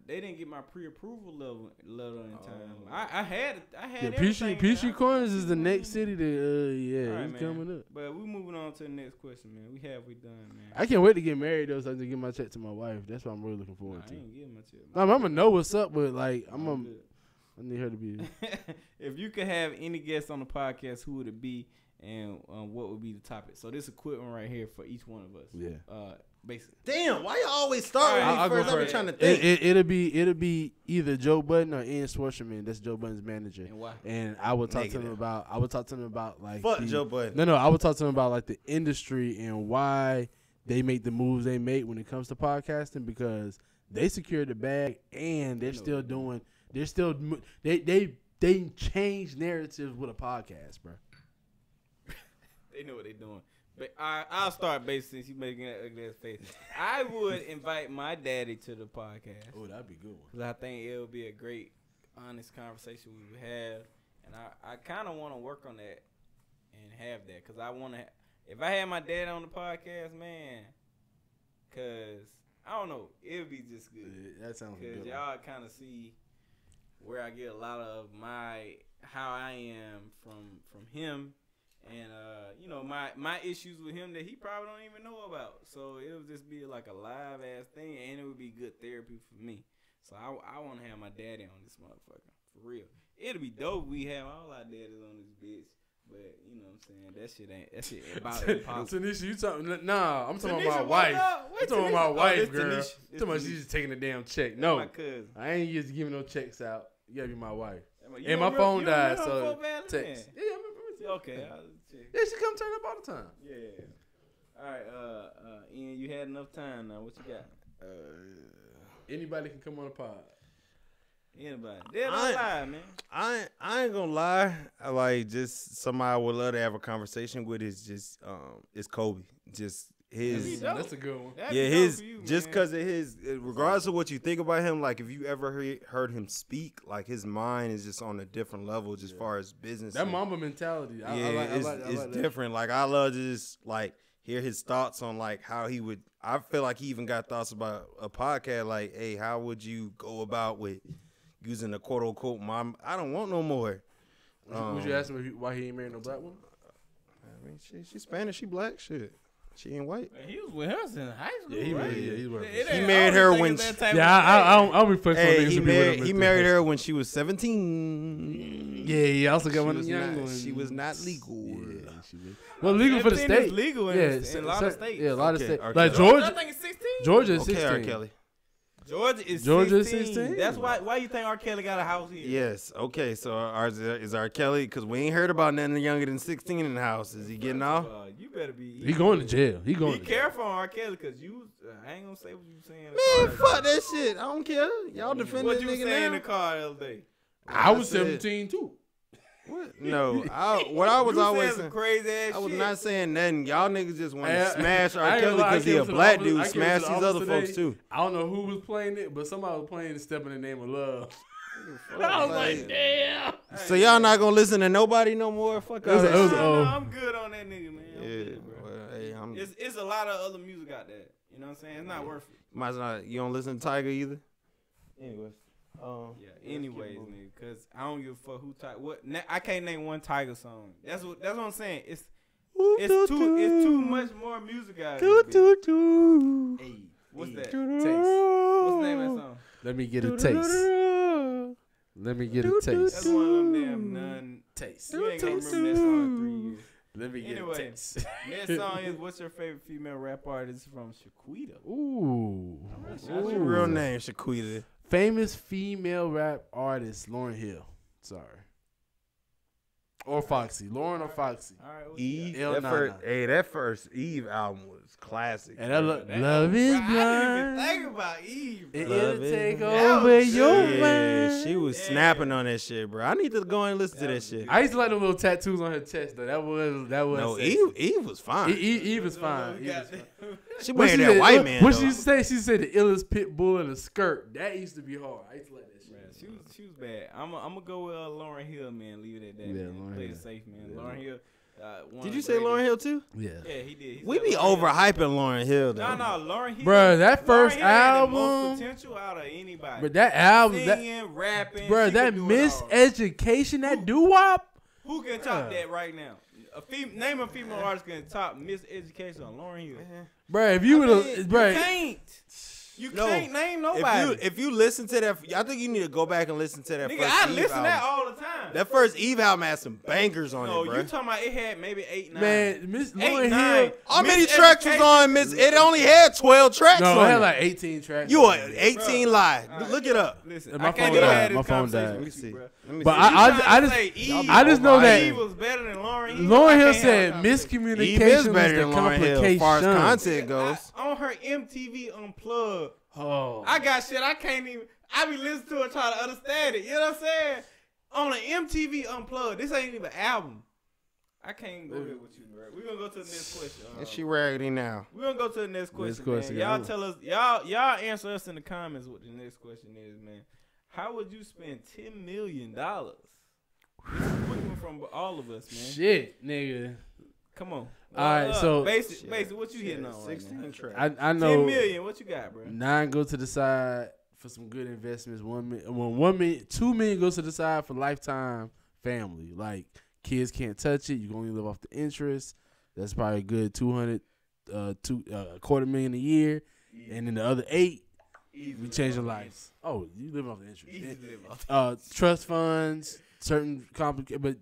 Speaker 2: they didn't get my pre-approval level in time. I had
Speaker 3: Yeah,
Speaker 2: everything.
Speaker 3: Peachtree Corners is the next city that
Speaker 2: All right,
Speaker 3: it's
Speaker 2: man.
Speaker 3: coming up.
Speaker 2: But we moving on to the next question, man. We done, man.
Speaker 3: I can't wait to get married though, so I can give my check to my wife. That's what I'm really looking
Speaker 2: Nah,
Speaker 3: forward
Speaker 2: I
Speaker 3: to.
Speaker 2: ain't getting my check.
Speaker 3: I'm gonna know what's up, but like I
Speaker 2: good.
Speaker 3: need her to be.
Speaker 2: If you could have any guest on the podcast, who would it be, and what would be the topic? So this equipment right here for each one of us.
Speaker 3: Yeah.
Speaker 2: Basically.
Speaker 4: Damn, why you always start with me
Speaker 3: I'll go
Speaker 4: first? I've been
Speaker 3: first.
Speaker 4: trying to think.
Speaker 3: It'll be either Joe Budden or Ian Schwarzman. That's Joe Budden's manager.
Speaker 2: And why?
Speaker 3: And I would talk to him
Speaker 4: Negative.
Speaker 3: about like
Speaker 4: Fuck
Speaker 3: the-
Speaker 4: Joe Budden.
Speaker 3: No, I would talk to him about like the industry and why they make the moves they make when it comes to podcasting, because they secured the bag and they're still doing. They're still they change narratives with a podcast, bro.
Speaker 2: They know what they're doing. But I'll start based since you making that ugly ass face. I would invite my daddy to the podcast.
Speaker 3: Oh, that'd be a good one.
Speaker 2: Because I think it would be a great, honest conversation we would have. And I kind of want to work on that and have that. Because I want to, if I had my dad on the podcast, man, because, I don't know, it would be just good.
Speaker 3: Yeah, that sounds
Speaker 2: Because
Speaker 3: good.
Speaker 2: y'all kind of see where I get a lot of my how I am from him, and you know my issues with him that he probably don't even know about. So it'll just be like a live ass thing, and it would be good therapy for me. So I want to have my daddy on this motherfucker for real. It'll be dope. We have all our daddies on this bitch. But you know what I'm saying? That shit about impossible.
Speaker 3: Tanisha, you talking? Nah, I'm talking
Speaker 2: Tanisha,
Speaker 3: about my wife. I'm talking about my wife,
Speaker 2: this
Speaker 3: girl.
Speaker 2: Tanisha.
Speaker 3: I'm talking about she's just taking a damn check.
Speaker 2: That's
Speaker 3: No,
Speaker 2: my cousin.
Speaker 3: I ain't just giving no checks out. You gotta be my wife.
Speaker 2: You
Speaker 3: And my
Speaker 2: don't
Speaker 3: phone
Speaker 2: remember-
Speaker 3: died,
Speaker 2: you don't
Speaker 3: so
Speaker 2: remember Valentine's?
Speaker 3: text. Yeah, I remember.
Speaker 2: Okay, I'll check.
Speaker 3: Yeah, she come turn up all the time.
Speaker 2: Yeah. All right, Ian, you had enough time now. What you got?
Speaker 3: Anybody can come on the pod.
Speaker 2: Anybody? They're not lie, man.
Speaker 4: I ain't gonna lie. I like just somebody I would love to have a conversation with is just it's Kobe. Just his
Speaker 3: That's a good one.
Speaker 2: That'd
Speaker 4: yeah
Speaker 2: be dope
Speaker 4: his
Speaker 2: for you,
Speaker 4: just
Speaker 2: man.
Speaker 4: because of his regardless of what you think about him, like if you ever heard him speak, like his mind is just on a different level just far as business.
Speaker 3: That
Speaker 4: and-
Speaker 3: Mamba mentality. I
Speaker 4: it's
Speaker 3: like that.
Speaker 4: different. Like I love to just like hear his thoughts on like how he would. I feel like he even got thoughts about a podcast. Like, hey, how would you go about with using the quote unquote "mom"? I don't want no more.
Speaker 3: Would you ask him why he ain't married no black woman?
Speaker 4: I mean, she Spanish, she black, shit. She ain't white.
Speaker 2: He was with her in high school.
Speaker 3: Yeah, he
Speaker 2: right?
Speaker 3: married. Yeah, he was.
Speaker 4: He married her when.
Speaker 3: I'll reflect on
Speaker 4: Hey,
Speaker 3: niggas
Speaker 4: he
Speaker 3: who be with
Speaker 4: married.
Speaker 3: him.
Speaker 4: He married her when she was 17.
Speaker 3: Yeah, he also
Speaker 4: She
Speaker 3: got one of
Speaker 4: was
Speaker 3: the young
Speaker 4: not-
Speaker 3: ones.
Speaker 4: she was not legal.
Speaker 3: Yeah, she was. Well, legal for the
Speaker 2: 17 is
Speaker 3: state.
Speaker 2: legal in a lot of states.
Speaker 3: Yeah, a lot of
Speaker 4: Okay,
Speaker 3: states.
Speaker 4: R.
Speaker 3: Like
Speaker 4: Kelly.
Speaker 2: I
Speaker 3: Georgia.
Speaker 2: think it's 16.
Speaker 3: Georgia is
Speaker 4: Okay,
Speaker 3: 16.
Speaker 4: R. Kelly.
Speaker 2: Georgia is
Speaker 3: 16.
Speaker 2: 16. That's why you think R. Kelly got a house here?
Speaker 4: Yes. Okay. So is R. Kelly? Because we ain't heard about nothing younger than 16 in the house. Is he getting off?
Speaker 2: You better be.
Speaker 3: He going to jail. He going
Speaker 2: Be
Speaker 3: to jail.
Speaker 2: careful on R. Kelly, because you. I ain't gonna say what you saying.
Speaker 4: Man, fuck that shit. I don't care. Y'all defend
Speaker 2: What
Speaker 4: this
Speaker 2: you
Speaker 4: nigga
Speaker 2: saying in
Speaker 4: now.
Speaker 2: the car the other day?
Speaker 3: I was
Speaker 4: said-
Speaker 3: 17 too.
Speaker 4: What? No. What I was
Speaker 2: You
Speaker 4: always
Speaker 2: said some
Speaker 4: saying.
Speaker 2: crazy ass
Speaker 4: I was
Speaker 2: shit.
Speaker 4: not saying nothing. Y'all niggas just want
Speaker 3: Hey,
Speaker 4: to smash
Speaker 3: I
Speaker 4: R.
Speaker 3: ain't
Speaker 4: Kelly
Speaker 3: gonna lie,
Speaker 4: because
Speaker 3: I
Speaker 4: he
Speaker 3: came
Speaker 4: a
Speaker 3: to the
Speaker 4: black
Speaker 3: office-
Speaker 4: dude.
Speaker 3: I came to
Speaker 4: Smash
Speaker 3: the
Speaker 4: these
Speaker 3: office
Speaker 4: other folks
Speaker 3: today.
Speaker 4: too.
Speaker 3: I don't know who was playing it, but somebody was playing Step in the Name of Love. I was like, damn.
Speaker 4: So y'all not gonna listen to nobody no more? Fuck
Speaker 3: It was-
Speaker 4: all
Speaker 3: it was-
Speaker 4: that
Speaker 2: No,
Speaker 3: oh.
Speaker 2: I'm good on that nigga, man. I'm
Speaker 4: shit. Yeah.
Speaker 2: good, bro.
Speaker 4: Well, hey, I'm.
Speaker 2: It's a lot of other music out there. You know what I'm saying? It's not worth it.
Speaker 4: Might as well. You don't listen to Tiger either. Anyways.
Speaker 2: Yeah. Anyways, nigga, because I don't give a fuck who Tiger. What? I can't name one Tiger song. That's what I'm saying. It's too much more music out here. Hey, what's that?
Speaker 3: Taste.
Speaker 2: What's the name of that song?
Speaker 3: Let me get a taste. Let me get a
Speaker 2: That's
Speaker 3: taste.
Speaker 2: one of them damn none.
Speaker 3: Taste.
Speaker 2: You ain't gonna remember that song in 3 years.
Speaker 3: Let me get
Speaker 2: Anyway.
Speaker 3: a taste.
Speaker 2: Next song is what's your favorite female rap artist from Shaquita?
Speaker 3: Ooh.
Speaker 4: What's your real name, Shaquita?
Speaker 3: Famous female rap artist, Lauryn Hill. Sorry. Or Foxy. Lauren or Foxy.
Speaker 2: All right, what you
Speaker 4: Eve.
Speaker 3: L9.
Speaker 4: That first Eve album was classic.
Speaker 3: And that
Speaker 2: got?
Speaker 3: Love is
Speaker 2: Bro, I didn't even
Speaker 3: blind.
Speaker 2: think about Eve, bro.
Speaker 3: It'll
Speaker 4: Love is
Speaker 3: take
Speaker 4: blind.
Speaker 3: over
Speaker 2: That was
Speaker 3: your
Speaker 2: good.
Speaker 3: mind.
Speaker 4: Yeah, she was
Speaker 2: Yeah.
Speaker 4: snapping on that shit, bro. I need to go and listen to that shit.
Speaker 3: I used to like the little tattoos on her chest though. That was
Speaker 4: No,
Speaker 3: sexy.
Speaker 4: Eve was fine.
Speaker 3: Eve is fine. Eve is fine.
Speaker 4: She
Speaker 3: What
Speaker 4: married
Speaker 3: she
Speaker 4: that
Speaker 3: said-
Speaker 4: white man.
Speaker 3: What
Speaker 4: though.
Speaker 3: she used to say? She said the illest pit bull in a skirt. That used to be hard. I used to like that shit.
Speaker 2: Man, she was bad. I'm gonna go with Lauryn Hill, man. Leave it at that.
Speaker 3: Yeah,
Speaker 2: man.
Speaker 3: Lauryn
Speaker 2: Play
Speaker 3: Hill.
Speaker 2: it safe, man.
Speaker 3: Yeah.
Speaker 2: Lauryn Hill. One
Speaker 4: Did
Speaker 2: of
Speaker 4: you
Speaker 2: the
Speaker 4: say Lauryn
Speaker 2: greatest.
Speaker 4: Hill too?
Speaker 3: Yeah.
Speaker 2: Yeah, he did. He
Speaker 4: We
Speaker 2: said
Speaker 4: be
Speaker 2: Lauryn Hill.
Speaker 4: overhyping Lauryn Hill though.
Speaker 2: No, Lauryn Hill.
Speaker 3: Bruh, that
Speaker 2: Lauryn
Speaker 3: first
Speaker 2: Hill had the most
Speaker 3: album.
Speaker 2: potential out of anybody.
Speaker 3: But that album,
Speaker 2: Singing, rapping.
Speaker 3: bruh,
Speaker 2: she
Speaker 3: that
Speaker 2: could do it all.
Speaker 3: miseducation, that doo-wop.
Speaker 2: Who can top that right now? Name a female artist can top miseducation on Lauryn Hill.
Speaker 3: Bruh, if you would have,
Speaker 2: You
Speaker 3: bruh.
Speaker 2: can't. You
Speaker 4: No.
Speaker 2: can't name nobody.
Speaker 4: If you listen to that, I think you need to go back and listen to that
Speaker 2: Nigga,
Speaker 4: first
Speaker 2: I
Speaker 4: Eve
Speaker 2: listen to
Speaker 4: album.
Speaker 2: that all the time.
Speaker 4: That first Eve album had some bangers on
Speaker 2: No,
Speaker 4: it, bro.
Speaker 2: you talking about it had maybe 8, 9.
Speaker 3: Man, Miss
Speaker 2: 8,
Speaker 3: Lauryn
Speaker 2: 9.
Speaker 3: Hill.
Speaker 4: How many tracks was on Miss? It only had 12 tracks
Speaker 3: No,
Speaker 4: on
Speaker 3: it had
Speaker 4: it.
Speaker 3: like 18 tracks.
Speaker 4: You
Speaker 3: on
Speaker 4: are
Speaker 3: it.
Speaker 4: 18
Speaker 2: Bruh.
Speaker 4: live.
Speaker 2: All right.
Speaker 4: Look it up.
Speaker 2: Listen,
Speaker 3: My
Speaker 2: I can't
Speaker 3: phone
Speaker 2: even
Speaker 3: died.
Speaker 2: have this
Speaker 3: My phone
Speaker 2: conversation
Speaker 3: died.
Speaker 4: Let me
Speaker 2: with
Speaker 4: see.
Speaker 2: you, bro.
Speaker 4: Let me
Speaker 3: But
Speaker 4: see.
Speaker 3: I just,
Speaker 2: say Eve
Speaker 3: I just know that
Speaker 2: Eve was better than Lauryn Hill.
Speaker 3: Lauryn
Speaker 2: I
Speaker 3: Hill
Speaker 2: can't have
Speaker 3: said
Speaker 2: a conversation.
Speaker 3: miscommunication
Speaker 4: Eve is
Speaker 3: was
Speaker 4: better
Speaker 3: the
Speaker 4: than Lauryn Hill as far as
Speaker 3: complication.
Speaker 4: content goes.
Speaker 2: On her MTV Unplugged,
Speaker 3: Oh.
Speaker 2: I got shit I can't even. I be listening to it trying to understand it. You know what I'm saying? On an MTV Unplugged, this ain't even an album. I can't go here with you, bro. We're gonna go to the next question.
Speaker 4: And she raggedy now.
Speaker 2: We're gonna go to the next question,
Speaker 3: question,
Speaker 2: man. Y'all
Speaker 3: yeah.
Speaker 2: tell us, y'all answer us in the comments what the next question is, man. How would you spend $10 million? This is a quick one from all of us, man.
Speaker 3: Shit, nigga.
Speaker 2: Come on.
Speaker 3: All right, so-
Speaker 2: basic, what you hitting on right
Speaker 4: 16
Speaker 2: now?
Speaker 4: tracks.
Speaker 3: I know
Speaker 2: 10 million. What you got, bro?
Speaker 3: 9 go to the side for some good investments. 1 million, 2 million goes to the side for lifetime family. Like kids can't touch it. You can only live off the interest. That's probably a good $250,000 a year, and then the other 8, we changing lives. Oh, you live off the interest. Trust funds, certain complicated. But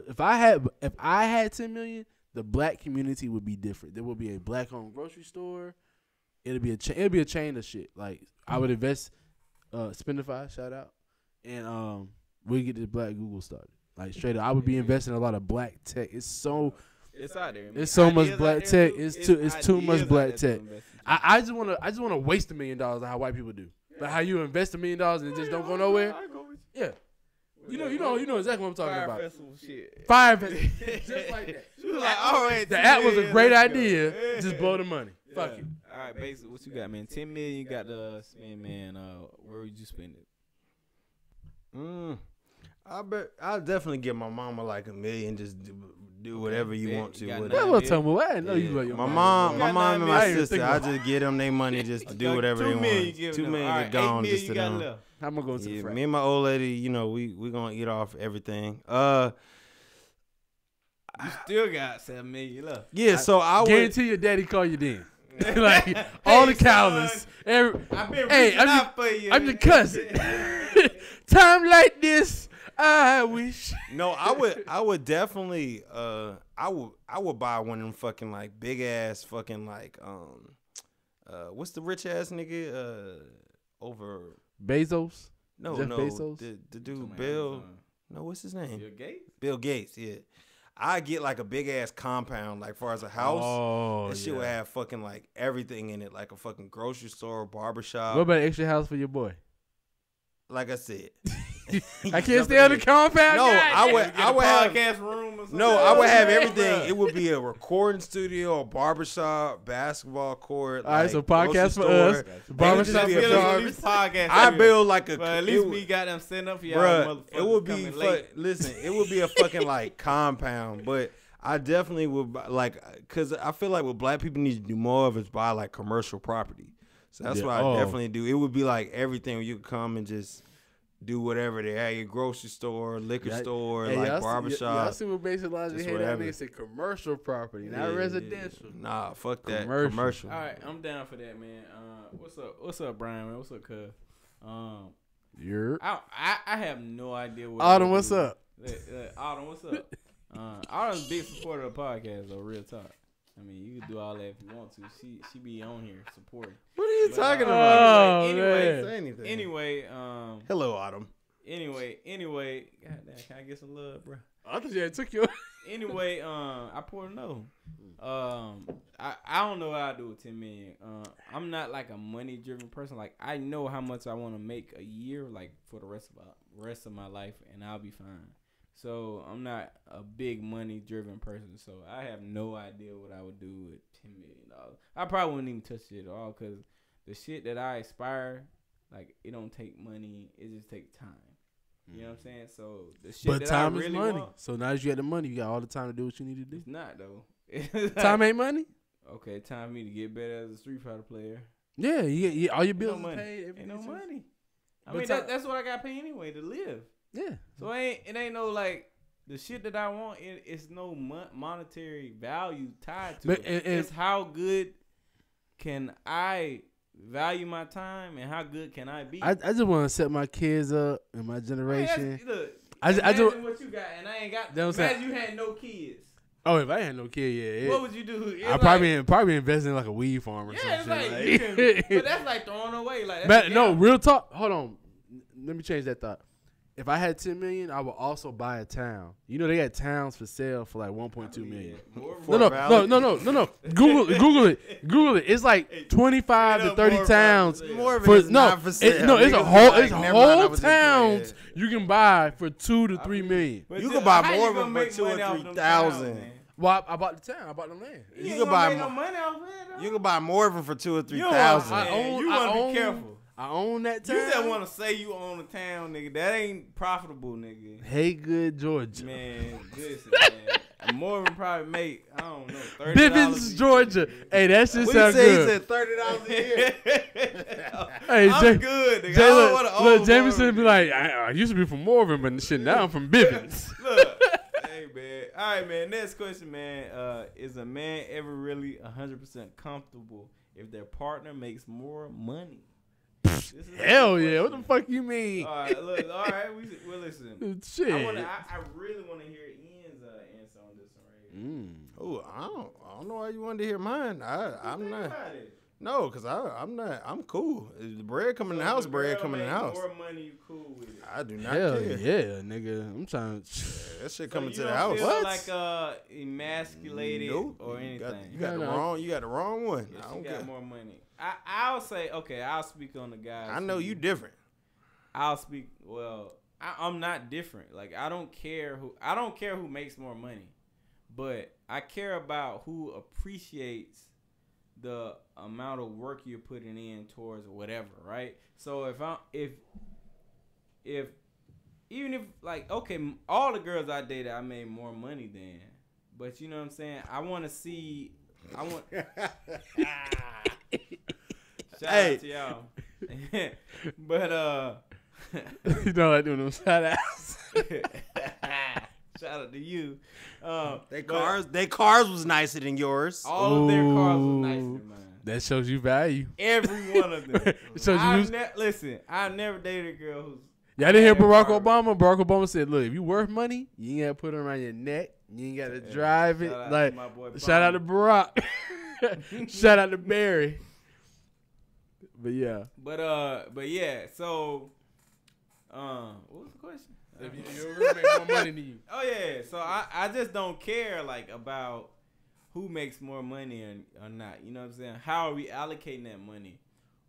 Speaker 3: if I had 10 million, the black community would be different. There would be a black-owned grocery store. It'll be a chain of shit. Like I would invest, Spendify, shout out, and we get this black Google started. Like straight up, I would be investing in a lot of black tech. It's out there. It's so much black tech. It's too much black tech. I just wanna waste $1 million like how white people do. Like how you invest $1 million and it just don't go nowhere. Yeah. You know exactly what I'm talking about.
Speaker 2: Festival shit.
Speaker 3: Fire festival. Just like that.
Speaker 2: She was like, all right.
Speaker 3: The app was a great idea. Just blow the money. Fuck it.
Speaker 2: All right, basically, what you got, man? 10 million you got to spend, man. Where would you spend it?
Speaker 4: I bet I'll definitely give my mama like $1 million. Just do whatever you want to.
Speaker 3: That's what tell me. I didn't know you about your
Speaker 4: my mom and my sister. I just give them their money just to do whatever they want. $2 million get gone just to them.
Speaker 3: I'm gonna go to the
Speaker 4: me and my old lady, we gonna eat off everything.
Speaker 2: You still got $7 million left.
Speaker 4: Yeah, so I would
Speaker 3: guarantee your daddy call you then. Like all the calendars.
Speaker 2: I've been reaching out for you.
Speaker 3: I'm the cousin. Time like this, I wish.
Speaker 4: No, I would definitely I would buy one of them fucking like big ass fucking like what's the rich ass nigga over
Speaker 3: Bezos?
Speaker 4: No,
Speaker 3: Jeff
Speaker 4: no,
Speaker 3: Bezos?
Speaker 4: the dude Bill. No, what's his name?
Speaker 2: Bill Gates.
Speaker 4: Bill Gates, yeah. I get like a big ass compound, like far as a house.
Speaker 3: Oh,
Speaker 4: that shit would have fucking like everything in it, like a fucking grocery store, barbershop.
Speaker 3: What about an extra house for your boy?
Speaker 4: Like I said,
Speaker 3: I can't stay on the compound.
Speaker 4: No,
Speaker 3: God.
Speaker 4: I would have
Speaker 2: podcast room or something.
Speaker 4: No, I would have everything. It would be a recording studio, a barbershop, basketball court.
Speaker 3: All right,
Speaker 4: like,
Speaker 3: so podcast for
Speaker 4: store.
Speaker 3: us. Barbershop
Speaker 4: Be
Speaker 3: for
Speaker 4: a
Speaker 2: podcast.
Speaker 4: I build like a.
Speaker 2: But at least we got them setting up for y'all.
Speaker 4: Bruh, it would be
Speaker 2: listen.
Speaker 4: it would be a fucking like compound, but I definitely would because I feel like what black people need to do more of is buy like commercial property. So that's what I definitely do. It would be like everything where you could come and just do whatever they have, your grocery store, liquor store, like barbershop.
Speaker 3: I see what basic logic hate that nigga said commercial property, not residential.
Speaker 4: Nah, fuck that. Commercial.
Speaker 2: All right, I'm down for that, man. What's up, Brian, man? What's up, cuz? I have no idea what
Speaker 3: Autumn, what's up?
Speaker 2: Autumn, what's up? Autumn's a big supporter of the podcast, though, real talk. I mean, you can do all that if you want to. She be on here supporting.
Speaker 4: What are you talking about?
Speaker 2: Anyway,
Speaker 4: say anything.
Speaker 2: Anyway,
Speaker 4: hello, Autumn.
Speaker 2: Anyway, goddamn, can I get some love, bro?
Speaker 3: I thought you took your.
Speaker 2: Anyway, I poured another one. I don't know what I do with 10 million. I'm not like a money driven person. Like I know how much I want to make a year, like for the rest of my life, and I'll be fine. So I'm not a big money driven person. So I have no idea what I would do with $10 million. I probably wouldn't even touch it at all because the shit that I aspire, like it don't take money. It just takes time. You know what I'm saying? So the shit
Speaker 3: but
Speaker 2: that
Speaker 3: time
Speaker 2: I really
Speaker 3: is money.
Speaker 2: want,
Speaker 3: so now that you got the money, you got all the time to do what you need to do.
Speaker 2: it's not though.
Speaker 3: Time ain't money.
Speaker 2: Okay, time for me to get better as a Street Fighter player.
Speaker 3: Yeah, you get all your bills
Speaker 2: Ain't no money.
Speaker 3: paid.
Speaker 2: Ain't no money. I
Speaker 3: But
Speaker 2: mean that's what I got to pay anyway to live.
Speaker 3: Yeah.
Speaker 2: So it ain't no like the shit that I want. It's no monetary value tied to it. It's how good can I value my time and how good can I be.
Speaker 3: I just want to set my kids up in my generation.
Speaker 2: Look,
Speaker 3: I just
Speaker 2: what you got and I ain't got.
Speaker 3: That's
Speaker 2: imagine you had no kids.
Speaker 3: Oh, if I had no kid, yeah.
Speaker 2: What would you do?
Speaker 3: I probably invest in like a weed farm or
Speaker 2: yeah,
Speaker 3: something.
Speaker 2: it's like you can, but that's like throwing away. Like
Speaker 3: but no, real talk. Hold on, let me change that thought. If I had 10 million, I would also buy a town. You know they got towns for sale for like 1.2 million. No. Google it. It's like 25 to 30 towns.
Speaker 4: More of it is not for sale.
Speaker 3: It's a whole towns you can buy for 2 to 3 million.
Speaker 4: You can buy more of them for 2,000 or 3,000.
Speaker 3: Well, I bought the town. I bought the land.
Speaker 2: You can buy no money off it.
Speaker 4: You can buy more of them for 2,000 or 3,000.
Speaker 2: You want to be careful.
Speaker 3: I own that town.
Speaker 2: You just want to say you own a town, nigga. That ain't profitable, nigga.
Speaker 3: Hey, good Georgia.
Speaker 2: Man, listen, man. Morgan probably make, I don't know, $30
Speaker 3: Bivens, Georgia. Hey, that shit
Speaker 4: What
Speaker 3: sound
Speaker 4: he say? He
Speaker 3: good.
Speaker 4: said $30 a year.
Speaker 3: Hey,
Speaker 2: I'm good, nigga. I don't
Speaker 3: Jay,
Speaker 2: want to
Speaker 3: look, Jameson be like, I used to be from Morgan, but shit, now I'm from Bivens.
Speaker 2: Look, hey, man. All right, man. Next question, man. Is a man ever really 100% comfortable if their partner makes more money?
Speaker 3: Hell yeah. What the fuck you mean?
Speaker 2: All right, look. All right, we'll listen.
Speaker 3: Shit.
Speaker 2: I really want to hear Ian's answer on this one right here.
Speaker 4: Oh, I don't know why you wanted to hear mine. I'm not.
Speaker 2: About it.
Speaker 4: No, because I'm not. I'm cool. If the bread come in the house, bread come in the house.
Speaker 2: More money, you cool with it.
Speaker 4: I do not
Speaker 3: Hell
Speaker 4: care.
Speaker 3: yeah, nigga. I'm trying to.
Speaker 4: That shit
Speaker 2: So
Speaker 4: coming to
Speaker 2: you
Speaker 4: the
Speaker 2: don't
Speaker 4: house.
Speaker 2: feel
Speaker 3: What?
Speaker 2: like emasculated
Speaker 4: Nope.
Speaker 2: or anything.
Speaker 4: You got the
Speaker 3: No.
Speaker 4: wrong. You got the wrong one.
Speaker 2: If
Speaker 4: I
Speaker 2: she
Speaker 4: don't
Speaker 2: got
Speaker 4: care.
Speaker 2: more money. I'll say, okay, I'll speak on the guys.
Speaker 4: I know you different.
Speaker 2: I'll speak. Well, I'm not different. Like I don't care who makes more money, but I care about who appreciates the amount of work you're putting in towards whatever, right? So if even if like okay, all the girls I dated I made more money than, but you know what I'm saying? I want to see. I want. Shout out to y'all. But
Speaker 3: You know, like doing them shout outs.
Speaker 2: shout out to you.
Speaker 4: They cars was nicer than yours.
Speaker 2: All of their cars was nicer than mine.
Speaker 3: That shows you value.
Speaker 2: Every one of them.
Speaker 3: It shows you.
Speaker 2: Listen, I never dated a girl who's.
Speaker 3: Y'all didn't hear Barack
Speaker 2: Car.
Speaker 3: Obama? Barack Obama said, "Look, if you worth money, you ain't gotta put it around your neck. You ain't gotta drive it.
Speaker 2: Shout out
Speaker 3: Like,
Speaker 2: to my boy
Speaker 3: shout out to Barack. Shout out to Barry. But yeah,
Speaker 2: But yeah. So, what was the question?
Speaker 3: if you really make more money than you,
Speaker 2: Oh yeah. So I just don't care like about who makes more money or not. You know what I'm saying? How are we allocating that money?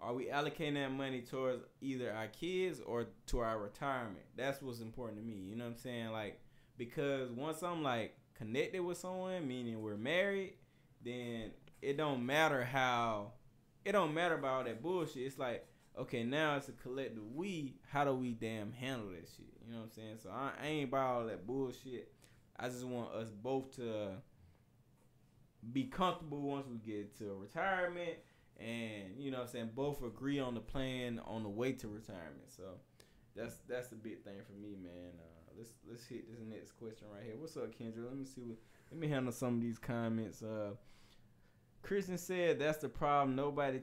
Speaker 2: Are we allocating that money towards either our kids or to our retirement? That's what's important to me. You know what I'm saying? Like, because once I'm like connected with someone, meaning we're married, then it don't matter about all that bullshit. It's like, okay, now it's a collective we. How do we damn handle that shit? You know what I'm saying? So I ain't about all that bullshit. I just want us both to be comfortable once we get to retirement. And, you know what I'm saying, both agree on the plan on the way to retirement. So that's the big thing for me, man. Let's hit this next question right here. What's up, Kendra? Let me handle some of these comments. Christian said that's the problem. Nobody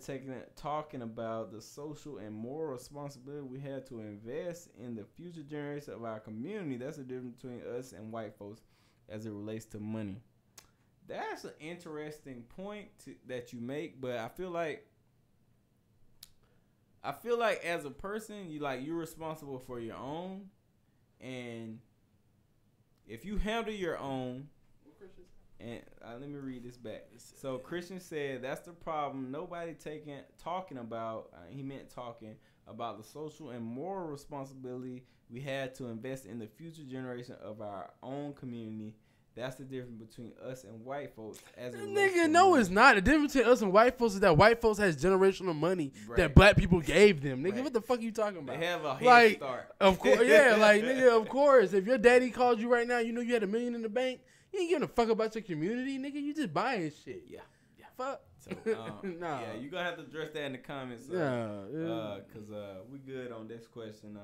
Speaker 2: talking about the social and moral responsibility we have to invest in the future generation of our community. That's the difference between us and white folks as it relates to money. That's an interesting point that you make, but I feel like as a person, you're responsible for your own, and if you handle your own, and let me read this back. So Christian said that's the problem. Nobody talking about. He meant talking about the social and moral responsibility we had to invest in the future generation of our own community. That's the difference between us and white folks. As it relates
Speaker 3: nigga,
Speaker 2: to
Speaker 3: no,
Speaker 2: money.
Speaker 3: it's not. The difference between us and white folks is that white folks has generational money
Speaker 2: Right.
Speaker 3: that black people gave them. Nigga,
Speaker 2: Right.
Speaker 3: what the fuck you talking about?
Speaker 2: They have a head
Speaker 3: Like,
Speaker 2: start.
Speaker 3: Of course, yeah, like nigga, of course. If your daddy called you right now, you know you had $1 million in the bank. You ain't giving a fuck about your community, nigga. You just buying shit.
Speaker 2: Yeah.
Speaker 3: Fuck.
Speaker 2: So,
Speaker 3: Nah.
Speaker 2: yeah, you gonna have to address that in the comments.
Speaker 3: Yeah.
Speaker 2: Cause we good on this question.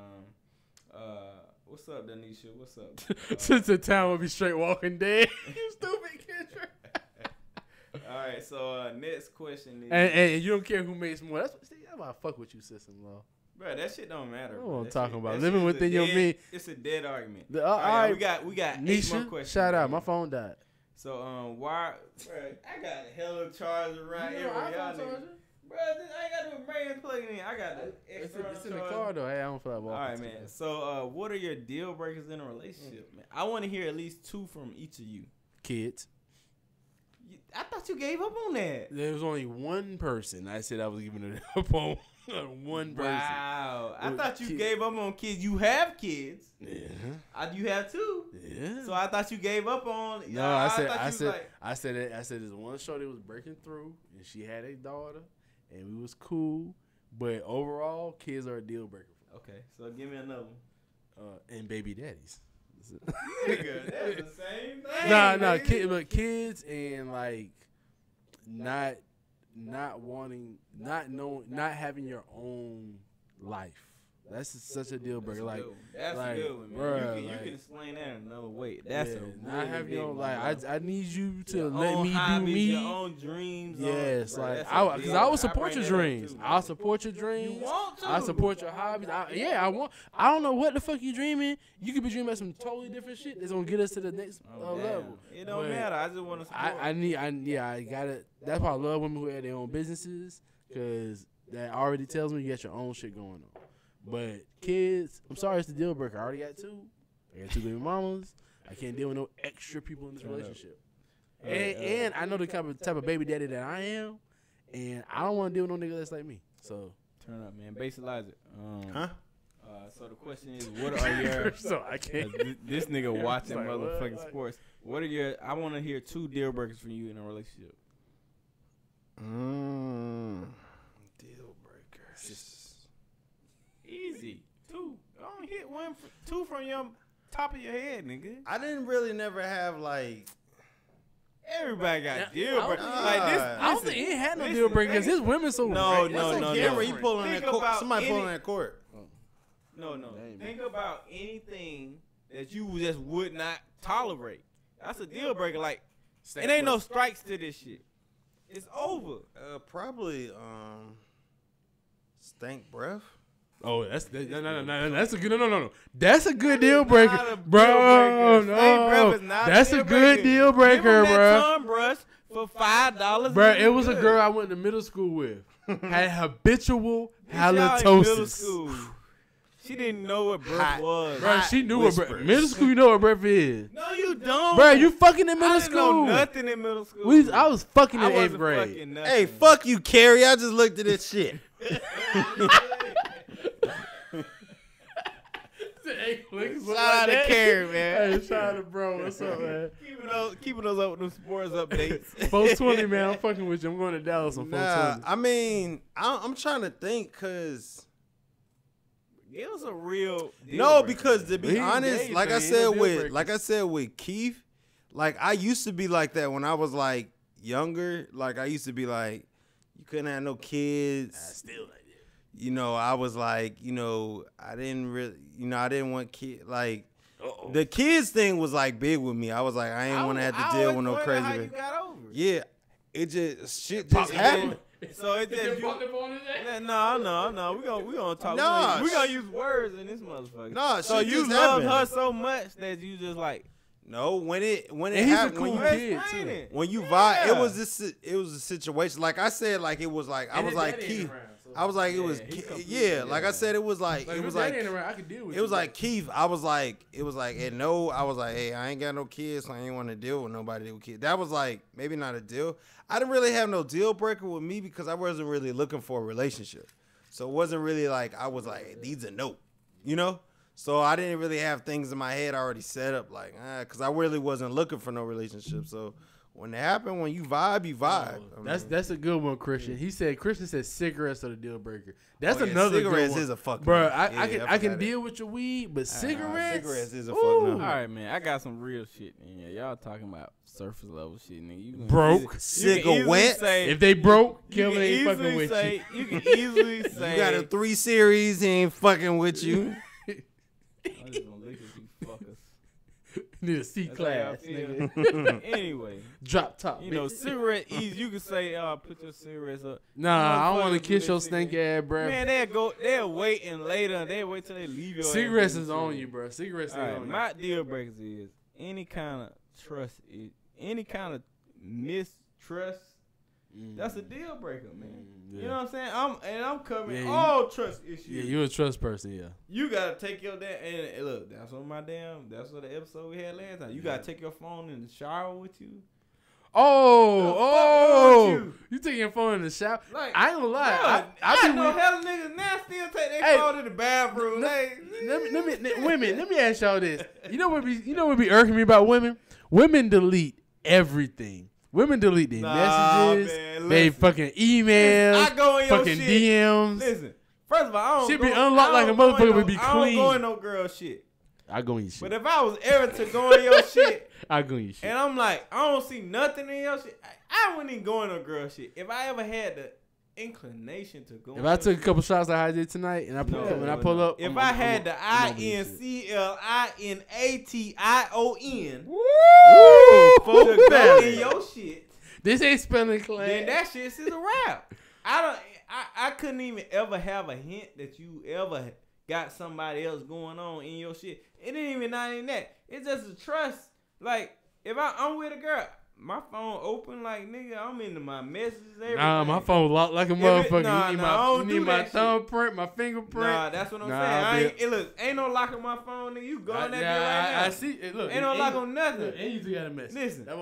Speaker 2: What's up, Danisha? What's up?
Speaker 3: Since the town will be straight Walking Dead. You stupid Kendra.
Speaker 2: All right, so next question is,
Speaker 3: And you don't care who makes more. That's why I fuck with you, sister-in-law.
Speaker 2: bro, that shit don't matter.
Speaker 3: I don't
Speaker 2: bro.
Speaker 3: wanna
Speaker 2: That
Speaker 3: talk
Speaker 2: shit-
Speaker 3: about
Speaker 2: that
Speaker 3: living
Speaker 2: shit is
Speaker 3: within your means.
Speaker 2: It's a dead argument.
Speaker 3: All
Speaker 2: All right,
Speaker 3: right.
Speaker 2: we got 8 more
Speaker 3: Nisha,
Speaker 2: questions.
Speaker 3: shout out.
Speaker 2: man.
Speaker 3: My phone died.
Speaker 2: So why? Bro, I got a hell of a charger right here. Y'all niggas. Bro, I ain't got no brain plugging in. I got the external
Speaker 3: It's in the
Speaker 2: charger.
Speaker 3: car though. Hey, I don't feel like
Speaker 2: All
Speaker 3: walking.
Speaker 2: right, man. So, what are your deal breakers in a relationship, man? I want to hear at least 2 from each of you.
Speaker 3: Kids.
Speaker 2: I thought you gave up on that.
Speaker 3: There was only one person I said I was giving it up on. One person.
Speaker 2: Wow. I
Speaker 3: With
Speaker 2: thought you
Speaker 3: kids.
Speaker 2: gave up on kids. You have kids.
Speaker 3: Yeah.
Speaker 2: You have 2.
Speaker 3: Yeah.
Speaker 2: So I thought you gave up on.
Speaker 3: No, I said there's one show that was breaking through, and she had a daughter, and we was cool. But overall, kids are a deal breaker.
Speaker 2: Okay, so give me another one.
Speaker 3: And baby daddies.
Speaker 2: Nigga, that's the same thing.
Speaker 3: But kids and like not having your own life. That's such a deal breaker. Like,
Speaker 2: that's
Speaker 3: like,
Speaker 2: a good one, man.
Speaker 3: Bruh,
Speaker 2: You can explain that another way. That's a
Speaker 3: not
Speaker 2: really
Speaker 3: having
Speaker 2: big
Speaker 3: your own
Speaker 2: one,
Speaker 3: life.
Speaker 2: bro.
Speaker 3: I need you to
Speaker 2: Your
Speaker 3: let
Speaker 2: own
Speaker 3: me do
Speaker 2: hobbies,
Speaker 3: me.
Speaker 2: Your own dreams.
Speaker 3: Yes,
Speaker 2: bro,
Speaker 3: like
Speaker 2: that's a
Speaker 3: because
Speaker 2: big
Speaker 3: I
Speaker 2: one.
Speaker 3: will support
Speaker 2: bring
Speaker 3: your
Speaker 2: that up
Speaker 3: dreams.
Speaker 2: too,
Speaker 3: I'll
Speaker 2: man.
Speaker 3: support your dreams.
Speaker 2: You want to?
Speaker 3: I support your hobbies. I want. I don't know what the fuck you dreaming. You could be dreaming about some totally different shit that's gonna get us to the next level.
Speaker 2: It don't
Speaker 3: But
Speaker 2: matter. I just want to support.
Speaker 3: I gotta. That's why I love women who have their own businesses, because that already tells me you got your own shit going on. But kids, I'm sorry, it's the deal breaker. I already got 2. I got 2 baby mamas. I can't deal with no extra people in this relationship. And I know the type of baby daddy that I am, and I don't want to deal with no nigga that's like me. So
Speaker 2: Turn up, man. Bassalize it.
Speaker 4: Huh?
Speaker 2: So the question is, what are your?
Speaker 3: so I can't.
Speaker 2: This nigga watching
Speaker 3: Like, what?
Speaker 2: motherfucking
Speaker 3: Like-
Speaker 2: sports. What are your? I want to hear 2 deal breakers from you in a relationship.
Speaker 4: Deal breakers.
Speaker 2: Easy. 2. Go on, hit 2 from your top of your head, nigga.
Speaker 4: I didn't really never have like.
Speaker 2: Everybody got
Speaker 3: Yeah,
Speaker 2: deal
Speaker 3: I
Speaker 2: breakers.
Speaker 4: don't-
Speaker 2: Like this.
Speaker 3: I don't think he had no
Speaker 2: listen,
Speaker 3: deal breaker because
Speaker 2: think-
Speaker 3: his women so
Speaker 2: No,
Speaker 3: right.
Speaker 2: no,
Speaker 3: That's
Speaker 2: no,
Speaker 3: a
Speaker 2: no.
Speaker 4: Camera, he pulling
Speaker 2: Think
Speaker 4: that court.
Speaker 2: about
Speaker 4: Somebody
Speaker 2: any-
Speaker 4: pulling that court.
Speaker 2: No.
Speaker 3: Damn.
Speaker 2: Think about anything that you just would not tolerate. That's a deal breaker. Like, it ain't no strikes to this shit. It's over.
Speaker 4: Probably stank breath.
Speaker 3: Oh, that's no. That's a good no. That's a good deal breaker,
Speaker 2: Not a deal
Speaker 3: bro.
Speaker 2: breaker. Stank breath is
Speaker 3: No,
Speaker 2: not a
Speaker 3: that's
Speaker 2: deal
Speaker 3: a good
Speaker 2: breaker.
Speaker 3: deal breaker,
Speaker 2: Give him that
Speaker 3: bro.
Speaker 2: tongue brush for $5.
Speaker 3: Bro,
Speaker 2: and
Speaker 3: it was a
Speaker 2: good.
Speaker 3: girl I went to middle school with. Had habitual
Speaker 2: Bitch, y'all in middle
Speaker 3: halitosis.
Speaker 2: school. She didn't know what breath
Speaker 4: Hot.
Speaker 2: was.
Speaker 3: Bro, she knew what
Speaker 4: Whispers.
Speaker 3: middle school. You know what breath is,
Speaker 2: No, you don't.
Speaker 3: bro. You fucking in
Speaker 2: I
Speaker 3: middle
Speaker 2: didn't know
Speaker 3: school.
Speaker 2: nothing in middle school.
Speaker 3: I was fucking in
Speaker 2: I
Speaker 3: 8th
Speaker 2: wasn't
Speaker 3: grade.
Speaker 2: fucking nothing.
Speaker 4: Hey, fuck you, Carrie. I just looked at this shit.
Speaker 2: Shout out to Carrie, man.
Speaker 3: Hey, shout out to bro. What's up, man?
Speaker 2: Keeping us up with them sports updates.
Speaker 3: 420, man. I'm fucking with you. I'm going to Dallas on 420.
Speaker 4: Nah, I mean, I'm trying to think because
Speaker 2: Give us a real deal
Speaker 4: no,
Speaker 2: breaker.
Speaker 4: because to be
Speaker 3: He
Speaker 4: honest,
Speaker 3: engaged,
Speaker 4: like
Speaker 3: man.
Speaker 4: I
Speaker 3: He
Speaker 4: said
Speaker 3: no deal
Speaker 4: with
Speaker 3: breakers.
Speaker 4: Keith, like I used to be like that when I was like younger. Like I used to be like, you couldn't have no kids.
Speaker 3: Still like that.
Speaker 4: You know, I was like, I didn't want kids. Like the kids thing was like big with me. I was like, I ain't want to have to deal with no crazy.
Speaker 2: How you got over it.
Speaker 4: Yeah, it just shit just happened.
Speaker 2: So it's just you. No. We gonna talk.
Speaker 4: Nah,
Speaker 2: we gonna use words in this motherfucker.
Speaker 4: Nah,
Speaker 2: so
Speaker 4: shit
Speaker 2: you
Speaker 4: just
Speaker 2: love
Speaker 4: happened.
Speaker 2: her so much that you just like.
Speaker 4: No, when it
Speaker 3: And he's a
Speaker 4: happened,
Speaker 3: cool
Speaker 4: when you
Speaker 3: kid
Speaker 2: explain
Speaker 3: too.
Speaker 2: it.
Speaker 4: when you vibe,
Speaker 2: Yeah.
Speaker 4: it was a situation. Like I said, like it was like I was like Keith. I was like it was
Speaker 2: he come
Speaker 4: yeah.
Speaker 2: through,
Speaker 4: Like I
Speaker 2: yeah.
Speaker 4: said, it was like it was like
Speaker 3: around, I could deal with
Speaker 4: it was like Keith. I was like and no, I was like, hey, I ain't got no kids, so I ain't want to deal with nobody with kids. That was like maybe not a deal. I didn't really have no deal breaker with me because I wasn't really looking for a relationship. So it wasn't really like I was like, these a no, So I didn't really have things in my head already set up, like, because I really wasn't looking for no relationship. So when it happened, when you vibe, you vibe. I mean,
Speaker 3: That's a good one, Christian. Christian said cigarettes are the deal breaker. That's
Speaker 4: oh, yeah,
Speaker 3: another
Speaker 4: cigarettes
Speaker 3: good one.
Speaker 4: is a fucking
Speaker 3: Bro,
Speaker 4: one.
Speaker 3: I can deal with your weed, but cigarettes.
Speaker 4: cigarettes is a
Speaker 3: Ooh.
Speaker 4: fuck no.
Speaker 2: All right, man. I got some real shit in here. Y'all talking about surface level shit, nigga. You can
Speaker 3: Broke.
Speaker 2: you can
Speaker 4: Cigarette?
Speaker 2: easily say-
Speaker 3: If they broke,
Speaker 2: you
Speaker 3: Kelvin
Speaker 2: can
Speaker 3: ain't
Speaker 2: easily
Speaker 3: fucking with
Speaker 2: say,
Speaker 3: you.
Speaker 2: you can easily say.
Speaker 4: You got a 3 series, he ain't fucking with you.
Speaker 2: I'm just gonna look at you fuckers.
Speaker 3: Need a C
Speaker 2: That's how y'all
Speaker 3: class,
Speaker 2: feel.
Speaker 3: nigga.
Speaker 2: Anyway,
Speaker 3: Drop top.
Speaker 2: you know,
Speaker 3: bitch.
Speaker 2: cigarette easy. You can say, put your cigarettes up.
Speaker 3: Nah, I don't want to
Speaker 2: Motherfuckers
Speaker 3: kiss
Speaker 2: do
Speaker 3: your
Speaker 2: that
Speaker 3: stanky ass, bro.
Speaker 2: Man, they'll wait and later. They'll wait till they leave your ass
Speaker 3: Cigarettes
Speaker 2: in
Speaker 3: is
Speaker 2: the
Speaker 3: on
Speaker 2: shit.
Speaker 3: you, bro. Cigarettes is
Speaker 2: All right,
Speaker 3: on you.
Speaker 2: my deal breakers is any kind of trust, any kind of mistrust. That's a deal breaker, man.
Speaker 3: Yeah.
Speaker 2: You know what I'm saying? I'm covering
Speaker 3: Yeah,
Speaker 2: all trust issues.
Speaker 3: Yeah, you a trust person, yeah.
Speaker 2: You gotta take your and look. That's what the episode we had last time. You gotta take your phone in the shower with you.
Speaker 3: Oh, you taking your phone in the shower?
Speaker 2: Like,
Speaker 3: I ain't gonna lie.
Speaker 2: I
Speaker 3: I be
Speaker 2: know
Speaker 3: with-
Speaker 2: hella niggas now still take their
Speaker 3: Hey,
Speaker 2: phone in the bathroom.
Speaker 3: women, let me ask y'all this. You know what be irking me about women? Women delete everything. Women delete their messages,
Speaker 2: man,
Speaker 3: they
Speaker 2: listen.
Speaker 3: fucking emails,
Speaker 2: I go in your
Speaker 3: fucking
Speaker 2: shit.
Speaker 3: DMs.
Speaker 2: Listen, first of all, I don't
Speaker 3: Shit
Speaker 2: go,
Speaker 3: be unlocked like a motherfucker would be
Speaker 2: I don't go
Speaker 3: clean.
Speaker 2: in no girl shit.
Speaker 3: I go in your shit.
Speaker 2: But if I was ever to go in your shit,
Speaker 3: I go in your shit.
Speaker 2: and I'm like, I don't see nothing in your shit, I wouldn't even go in no girl shit. If I ever had the inclination to go,
Speaker 3: If I took a couple shots like I did tonight, and I pull up,
Speaker 2: if I had the INCLINATION to go in your shit,
Speaker 3: this ain't spelling class.
Speaker 2: then that shit is a wrap. I couldn't even ever have a hint that you ever got somebody else going on in your shit. It ain't even not in that. It's just a trust. Like if I'm with a girl, my phone open like nigga, I'm into my messages. Everything.
Speaker 3: Nah, my phone locked like a motherfucker. You need my
Speaker 2: shit.
Speaker 3: thumbprint, my fingerprint.
Speaker 2: Nah, that's what I'm saying. Ain't no lock on my phone, nigga. You go in that bitch right now.
Speaker 3: I see it. Look,
Speaker 2: ain't no lock on nothing.
Speaker 3: Look, and you just got a message.
Speaker 2: Listen,
Speaker 3: That's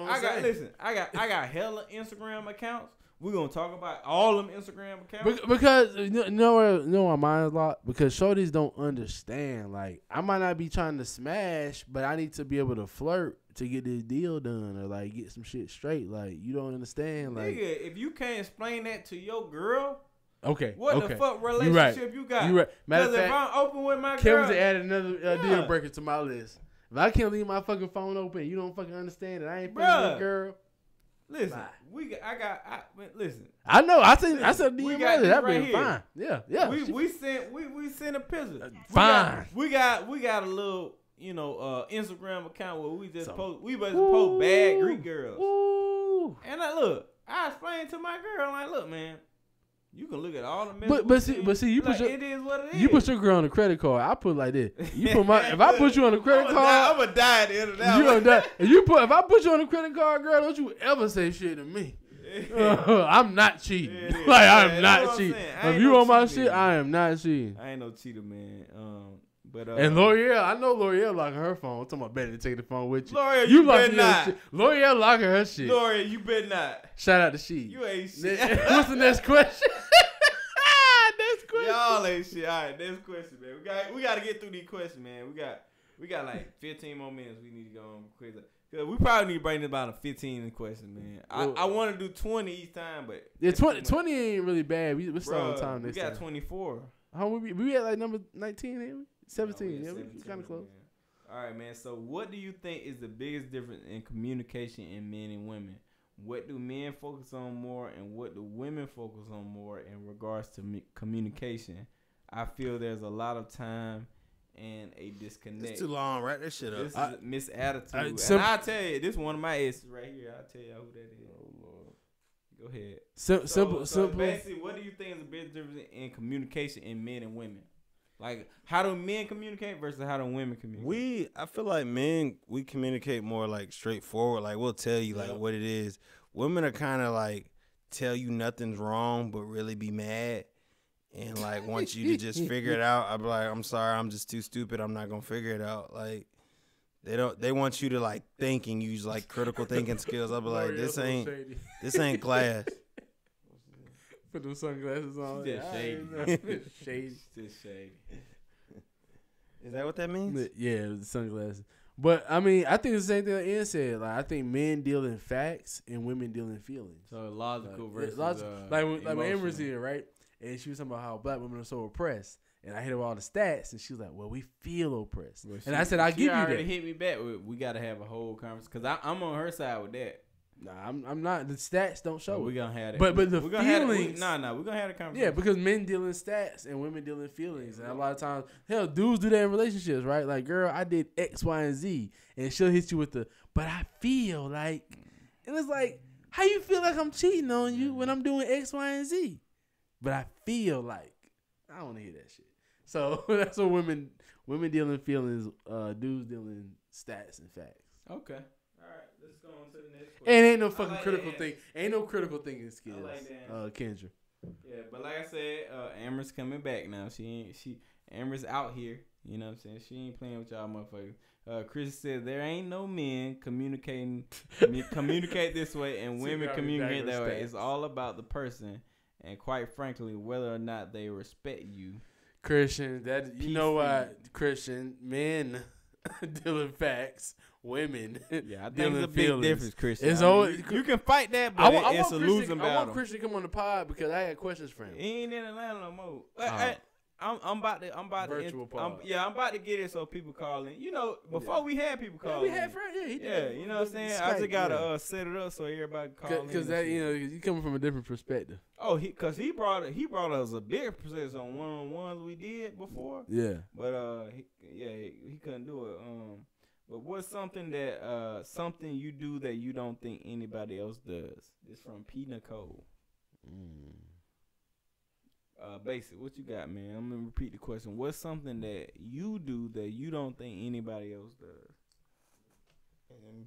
Speaker 2: I got hella Instagram accounts. We're gonna talk about all them Instagram accounts.
Speaker 3: Because you know why mine is locked? Because shorties don't understand. Like I might not be trying to smash, but I need to be able to flirt to get this deal done or like get some shit straight. Like you don't understand. Like
Speaker 2: nigga, if you can't explain that to your girl,
Speaker 3: okay,
Speaker 2: what the fuck relationship you got?
Speaker 3: You right. Matter of
Speaker 2: Because
Speaker 3: fact,
Speaker 2: if I'm open with my
Speaker 3: Kevin
Speaker 2: girl,
Speaker 3: to add another deal breaker to my list. If I can't leave my fucking phone open, you don't fucking understand that I ain't fucking with a girl.
Speaker 2: Listen,
Speaker 3: Bye.
Speaker 2: listen.
Speaker 3: I know. I said DM
Speaker 2: got
Speaker 3: earlier.
Speaker 2: this
Speaker 3: That
Speaker 2: right
Speaker 3: been
Speaker 2: here.
Speaker 3: fine. Yeah.
Speaker 2: We sent a picture.
Speaker 3: Fine.
Speaker 2: We got a little, Instagram account where we just post bad Greek girls.
Speaker 3: Ooh.
Speaker 2: And I explained to my girl, like, look, man, you can look at all the messages.
Speaker 3: But see, you
Speaker 2: like,
Speaker 3: put
Speaker 2: it is what it is.
Speaker 3: you put your girl on a credit card. I put it like this. You put if I put you on a credit card,
Speaker 2: I'm gonna die at the end of that.
Speaker 3: you gonna die. If I put you on a credit card, girl, don't you ever say shit to me. I'm not cheating. I'm not cheating. If you on my shit, I am not cheating.
Speaker 2: I ain't no cheater, man.
Speaker 3: And L'Oreal, I know L'Oreal locking her phone. I'm talking about better to take the phone with you.
Speaker 2: L'Oreal, you better
Speaker 3: locking
Speaker 2: not.
Speaker 3: Shit. L'Oreal locking her shit.
Speaker 2: L'Oreal, you better not.
Speaker 3: Shout out to she.
Speaker 2: You ain't shit.
Speaker 3: What's the next question? Next question.
Speaker 2: Y'all ain't shit. All right, next question, man. We got to get through these questions, man. We got like 15 more minutes. We need to go on quiz. We probably need to bring about a 15 question, man. I want to do 20 each time, but
Speaker 3: yeah, 20 ain't really bad. We're still on time.
Speaker 2: We got 24.
Speaker 3: How we at like number 19, ain't we? 17. Yeah, we kind of close.
Speaker 2: Man. All right, man. So, what do you think is the biggest difference in communication in men and women? What do men focus on more, and what do women focus on more in regards to communication? I feel there's a lot of time and a disconnect.
Speaker 4: It's too long. Wrap that shit up.
Speaker 2: This is misattitude. And I'll tell you, this is one of my exes right here. I'll tell you who that is. Oh, Lord. Go ahead.
Speaker 3: Simple.
Speaker 2: Basically, what do you think is the biggest difference in communication in men and women? Like, how do men communicate versus how do women communicate?
Speaker 4: I feel like men, we communicate more like straightforward. Like we'll tell you like what it is. Women are kind of like tell you nothing's wrong, but really be mad and like want you to just figure it out. I'll be like, I'm sorry, I'm just too stupid. I'm not gonna figure it out. Like they want you to like think and use like critical thinking skills. I'll be like, this ain't class.
Speaker 3: Put them sunglasses on.
Speaker 2: Just shady.
Speaker 3: Shady.
Speaker 2: Just shady.
Speaker 4: Is that what that means?
Speaker 3: Yeah, the sunglasses. But I mean, I think it's the same thing that Ian said. Like, I think men deal in facts and women deal in feelings.
Speaker 2: So logical versus
Speaker 3: like when Amber was here, right? And she was talking about how black women are so oppressed. And I hit her with all the stats, and she was like, "Well, we feel oppressed." Well, and I said, "I give you that."
Speaker 2: She already hit me back. We got to have a whole conversation because I'm on her side with that.
Speaker 3: Nah, I'm not. The stats don't show.
Speaker 2: We're gonna have that.
Speaker 3: But the feelings.
Speaker 2: We're gonna have a conversation.
Speaker 3: Yeah, because men deal in stats and women deal in feelings, and a lot of times, hell, dudes do that in relationships, right? Like, girl, I did X, Y, and Z, and she'll hit you with but I feel like, and it's like, how you feel like I'm cheating on you when I'm doing X, Y, and Z? But I feel like I don't want to hear that shit. So that's what women deal in feelings, dudes deal in stats and facts.
Speaker 2: Okay. Let's go on to the next question.
Speaker 3: And ain't no fucking critical thing. Ain't no critical thinking skills. Kendra.
Speaker 2: Yeah, but like I said, Amber's coming back now. Amber's out here. You know what I'm saying? She ain't playing with y'all motherfuckers. Chris said there ain't no men communicate this way and women communicate that way. It's all about the person and quite frankly whether or not they respect you.
Speaker 3: Christian, you know what? Christian, men deal in facts. Women,
Speaker 2: yeah, I think it's a big difference, Christian. You can fight that, but it's a losing battle.
Speaker 3: I want Christian to come on the pod because I had questions for him.
Speaker 2: He ain't in Atlanta no more. I'm about to
Speaker 3: Virtual pause.
Speaker 2: I'm about to get it so people call in. You know, before we had people call
Speaker 3: we
Speaker 2: in.
Speaker 3: had friends. Yeah, he
Speaker 2: Yeah,
Speaker 3: did.
Speaker 2: you know what I'm saying? I just gotta set it up so everybody can call in.
Speaker 3: Because that, you coming from a different perspective.
Speaker 2: Oh, because he brought us a bigger percentage on one-on-ones we did before.
Speaker 3: Yeah.
Speaker 2: But he couldn't do it. But what's something that something you do that you don't think anybody else does? It's from P. Nicole. Basic, what you got, man? I'm gonna repeat the question. What's something that you do that you don't think anybody else does?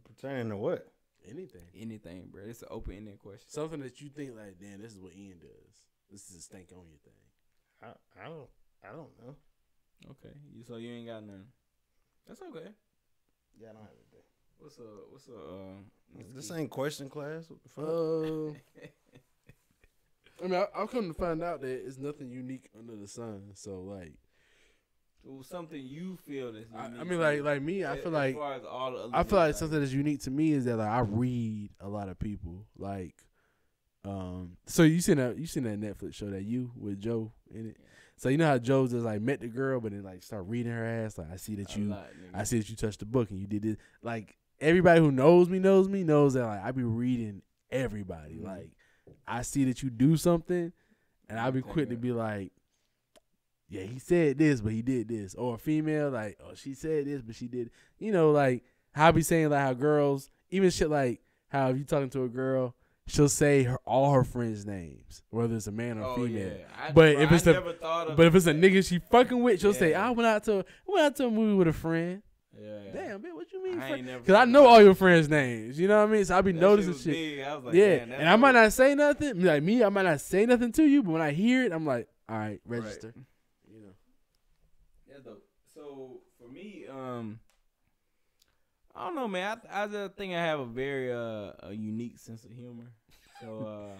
Speaker 4: Pertaining to what?
Speaker 2: Anything, bro. It's an open-ended question.
Speaker 3: Something that you think like, damn, this is what Ian does. This is a stank on your thing.
Speaker 4: I don't know.
Speaker 2: Okay, so you ain't got nothing. That's okay.
Speaker 4: Yeah, I don't have anything.
Speaker 2: What's up?
Speaker 4: This ain't question class. What the fuck?
Speaker 3: I mean, I've come to find out that it's nothing unique under the sun. So, like,
Speaker 2: something you feel that's unique.
Speaker 3: I mean, like me, I feel like
Speaker 2: as far as all the other
Speaker 3: I feel like
Speaker 2: guys.
Speaker 3: something that's unique to me is that like I read a lot of people. Like, so you seen that Netflix show that You with Joe in it. So you know how Joe just like met the girl, but then like start reading her ass. Like I see that you touched the book and you did this. Like everybody who knows me knows that like I be reading everybody.
Speaker 2: Mm-hmm.
Speaker 3: Like I see that you do something, and I'll be quick to be like, yeah, he said this, but he did this. Or a female, like, oh, she said this, but she did. You know, like how I be saying like how girls, even shit like how if you talking to a girl, she'll say all her friends' names, whether it's a man or female.
Speaker 2: Yeah.
Speaker 3: But if it's
Speaker 2: if it's
Speaker 3: a nigga she fucking with, she'll say, I went out to a movie with a friend.
Speaker 2: Yeah.
Speaker 3: Damn, bitch, what you mean?
Speaker 2: Because
Speaker 3: Because I know all your friends' names. You know what I mean? So I be noticing shit.
Speaker 2: Big. I was like,
Speaker 3: yeah,
Speaker 2: damn,
Speaker 3: and I might not say nothing. Like me, I might not say nothing to you, but when I hear it, I'm like, all right, register.
Speaker 2: Right.
Speaker 3: You know.
Speaker 2: Yeah, though. So for me, I don't know, man. I just think I have a very a unique sense of humor. So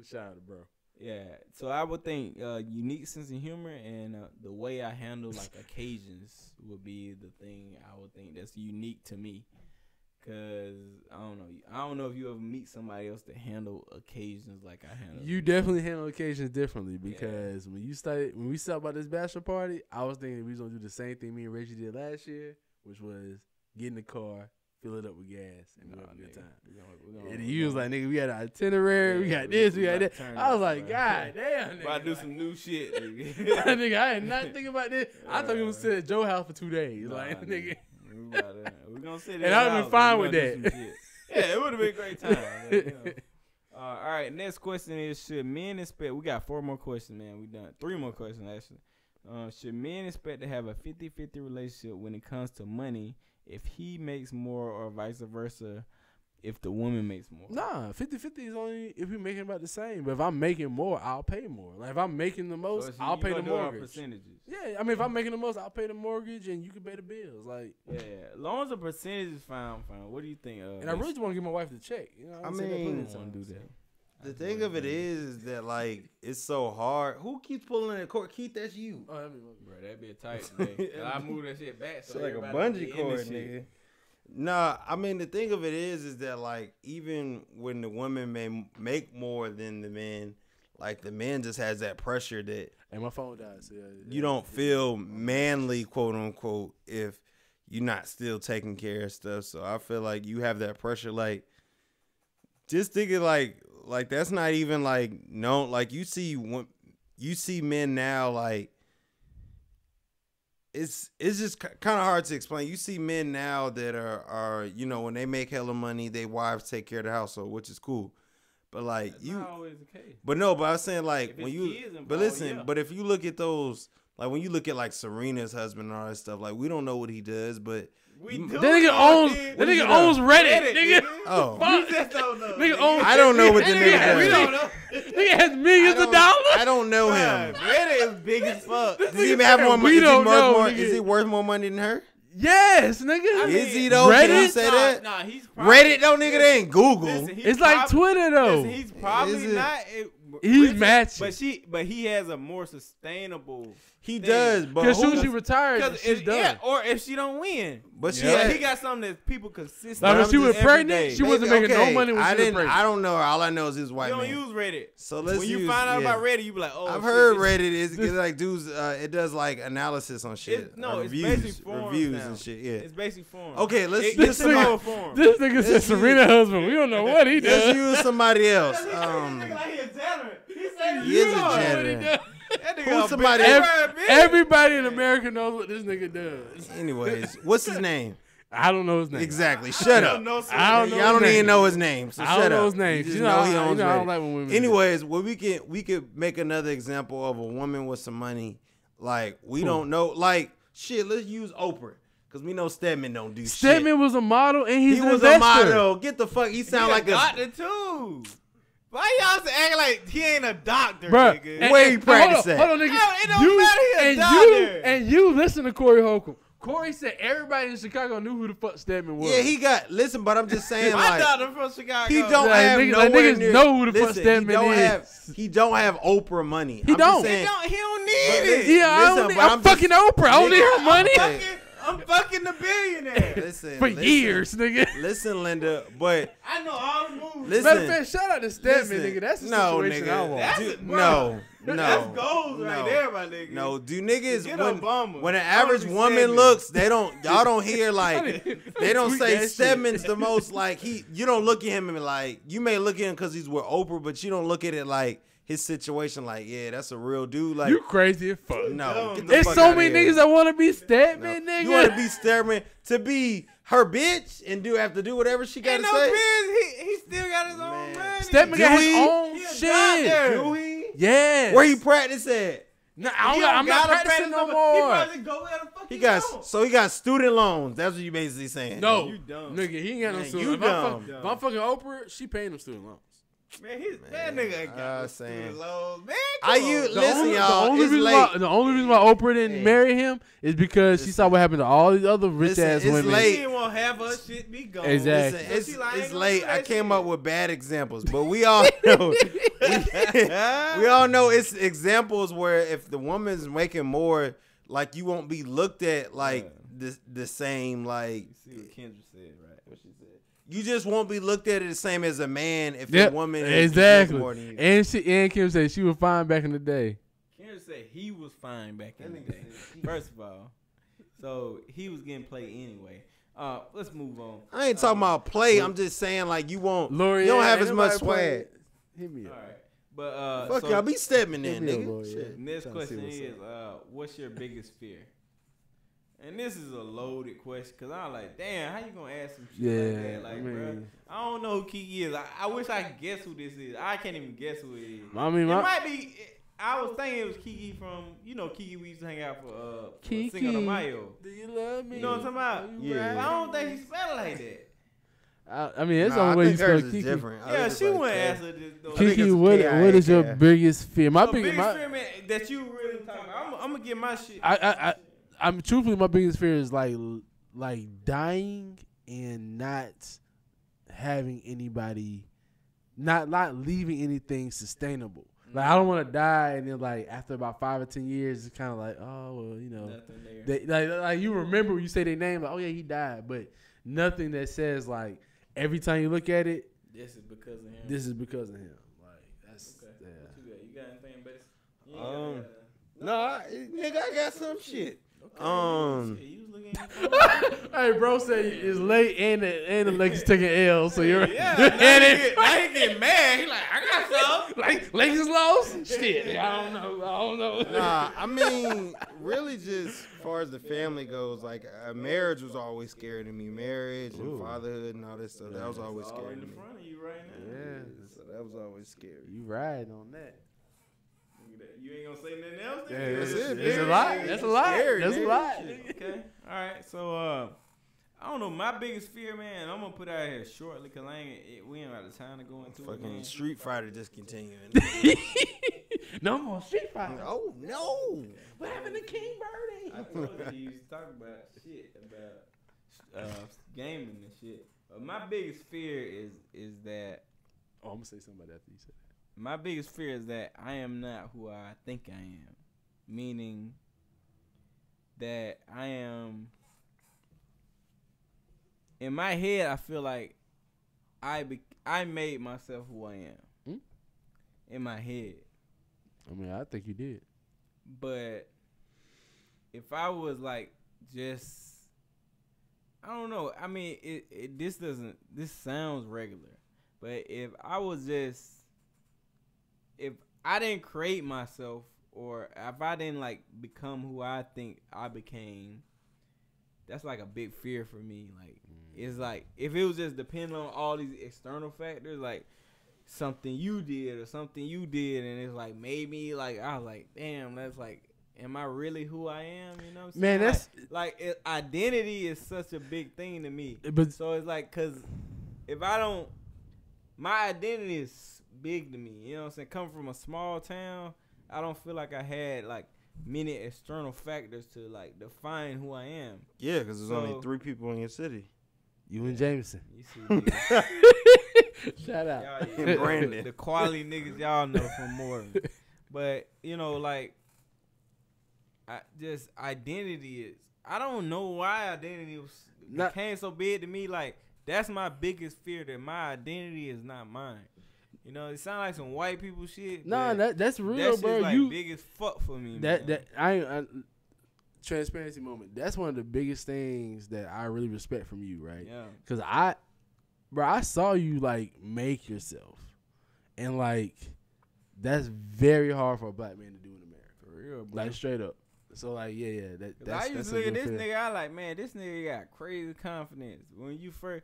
Speaker 3: shout out to bro.
Speaker 2: Yeah, so I would think unique sense of humor and the way I handle like occasions would be the thing I would think that's unique to me. Cause I don't know if you ever meet somebody else that handle occasions like I handle.
Speaker 3: You definitely handle occasions differently because when we started about this bachelor party, I was thinking we was gonna do the same thing me and Reggie did last year, which was get in the car, fill it up with gas, and we have a good time. And he was like, nigga, we got an itinerary, we got this, we got that. I was like, God damn, nigga.
Speaker 2: About to do some new shit, nigga.
Speaker 3: Nigga, I did not think about this. I thought he was sitting at Joe's house for 2 days. Like, nigga.
Speaker 2: We gonna sit
Speaker 3: and I'd have been fine with that.
Speaker 2: Yeah, it would have been a great time. But, you know. All right, next question is, should men expect, we got 4 more questions, man. We done 3 more questions, actually. Should men expect to have a 50-50 relationship when it comes to money if he makes more or vice versa if the woman makes more?
Speaker 3: Nah, 50-50 is only if we making about the same. But if I'm making more, I'll pay more. Like if I'm making the most, I'll pay the mortgage.
Speaker 2: Percentages.
Speaker 3: Yeah, I mean if I'm making the most, I'll pay the mortgage and you can pay the bills. Like
Speaker 2: yeah, as long as the percentage is fine. What do you think?
Speaker 3: And I really just want to give my wife the check. You know,
Speaker 4: I mean,
Speaker 2: want to do that.
Speaker 4: The thing of it is that like it's so hard. Who keeps pulling the cord? Keith, that's you.
Speaker 3: Oh, that'd
Speaker 2: be a tight thing. I move that shit back.
Speaker 4: So like a bungee cord, nigga. Nah, I mean the thing of it is that like even when the woman may make more than the men, like the man just has that pressure that
Speaker 3: and my phone died. So
Speaker 4: you don't feel manly, quote unquote, if you're not still taking care of stuff. So I feel like you have that pressure. Like just thinking like that's not even like known. Like you see men now like. It's just kind of hard to explain. You see men now that are you know when they make hella money, they wives take care of the household, which is cool. But like
Speaker 2: that's not always the case.
Speaker 4: But no, but I was saying like
Speaker 2: if
Speaker 4: when
Speaker 2: it's
Speaker 4: you
Speaker 2: involved,
Speaker 4: but listen,
Speaker 2: yeah.
Speaker 4: But if you look at those like when you look at like Serena's husband and all that stuff, like we don't know what he does, but
Speaker 2: we do.
Speaker 3: That nigga owns Reddit, nigga.
Speaker 4: Oh,
Speaker 2: you just don't know.
Speaker 3: Nigga owns.
Speaker 4: I don't know what the nigga does.
Speaker 3: We don't know. Nigga has millions of dollars.
Speaker 4: I don't know him.
Speaker 2: Reddit is big as fuck.
Speaker 4: Does he even have more money? Is he worth more money than her?
Speaker 3: Yes, nigga.
Speaker 4: Is he though?
Speaker 3: Reddit?
Speaker 4: Can you say that?
Speaker 2: Nah, he's
Speaker 4: Reddit though, nigga. They ain't Google.
Speaker 2: Listen,
Speaker 3: it's like Twitter though.
Speaker 2: Listen, he's probably not.
Speaker 3: He's
Speaker 2: richer,
Speaker 3: matching.
Speaker 2: but he has a more sustainable.
Speaker 4: He
Speaker 2: thing.
Speaker 4: does, but
Speaker 3: Because soon as
Speaker 4: who-
Speaker 3: she retires, she's done.
Speaker 2: Yeah, or if she don't win,
Speaker 4: but she
Speaker 3: Yeah.
Speaker 4: had,
Speaker 2: he got something that people consistent.
Speaker 3: Like when she was
Speaker 2: every
Speaker 3: pregnant,
Speaker 2: day.
Speaker 3: she wasn't making no money when
Speaker 4: I
Speaker 3: she was
Speaker 4: didn't.
Speaker 3: pregnant.
Speaker 4: I don't know. All I know is his
Speaker 2: You
Speaker 4: white
Speaker 2: don't
Speaker 4: man.
Speaker 2: use Reddit.
Speaker 4: So let's
Speaker 2: when you
Speaker 4: use,
Speaker 2: find out
Speaker 4: yeah.
Speaker 2: about Reddit, you be like, oh,
Speaker 4: I've
Speaker 2: shit,
Speaker 4: heard
Speaker 2: this-
Speaker 4: Reddit is like dudes. It does like analysis on shit.
Speaker 2: No, it's
Speaker 4: reviews,
Speaker 2: basic forums
Speaker 4: reviews
Speaker 2: now.
Speaker 4: and shit. Yeah.
Speaker 2: It's basic form.
Speaker 4: Okay, let's
Speaker 2: It
Speaker 4: use
Speaker 2: gets
Speaker 4: somebody.
Speaker 2: more form.
Speaker 3: This nigga said
Speaker 4: Let's
Speaker 3: Serena husband. We don't know what he
Speaker 4: Let's
Speaker 3: does.
Speaker 4: use somebody else.
Speaker 2: He a janitor. He said
Speaker 4: He is a
Speaker 3: What he
Speaker 4: janitor.
Speaker 3: does.
Speaker 2: That nigga
Speaker 4: Who's
Speaker 2: a
Speaker 4: somebody-
Speaker 2: big
Speaker 3: Ev-
Speaker 2: bird, bitch.
Speaker 3: Everybody in America knows what this nigga does.
Speaker 4: Anyways, what's his name?
Speaker 3: I don't know his name.
Speaker 4: Exactly. Shut
Speaker 2: I
Speaker 4: up.
Speaker 2: don't know, sir.
Speaker 3: I don't know
Speaker 4: Y'all
Speaker 3: his
Speaker 4: don't
Speaker 3: name.
Speaker 4: even know his name. So
Speaker 3: I
Speaker 4: shut
Speaker 3: don't
Speaker 4: up.
Speaker 3: know his name.
Speaker 4: You just
Speaker 3: You
Speaker 4: know,
Speaker 3: know,
Speaker 4: he
Speaker 3: I-
Speaker 4: owns
Speaker 3: you know, I
Speaker 4: Reddit.
Speaker 3: don't like when women do
Speaker 4: Anyways, well, we could make another example of a woman with some money. Like we don't know. Like shit. Let's use Oprah because we know Stedman don't do shit.
Speaker 3: Stedman was a model and he's
Speaker 4: He
Speaker 3: an
Speaker 4: was
Speaker 3: investor.
Speaker 4: a model. Get the fuck. He sound like a.
Speaker 2: doctor too. Why y'all acting like he ain't a doctor,
Speaker 3: Bruh,
Speaker 2: nigga?
Speaker 3: and-
Speaker 4: Where he
Speaker 3: and-
Speaker 4: practice
Speaker 3: hold
Speaker 4: at?
Speaker 3: on, hold on, nigga.
Speaker 2: It don't matter, he a
Speaker 3: and
Speaker 2: doctor.
Speaker 3: and you listen to Corey Holcomb. Corey said everybody in Chicago knew who the fuck Stedman was.
Speaker 4: Yeah, he got. Listen, but I'm just saying,
Speaker 2: My
Speaker 4: like
Speaker 2: doctor from Chicago.
Speaker 4: he don't
Speaker 3: Like,
Speaker 4: have
Speaker 3: niggas- like,
Speaker 4: nowhere
Speaker 3: niggas
Speaker 4: near.
Speaker 3: know who the fuck
Speaker 4: listen,
Speaker 3: Stedman
Speaker 4: he don't
Speaker 3: is.
Speaker 4: have. He don't have Oprah money.
Speaker 3: He
Speaker 4: I'm
Speaker 3: don't.
Speaker 4: Just saying,
Speaker 2: He don't need it.
Speaker 3: Yeah, I
Speaker 4: Listen,
Speaker 3: don't need,
Speaker 4: but
Speaker 3: I'm
Speaker 4: I'm just-
Speaker 3: fucking Oprah. I don't need her money
Speaker 2: I'm fucking the billionaire.
Speaker 4: Listen,
Speaker 3: for
Speaker 4: listen,
Speaker 3: years, nigga.
Speaker 4: Listen, Linda, but
Speaker 2: I know all the moves.
Speaker 4: listen.
Speaker 3: Matter of fact, shout out to Stedman,
Speaker 4: listen,
Speaker 3: nigga. That's the
Speaker 4: no,
Speaker 3: situation
Speaker 4: nigga.
Speaker 3: I want.
Speaker 2: That's
Speaker 4: Do-
Speaker 2: it, bro.
Speaker 4: no,
Speaker 2: That's
Speaker 4: no,
Speaker 2: goals right
Speaker 4: no.
Speaker 2: there, my nigga.
Speaker 4: No, do niggas
Speaker 2: Get
Speaker 4: when,
Speaker 2: Obama.
Speaker 4: when an
Speaker 2: I wanna
Speaker 4: average
Speaker 2: be
Speaker 4: woman
Speaker 2: Stedman.
Speaker 4: looks, y'all don't hear like they don't
Speaker 3: Tweet
Speaker 4: say
Speaker 3: that shit.
Speaker 4: Stedman's the most like you don't look at him and like you may look at him because he's with Oprah, but you don't look at it like his situation like yeah that's a real dude like
Speaker 3: You crazy as fuck.
Speaker 4: no. Get the
Speaker 3: There's
Speaker 4: fuck
Speaker 3: so
Speaker 4: outta
Speaker 3: many
Speaker 4: here.
Speaker 3: niggas that want to be
Speaker 4: No.
Speaker 3: Stedman, nigga.
Speaker 4: You want to be Stedman to be her bitch and have to do whatever she got
Speaker 2: Ain't
Speaker 4: to
Speaker 2: no
Speaker 4: say.
Speaker 2: biz. He still got his own
Speaker 4: Man.
Speaker 2: money.
Speaker 3: Stedman got
Speaker 4: Do
Speaker 3: his
Speaker 4: he?
Speaker 3: own
Speaker 2: He a
Speaker 3: shit.
Speaker 2: doctor.
Speaker 4: Do he?
Speaker 3: Yes.
Speaker 4: Where he practice at?
Speaker 3: No,
Speaker 2: He
Speaker 3: I'm not
Speaker 2: gotta
Speaker 3: practicing no
Speaker 2: He
Speaker 3: more.
Speaker 2: probably go where the fuck
Speaker 4: He got
Speaker 2: want.
Speaker 4: so he got student loans. That's what you basically saying.
Speaker 3: No,
Speaker 2: You dumb.
Speaker 3: nigga, he ain't got no
Speaker 4: Man,
Speaker 3: student.
Speaker 4: you
Speaker 3: If I'm,
Speaker 4: dumb.
Speaker 3: if I'm fucking Oprah, she paying them student loans.
Speaker 2: Man, that nigga ain't got no
Speaker 4: saying.
Speaker 2: student loans. Man,
Speaker 4: I
Speaker 2: come
Speaker 4: use
Speaker 2: on.
Speaker 4: listen, y'all.
Speaker 3: the only
Speaker 4: It's
Speaker 3: reason
Speaker 4: late.
Speaker 3: why the only reason why Oprah didn't
Speaker 4: Hey.
Speaker 3: marry him is because she saw what happened to all these other rich
Speaker 4: Listen,
Speaker 3: ass
Speaker 4: it's
Speaker 3: women.
Speaker 4: late.
Speaker 2: She didn't want to have her shit be gone.
Speaker 3: Exactly.
Speaker 4: Listen,
Speaker 2: So
Speaker 4: it's
Speaker 2: she like, I ain't
Speaker 4: it's
Speaker 2: gonna
Speaker 4: late.
Speaker 2: do
Speaker 4: I
Speaker 2: that
Speaker 4: came
Speaker 2: shit.
Speaker 4: up with bad examples, but we all know we all know it's examples where if the woman's making more, like you won't be looked at like the same. Like
Speaker 2: See what Kendra said, right? What she said.
Speaker 4: you just won't be looked at the same as a man if
Speaker 3: Yep,
Speaker 4: a woman is
Speaker 3: exactly.
Speaker 4: more than you.
Speaker 3: And Kim said she was fine back in the day.
Speaker 2: Kendra said he was fine back in the day. First of all, so he was getting played anyway. Let's move on.
Speaker 4: I ain't talking about play. I'm just saying like you won't.
Speaker 3: L'Oreal,
Speaker 4: You don't have
Speaker 3: ain't
Speaker 4: as much
Speaker 3: nobody play-
Speaker 4: swag.
Speaker 3: Hit me
Speaker 2: All
Speaker 3: up.
Speaker 2: right, but
Speaker 4: Fuck
Speaker 2: so
Speaker 4: y'all, be Stedman
Speaker 3: Hit
Speaker 4: then,
Speaker 3: me up,
Speaker 4: nigga.
Speaker 3: L'Oreal.
Speaker 4: Shit.
Speaker 2: next
Speaker 3: Tryna
Speaker 2: question
Speaker 3: see
Speaker 2: is, what's your biggest fear? And this is a loaded question because I'm like, damn, how you gonna ask some shit like
Speaker 3: Yeah,
Speaker 2: that? Like,
Speaker 3: I mean-
Speaker 2: bro, I don't know who Kiki is. I wish I could guess who this is. I can't even guess who it is.
Speaker 3: I mean,
Speaker 2: It
Speaker 3: my,
Speaker 2: might be. I was thinking it was Kiki from, Kiki we used to hang out for
Speaker 3: Kiki.
Speaker 2: Cinco de Mayo.
Speaker 3: Do you love me?
Speaker 2: You know what I'm talking about?
Speaker 3: Are you
Speaker 4: Yeah.
Speaker 3: right?
Speaker 2: But I don't think he spelled like that.
Speaker 3: I mean, that's the
Speaker 4: Nah, I
Speaker 3: only way you
Speaker 4: think
Speaker 3: spell
Speaker 4: hers is
Speaker 3: Kiki.
Speaker 4: different. I
Speaker 2: Yeah,
Speaker 4: think it's
Speaker 2: she
Speaker 4: like
Speaker 2: wouldn't
Speaker 4: K.
Speaker 2: answer this though.
Speaker 4: I think
Speaker 3: Kiki,
Speaker 4: it's
Speaker 3: what is your
Speaker 4: K-I-K.
Speaker 3: biggest fear? My
Speaker 2: So
Speaker 3: biggest,
Speaker 2: biggest fear, man, that you really talking about. I'm gonna get my shit.
Speaker 3: I'm truthfully my biggest fear is like dying and not having anybody, not leaving anything sustainable. Like I don't want to die and then like after about 5 or 10 years, it's kind of like
Speaker 2: Nothing there.
Speaker 3: like you remember when you say their name like oh yeah he died, but nothing that says like every time you look at it,
Speaker 2: This is because of him.
Speaker 3: this is because of him. Like that's
Speaker 2: Okay.
Speaker 3: yeah.
Speaker 2: What you got? You got anything best? You ain't got
Speaker 4: No, nigga, I got some shit.
Speaker 2: Okay. Shit, you was looking at your phone.
Speaker 3: Hey, bro, said it's late and the Lakers taking L, so you're
Speaker 2: Yeah,
Speaker 3: and
Speaker 2: now he get mad. He like, I got some.
Speaker 3: like Lakers lost. Shit, I don't know.
Speaker 4: Nah, I mean, really, just as far as the family goes, like marriage was always scary to me. Marriage and fatherhood and all this stuff, that was always
Speaker 2: It's all
Speaker 4: scary
Speaker 2: in
Speaker 4: to
Speaker 2: the
Speaker 4: me.
Speaker 2: front of you right now.
Speaker 3: Yeah,
Speaker 4: So that was always scary.
Speaker 3: you riding on that.
Speaker 2: You ain't gonna say nothing else?
Speaker 3: Yeah,
Speaker 2: nigga?
Speaker 4: That's it,
Speaker 3: It's a
Speaker 4: man.
Speaker 3: lot. That's a lot.
Speaker 4: Scary,
Speaker 3: That's a
Speaker 4: nigga.
Speaker 3: lot.
Speaker 2: Okay. All right. So I don't know. My biggest fear, man. I'm gonna put out here shortly because we ain't out of time to go into it.
Speaker 4: Fucking
Speaker 2: Man.
Speaker 4: Street Fighter discontinuing.
Speaker 3: No more Street Fighter.
Speaker 4: Oh no!
Speaker 3: What happened to King Birdie?
Speaker 2: I told you he used to talk about shit about gaming and shit. My biggest fear is that
Speaker 3: Oh, I'm gonna say something about that after you said
Speaker 5: my biggest fear is that I am not who I think I am. Meaning that I am, in my head, I feel like I made myself who I am. In my head.
Speaker 3: I mean, I think you did.
Speaker 5: But if I was like just, I don't know. I mean, this sounds regular. But if I didn't create myself, or if I didn't like become who I think I became, that's like a big fear for me. Like, it's like if it was just depending on all these external factors, like something you did or something you did, and it's like made me like, I was like, damn, that's like, am I really who I am? You know what I'm saying?
Speaker 3: Man, that's
Speaker 5: identity is such a big thing to me.
Speaker 3: But
Speaker 5: So it's like, cause if I don't, my identity is big to me. You know what I'm saying? Coming from a small town, I don't feel like I had like many external factors to like define who I am.
Speaker 4: Yeah, because there's only 3 people in your city.
Speaker 3: You and Jameson.
Speaker 5: You see, niggas.
Speaker 3: Shout out.
Speaker 5: Y'all,
Speaker 4: And Brandon.
Speaker 5: the quality niggas y'all know from more. But you know, like, just identity is. I don't know why identity became so big to me. Like, that's my biggest fear, that my identity is not mine. You know, it sounds like some white people shit.
Speaker 3: Nah, that's real,
Speaker 5: that
Speaker 3: bro.
Speaker 5: Shit's like
Speaker 3: You
Speaker 5: big as fuck for me.
Speaker 3: that
Speaker 5: man.
Speaker 3: I transparency moment. That's one of the biggest things that I really respect from you, right?
Speaker 5: Yeah.
Speaker 3: Because I saw you like make yourself, and like that's very hard for a black man to do in America.
Speaker 5: For real, bro.
Speaker 3: Like straight up. So like, yeah, that's
Speaker 5: I used to look at this nigga. I like, man, this nigga got crazy confidence. When you first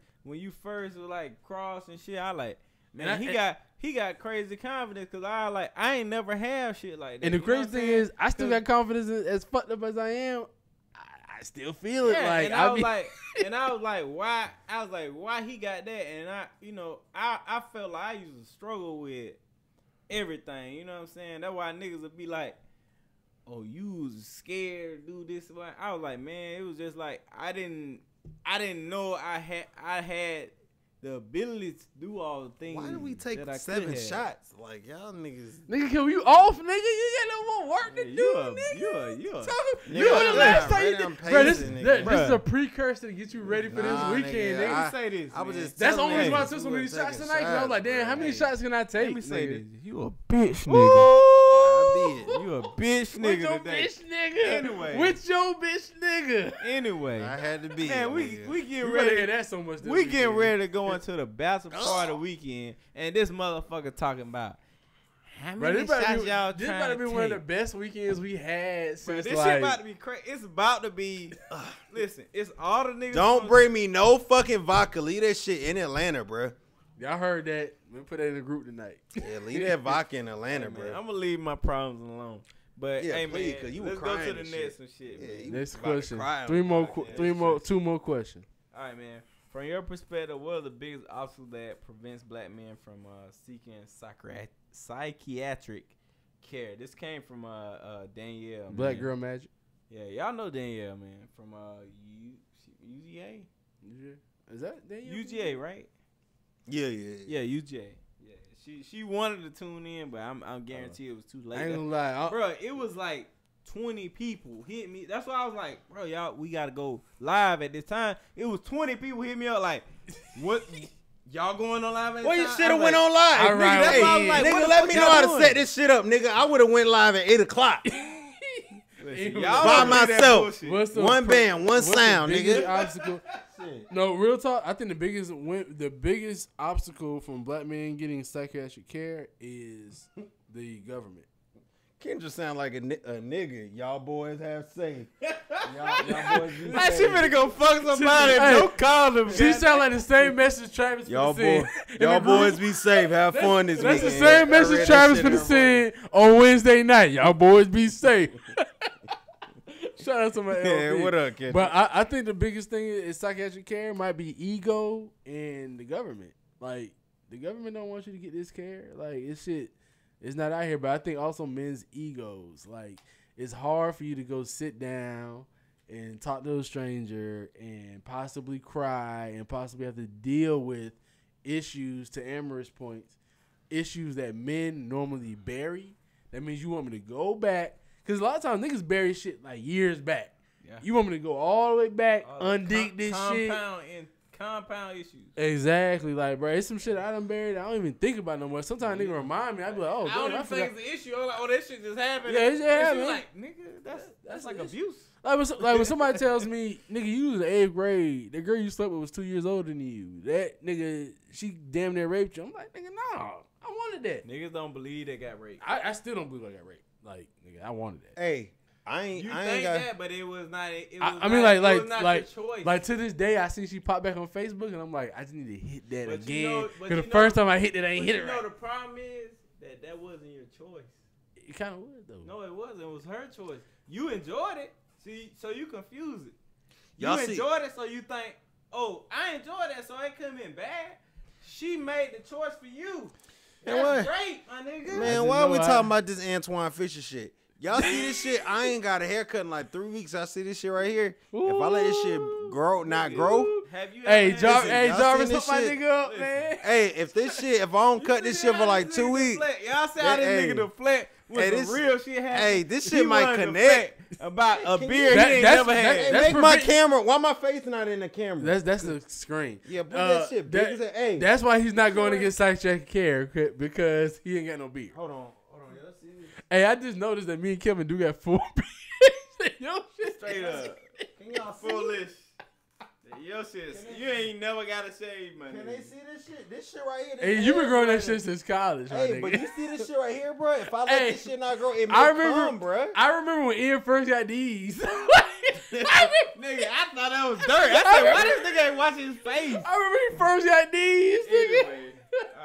Speaker 5: was like cross and shit, I like, man, he got crazy confidence, because I ain't never have shit like that.
Speaker 3: And the crazy thing is, I still got confidence as fucked up as I am. I still feel it. Like,
Speaker 5: and I was like, why? I was like, why he got that? And I felt like I used to struggle with everything. You know what I'm saying? That's why niggas would be like, oh, you was scared to do this. I was like, man, it was just like I didn't know I had the ability to do all the things.
Speaker 4: Why did we take
Speaker 5: that I
Speaker 4: 7
Speaker 5: could have.
Speaker 4: shots? Like, y'all niggas.
Speaker 3: Nigga, can you off, nigga? You got no more work to do, nigga.
Speaker 5: You
Speaker 3: know the last time you
Speaker 4: I'm
Speaker 3: did. Bro, this
Speaker 4: pacing,
Speaker 3: is
Speaker 4: nigga.
Speaker 3: a precursor to get you ready for this weekend, nigga.
Speaker 5: Let me say this.
Speaker 4: I was
Speaker 5: man.
Speaker 4: just
Speaker 3: That's the
Speaker 4: telling
Speaker 3: only reason
Speaker 4: you,
Speaker 3: why I took so many shots tonight. Cause I was like, damn, how many shots can I take?
Speaker 5: Let me say
Speaker 3: nigga?
Speaker 5: this. You a bitch, nigga.
Speaker 4: I did.
Speaker 5: You a bitch,
Speaker 3: With
Speaker 5: nigga
Speaker 3: your
Speaker 5: today.
Speaker 3: bitch nigga.
Speaker 5: Anyway.
Speaker 3: With your bitch nigga.
Speaker 5: Anyway.
Speaker 4: I had to be.
Speaker 5: Man, we
Speaker 4: nigga.
Speaker 5: getting
Speaker 3: You better hear
Speaker 5: ready.
Speaker 3: that so much. This
Speaker 5: We getting
Speaker 3: weekend.
Speaker 5: ready to go into the bachelor party weekend, and this motherfucker talking about how
Speaker 3: Bro,
Speaker 5: many
Speaker 3: this
Speaker 5: shots y'all
Speaker 3: this
Speaker 5: trying
Speaker 3: better
Speaker 5: to
Speaker 3: be one of the
Speaker 5: take.
Speaker 3: best weekends we had
Speaker 5: Bro,
Speaker 3: since
Speaker 5: this
Speaker 3: like.
Speaker 5: shit about to be crazy. It's about to be. Listen, it's all the niggas.
Speaker 4: Don't bring me no fucking vodka. Leave that shit in Atlanta, bruh.
Speaker 3: Y'all heard that? We put that in the group tonight.
Speaker 4: Yeah, leave that vodka in Atlanta,
Speaker 5: Man,
Speaker 4: bruh.
Speaker 5: I'm gonna leave my problems alone. But
Speaker 4: Yeah,
Speaker 5: hey,
Speaker 4: please,
Speaker 5: man,
Speaker 4: 'cause you were
Speaker 5: let's go to
Speaker 4: crying
Speaker 5: the
Speaker 4: and
Speaker 5: next
Speaker 4: shit.
Speaker 5: and shit.
Speaker 4: Yeah,
Speaker 5: man.
Speaker 4: you
Speaker 3: Next
Speaker 4: about to
Speaker 3: question.
Speaker 4: cry on
Speaker 3: Two
Speaker 4: the podcast.
Speaker 3: more questions.
Speaker 5: All right, man. From your perspective, what are the biggest obstacles that prevents black men from seeking psychiatric care? This came from Danielle.
Speaker 3: Black
Speaker 5: man.
Speaker 3: Girl Magic.
Speaker 5: Yeah, y'all know Danielle, man. From UGA?
Speaker 3: Is that Danielle?
Speaker 5: UGA, right?
Speaker 4: Yeah.
Speaker 5: Yeah, UGA. Yeah, she wanted to tune in, but I'm guarantee it was too late.
Speaker 3: I ain't gonna lie.
Speaker 5: Bro, it was like 20 people hit me. That's why I was like, bro, y'all, we gotta go live at this time. It was 20 people hit me up like, what? Y'all going on live at this
Speaker 4: Well, you
Speaker 5: time?
Speaker 4: should have
Speaker 5: I'm
Speaker 4: went
Speaker 5: like,
Speaker 4: on live.
Speaker 3: All
Speaker 4: Nigga,
Speaker 3: right,
Speaker 4: that's why I was
Speaker 3: yeah.
Speaker 4: like,
Speaker 5: Nigga,
Speaker 4: nigga,
Speaker 5: let
Speaker 4: let
Speaker 5: me
Speaker 4: me
Speaker 5: know
Speaker 4: know
Speaker 5: how
Speaker 4: how
Speaker 5: to
Speaker 4: to
Speaker 5: set
Speaker 4: set this shit up, nigga. I would have went live at 8 o'clock.
Speaker 5: Listen,
Speaker 3: By
Speaker 5: y'all
Speaker 4: by
Speaker 5: don't do that
Speaker 4: myself.
Speaker 5: bullshit.
Speaker 3: What's the
Speaker 4: One band, one
Speaker 3: what's the
Speaker 4: sound,
Speaker 3: biggest
Speaker 4: nigga.
Speaker 3: Obstacle? No, real talk. I think the biggest obstacle from black men getting psychiatric care is the government.
Speaker 4: Kendra sound like a nigga. Y'all boys have safe. Y'all boys be
Speaker 5: Like, she
Speaker 4: safe.
Speaker 5: finna go fuck somebody.
Speaker 3: Hey,
Speaker 5: Don't call them.
Speaker 3: She sound like the same message Travis
Speaker 4: Y'all
Speaker 3: finna send.
Speaker 4: y'all boys be safe. Have fun this
Speaker 3: That's
Speaker 4: weekend.
Speaker 3: the same
Speaker 4: I
Speaker 3: message
Speaker 4: read that
Speaker 3: Travis
Speaker 4: shit in
Speaker 3: finna
Speaker 4: her
Speaker 3: send on Wednesday night. Y'all boys be safe. Shout out to my
Speaker 4: voice.
Speaker 3: LP.
Speaker 4: Yeah, what up, Kendra?
Speaker 3: But I think the biggest thing is psychiatric care might be ego and the government. Like, the government don't want you to get this care. Like, it's not out here. But I think also men's egos. Like, it's hard for you to go sit down and talk to a stranger and possibly cry and possibly have to deal with issues, to Amorous points, issues that men normally bury, that means you want me to go back. Because a lot of times niggas bury shit like years back.
Speaker 5: Yeah.
Speaker 3: You want me to go all the way back, undig this shit.
Speaker 5: Compound issues.
Speaker 3: Exactly. Like, bro, it's some shit I done buried. I don't even think about no more. Sometimes nigga remind me. I be like, oh,
Speaker 5: I don't
Speaker 3: damn,
Speaker 5: even think it's an issue. I'm like, oh, that shit just happened.
Speaker 3: Yeah, it just happened.
Speaker 5: Like, nigga, that's like abuse.
Speaker 3: Like when somebody tells me, nigga, you was in 8th grade. The girl you slept with was 2 years older than you. That nigga, she damn near raped you. I'm like, nigga, no. I wanted that.
Speaker 5: Niggas don't believe they got raped.
Speaker 3: I still don't believe I got raped. Like, nigga, I wanted that.
Speaker 4: Hey, I ain't
Speaker 5: You
Speaker 4: got
Speaker 5: think that, but it was not. It was
Speaker 3: I mean,
Speaker 5: it was not your choice.
Speaker 3: like to this day, I see she pop back on Facebook, and I'm like, I just need to hit that
Speaker 5: But you
Speaker 3: again.
Speaker 5: know- but
Speaker 3: Because
Speaker 5: you
Speaker 3: the
Speaker 5: know-
Speaker 3: first time I hit it, I ain't
Speaker 5: But
Speaker 3: hit
Speaker 5: you
Speaker 3: it
Speaker 5: know
Speaker 3: right.
Speaker 5: the problem is that wasn't your choice.
Speaker 3: It kind of was though.
Speaker 5: No, it wasn't. It was her choice. You enjoyed it, see, so you confuse it. You
Speaker 4: Y'all see-
Speaker 5: enjoyed it, so you think, oh, I enjoyed that, so it couldn't been bad. She made the choice for you.
Speaker 4: Man,
Speaker 5: That's
Speaker 4: what?
Speaker 5: great, my nigga.
Speaker 4: Man, why are we talking about this Antoine Fisher shit? Y'all see this shit? I ain't got a haircut in like 3 weeks. I see this shit right here. If I let this shit grow, not grow.
Speaker 5: Have you
Speaker 3: Hey,
Speaker 5: ever
Speaker 3: Jar-
Speaker 5: had-
Speaker 3: hey,
Speaker 4: y'all
Speaker 3: Jarvis,
Speaker 4: seen
Speaker 3: hook
Speaker 4: this
Speaker 3: my
Speaker 4: shit?
Speaker 3: nigga up,
Speaker 5: Listen.
Speaker 3: man.
Speaker 4: Hey, if I don't cut this shit for like 2 weeks,
Speaker 5: Y'all see how this
Speaker 4: Hey,
Speaker 5: nigga deflect with
Speaker 4: hey,
Speaker 5: some
Speaker 4: this-
Speaker 5: real shit happening.
Speaker 4: hey, this
Speaker 5: He
Speaker 4: shit might
Speaker 5: wanted to
Speaker 4: connect.
Speaker 5: deflect about a
Speaker 4: Can
Speaker 5: beer
Speaker 4: you-
Speaker 5: he ain't never had.
Speaker 4: hey,
Speaker 3: That's
Speaker 4: make my
Speaker 3: prevent-
Speaker 4: camera. Why my face not in the camera?
Speaker 3: That's the screen.
Speaker 4: Yeah, put that shit big as a- hey.
Speaker 3: That's why he's not going to get psychiatric care because he ain't got no beard.
Speaker 4: Hold on. Y'all see this?
Speaker 3: Hey, I just noticed that me and Kevin do got 4 beards. Yo, shit.
Speaker 5: Straight up.
Speaker 4: Can y'all see?
Speaker 5: Foolish. Your shit, you ain't never got to shave, man.
Speaker 4: Can they see this shit? This shit right here. this
Speaker 3: Hey, you been
Speaker 4: hair
Speaker 3: growing
Speaker 4: right
Speaker 3: that shit since college, my
Speaker 4: Hey,
Speaker 3: nigga.
Speaker 4: but you see this shit right here, bro? If I let
Speaker 3: Hey,
Speaker 4: this shit not grow, it may
Speaker 3: I remember,
Speaker 4: come, bro.
Speaker 3: I remember when Ian first got these.
Speaker 5: Nigga, I thought that was dirt. I said, why this nigga ain't washing his face?
Speaker 3: I remember he first got these, nigga.
Speaker 5: Anyway,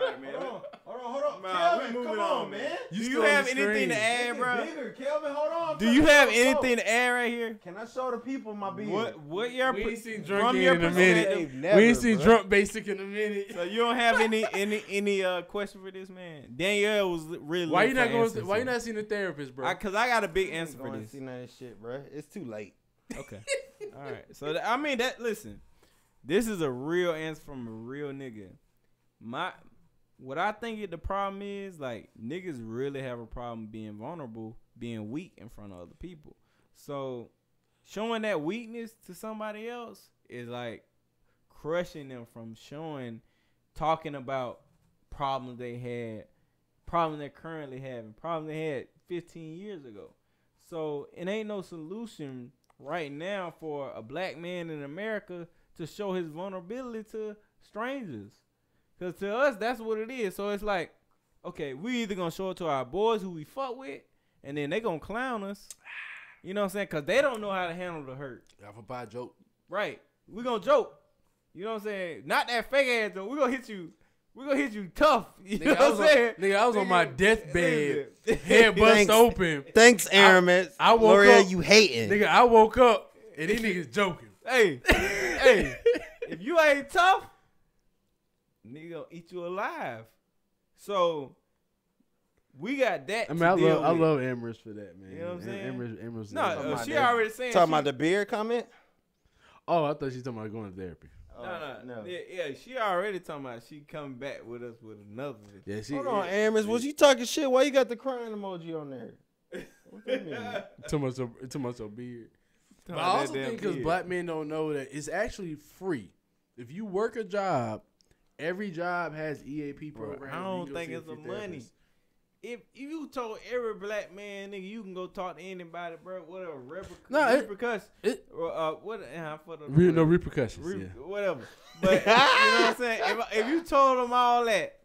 Speaker 5: all right, man.
Speaker 4: Hold on.
Speaker 5: Man,
Speaker 4: Kelvin,
Speaker 5: we moving
Speaker 4: come
Speaker 5: on,
Speaker 4: on, man.
Speaker 5: Do you
Speaker 3: still on
Speaker 5: have
Speaker 3: the
Speaker 5: anything
Speaker 3: screen.
Speaker 5: to add,
Speaker 4: Make
Speaker 5: bro?
Speaker 4: it bigger, Kelvin. Hold on.
Speaker 5: Do you have anything to add right here?
Speaker 4: Can I show the people my beard?
Speaker 5: What your
Speaker 3: We ain't seen
Speaker 5: from
Speaker 3: drunk
Speaker 5: your
Speaker 3: in a
Speaker 5: perspective?
Speaker 3: minute.
Speaker 4: Never,
Speaker 3: We ain't seen
Speaker 4: bro.
Speaker 3: drunk basic in a minute.
Speaker 5: So you don't have any question for this man? Danielle was really.
Speaker 3: Why you not
Speaker 5: looking for
Speaker 3: going? Why you
Speaker 5: answers.
Speaker 3: not seeing a therapist, bro?
Speaker 5: Cause I got a big
Speaker 4: I
Speaker 5: answer
Speaker 4: ain't
Speaker 5: for
Speaker 4: going
Speaker 5: this.
Speaker 4: to see none of this shit, bro. It's too late.
Speaker 5: Okay. All right. So I mean that. Listen, this is a real answer from a real nigga. What I think the problem is, like, niggas really have a problem being vulnerable, being weak in front of other people. So showing that weakness to somebody else is like crushing them from talking about problems they had, problems they're currently having, problems they had 15 years ago. So it ain't no solution right now for a black man in America to show his vulnerability to strangers. Because to us, that's what it is. So it's like, okay, we either going to show it to our boys who we fuck with, and then they going to clown us. You know what I'm saying? Because they don't know how to handle the hurt.
Speaker 3: Alpha pie joke.
Speaker 5: Right. We going to joke. You know what I'm saying? Not that fake ass joke. We going to hit you. We going to hit you tough. You know what I'm saying?
Speaker 3: Nigga, I was on my deathbed.
Speaker 5: Listen.
Speaker 3: Head bust
Speaker 4: Thanks.
Speaker 3: open.
Speaker 4: Thanks, Aramis.
Speaker 3: I woke
Speaker 4: L'Oreal,
Speaker 3: up-
Speaker 4: you hating.
Speaker 3: Nigga, I woke up and these niggas joking.
Speaker 5: Hey, hey, if you ain't tough, nigga gonna eat you alive. So we got that.
Speaker 3: I mean,
Speaker 5: to
Speaker 3: I
Speaker 5: deal
Speaker 3: love
Speaker 5: with.
Speaker 3: Amherst for that, man.
Speaker 5: You know what I'm saying?
Speaker 3: Amherst
Speaker 5: No,
Speaker 4: about
Speaker 5: she
Speaker 4: that.
Speaker 5: already saying.
Speaker 4: Talking
Speaker 5: she,
Speaker 4: about the beard comment?
Speaker 3: Oh, I thought she was talking about going to therapy.
Speaker 5: No. Yeah, she already talking about she coming back with us with another.
Speaker 3: Yeah, she.
Speaker 4: Hold on, Aramis. Was you talking shit? Why you got the crying emoji on there? What that mean?
Speaker 3: Too much of beard. But I
Speaker 5: Talking
Speaker 3: also
Speaker 5: that damn
Speaker 3: think because
Speaker 5: beard.
Speaker 3: black men don't know that it's actually free. If you work a job, every job has EAP
Speaker 5: Bro,
Speaker 3: programs.
Speaker 5: I
Speaker 3: where you
Speaker 5: don't
Speaker 3: go
Speaker 5: think
Speaker 3: see a
Speaker 5: it's the
Speaker 3: free
Speaker 5: money.
Speaker 3: therapist.
Speaker 5: If you told every black man, nigga, you can go talk to anybody, bro. Whatever
Speaker 3: No, it-
Speaker 5: repercussions. For the
Speaker 3: No repercussions. Yeah.
Speaker 5: whatever. But you know what I'm saying? If you told them all that,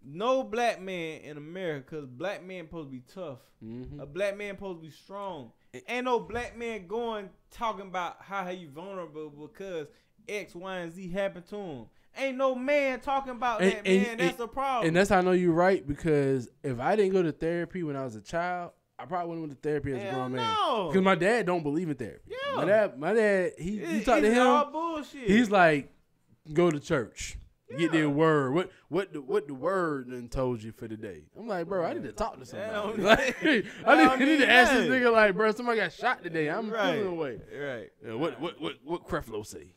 Speaker 5: no black man in America, because black men supposed to be tough.
Speaker 3: Mhm.
Speaker 5: A black man supposed to be strong. Ain't no black man going talking about how he vulnerable because X, Y, and Z happened to him. Ain't no man talking about that, man. That's the problem.
Speaker 3: And that's how I know you're right, because if I didn't go to therapy when I was a child, I probably wouldn't went to therapy as a
Speaker 5: Hell
Speaker 3: grown man.
Speaker 5: no.
Speaker 3: Because my dad don't believe in therapy.
Speaker 5: Yeah.
Speaker 3: My dad, you talk to
Speaker 5: It's
Speaker 3: him,
Speaker 5: all bullshit.
Speaker 3: he's like, go to church. Get their word. What the word done told you for the day? I'm like, bro, I need to talk to somebody. Like, I need to ask this nigga, like, bro, somebody got shot today. I'm feeling away.
Speaker 5: Right.
Speaker 3: Yeah, what Creflo say?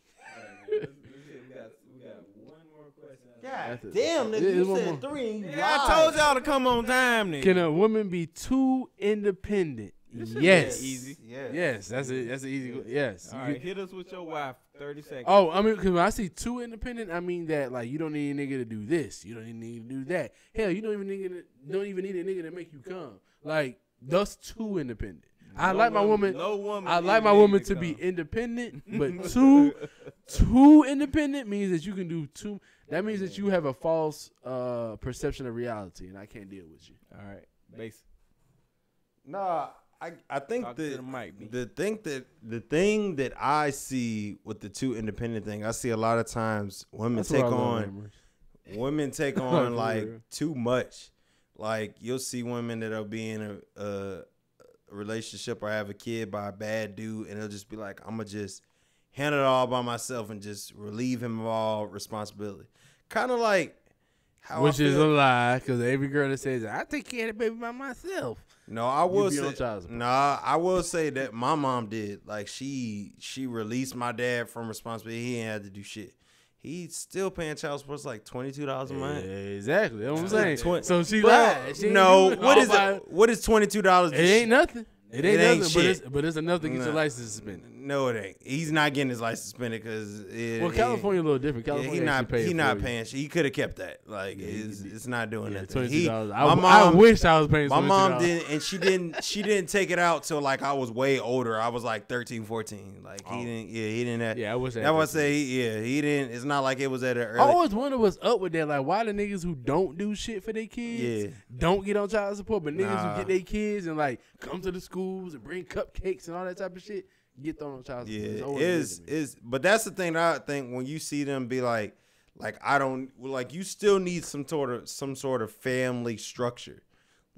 Speaker 5: We got one more question.
Speaker 4: God
Speaker 3: That's it.
Speaker 4: damn, nigga,
Speaker 3: Yeah,
Speaker 4: you
Speaker 3: one
Speaker 4: said
Speaker 3: more.
Speaker 4: 3 and you
Speaker 5: Yeah, I
Speaker 4: lied.
Speaker 5: told y'all to come on time, nigga.
Speaker 3: Can a woman be too independent?
Speaker 5: This should be
Speaker 3: Yes.
Speaker 5: easy.
Speaker 3: Yes, that's it. That's an easy. Yes.
Speaker 5: All
Speaker 3: You
Speaker 5: right,
Speaker 3: can-
Speaker 5: hit us with your wife. 30 seconds.
Speaker 3: Oh, I mean, because when I see too independent, I mean that like you don't need a nigga to do this, you don't even need to do that. Hell, you don't even need a nigga to make you come. Like that's too independent. I like my woman.
Speaker 5: No woman.
Speaker 3: I like
Speaker 5: needs
Speaker 3: my
Speaker 5: a
Speaker 3: woman
Speaker 5: nigga
Speaker 3: to be
Speaker 5: come.
Speaker 3: independent, but too independent means that you can do too. That means that you have a false perception of reality, and I can't deal with you.
Speaker 5: All right, base.
Speaker 4: Nah, I think
Speaker 5: Talk to the mic, B.
Speaker 4: the thing that I see with the too independent thing, I see a lot of times women
Speaker 3: That's
Speaker 4: take
Speaker 3: what I love,
Speaker 4: on
Speaker 3: Amherst.
Speaker 4: women take
Speaker 3: For
Speaker 4: on like
Speaker 3: real.
Speaker 4: too much. Like you'll see women that'll be in a relationship or have a kid by a bad dude, and they'll just be like, I'm gonna just handle it all by myself and just relieve him of all responsibility. Kind of like how
Speaker 3: Which
Speaker 4: I
Speaker 3: is a
Speaker 4: feel.
Speaker 3: lie, because every girl that says I take care of the baby by myself.
Speaker 4: No, I will
Speaker 3: be
Speaker 4: say.
Speaker 3: on child support.
Speaker 4: Nah, I will say that my mom did. Like she released my dad from responsibility. He ain't had to do shit. He's still paying child support. It's like $22 a month.
Speaker 3: Exactly, that's what I'm saying.
Speaker 4: Twen-
Speaker 3: So she
Speaker 4: Bro,
Speaker 3: lied. She ain't
Speaker 4: no,
Speaker 3: do it
Speaker 4: what
Speaker 3: all
Speaker 4: is
Speaker 3: by-
Speaker 4: it? What is $22?
Speaker 3: It ain't nothing. It ain't
Speaker 4: ain't
Speaker 3: nothing,
Speaker 4: shit.
Speaker 3: but it's enough to get your
Speaker 4: Nah.
Speaker 3: license suspended.
Speaker 4: No, it ain't. He's not getting his license suspended because
Speaker 3: Well, California a little different. California
Speaker 4: he not
Speaker 3: actually pays
Speaker 4: he
Speaker 3: for
Speaker 4: not
Speaker 3: you.
Speaker 4: paying shit. He could have kept that. Like
Speaker 3: Yeah,
Speaker 4: it's not doing
Speaker 3: Yeah,
Speaker 4: nothing.
Speaker 3: $22.
Speaker 4: My
Speaker 3: I
Speaker 4: mom,
Speaker 3: wish I was paying.
Speaker 4: my mom
Speaker 3: $22.
Speaker 4: didn't, and she didn't take it out till like I was way older. I was like 13, 14. Like he didn't. Have,
Speaker 3: Yeah, I wish.
Speaker 4: I would say he didn't. It's not like it was at an
Speaker 3: I
Speaker 4: early.
Speaker 3: always wonder what's up with that. Like, why the niggas who don't do shit for their kids
Speaker 4: Yeah.
Speaker 3: don't get on child support, but niggas
Speaker 4: Nah.
Speaker 3: who get their kids and like come to the schools and bring cupcakes and all that type of shit get thrown on child support. It's
Speaker 4: Yeah,
Speaker 3: always weird to me.
Speaker 4: is but that's the thing that I think when you see them be like I don't like you still need some sort of family structure.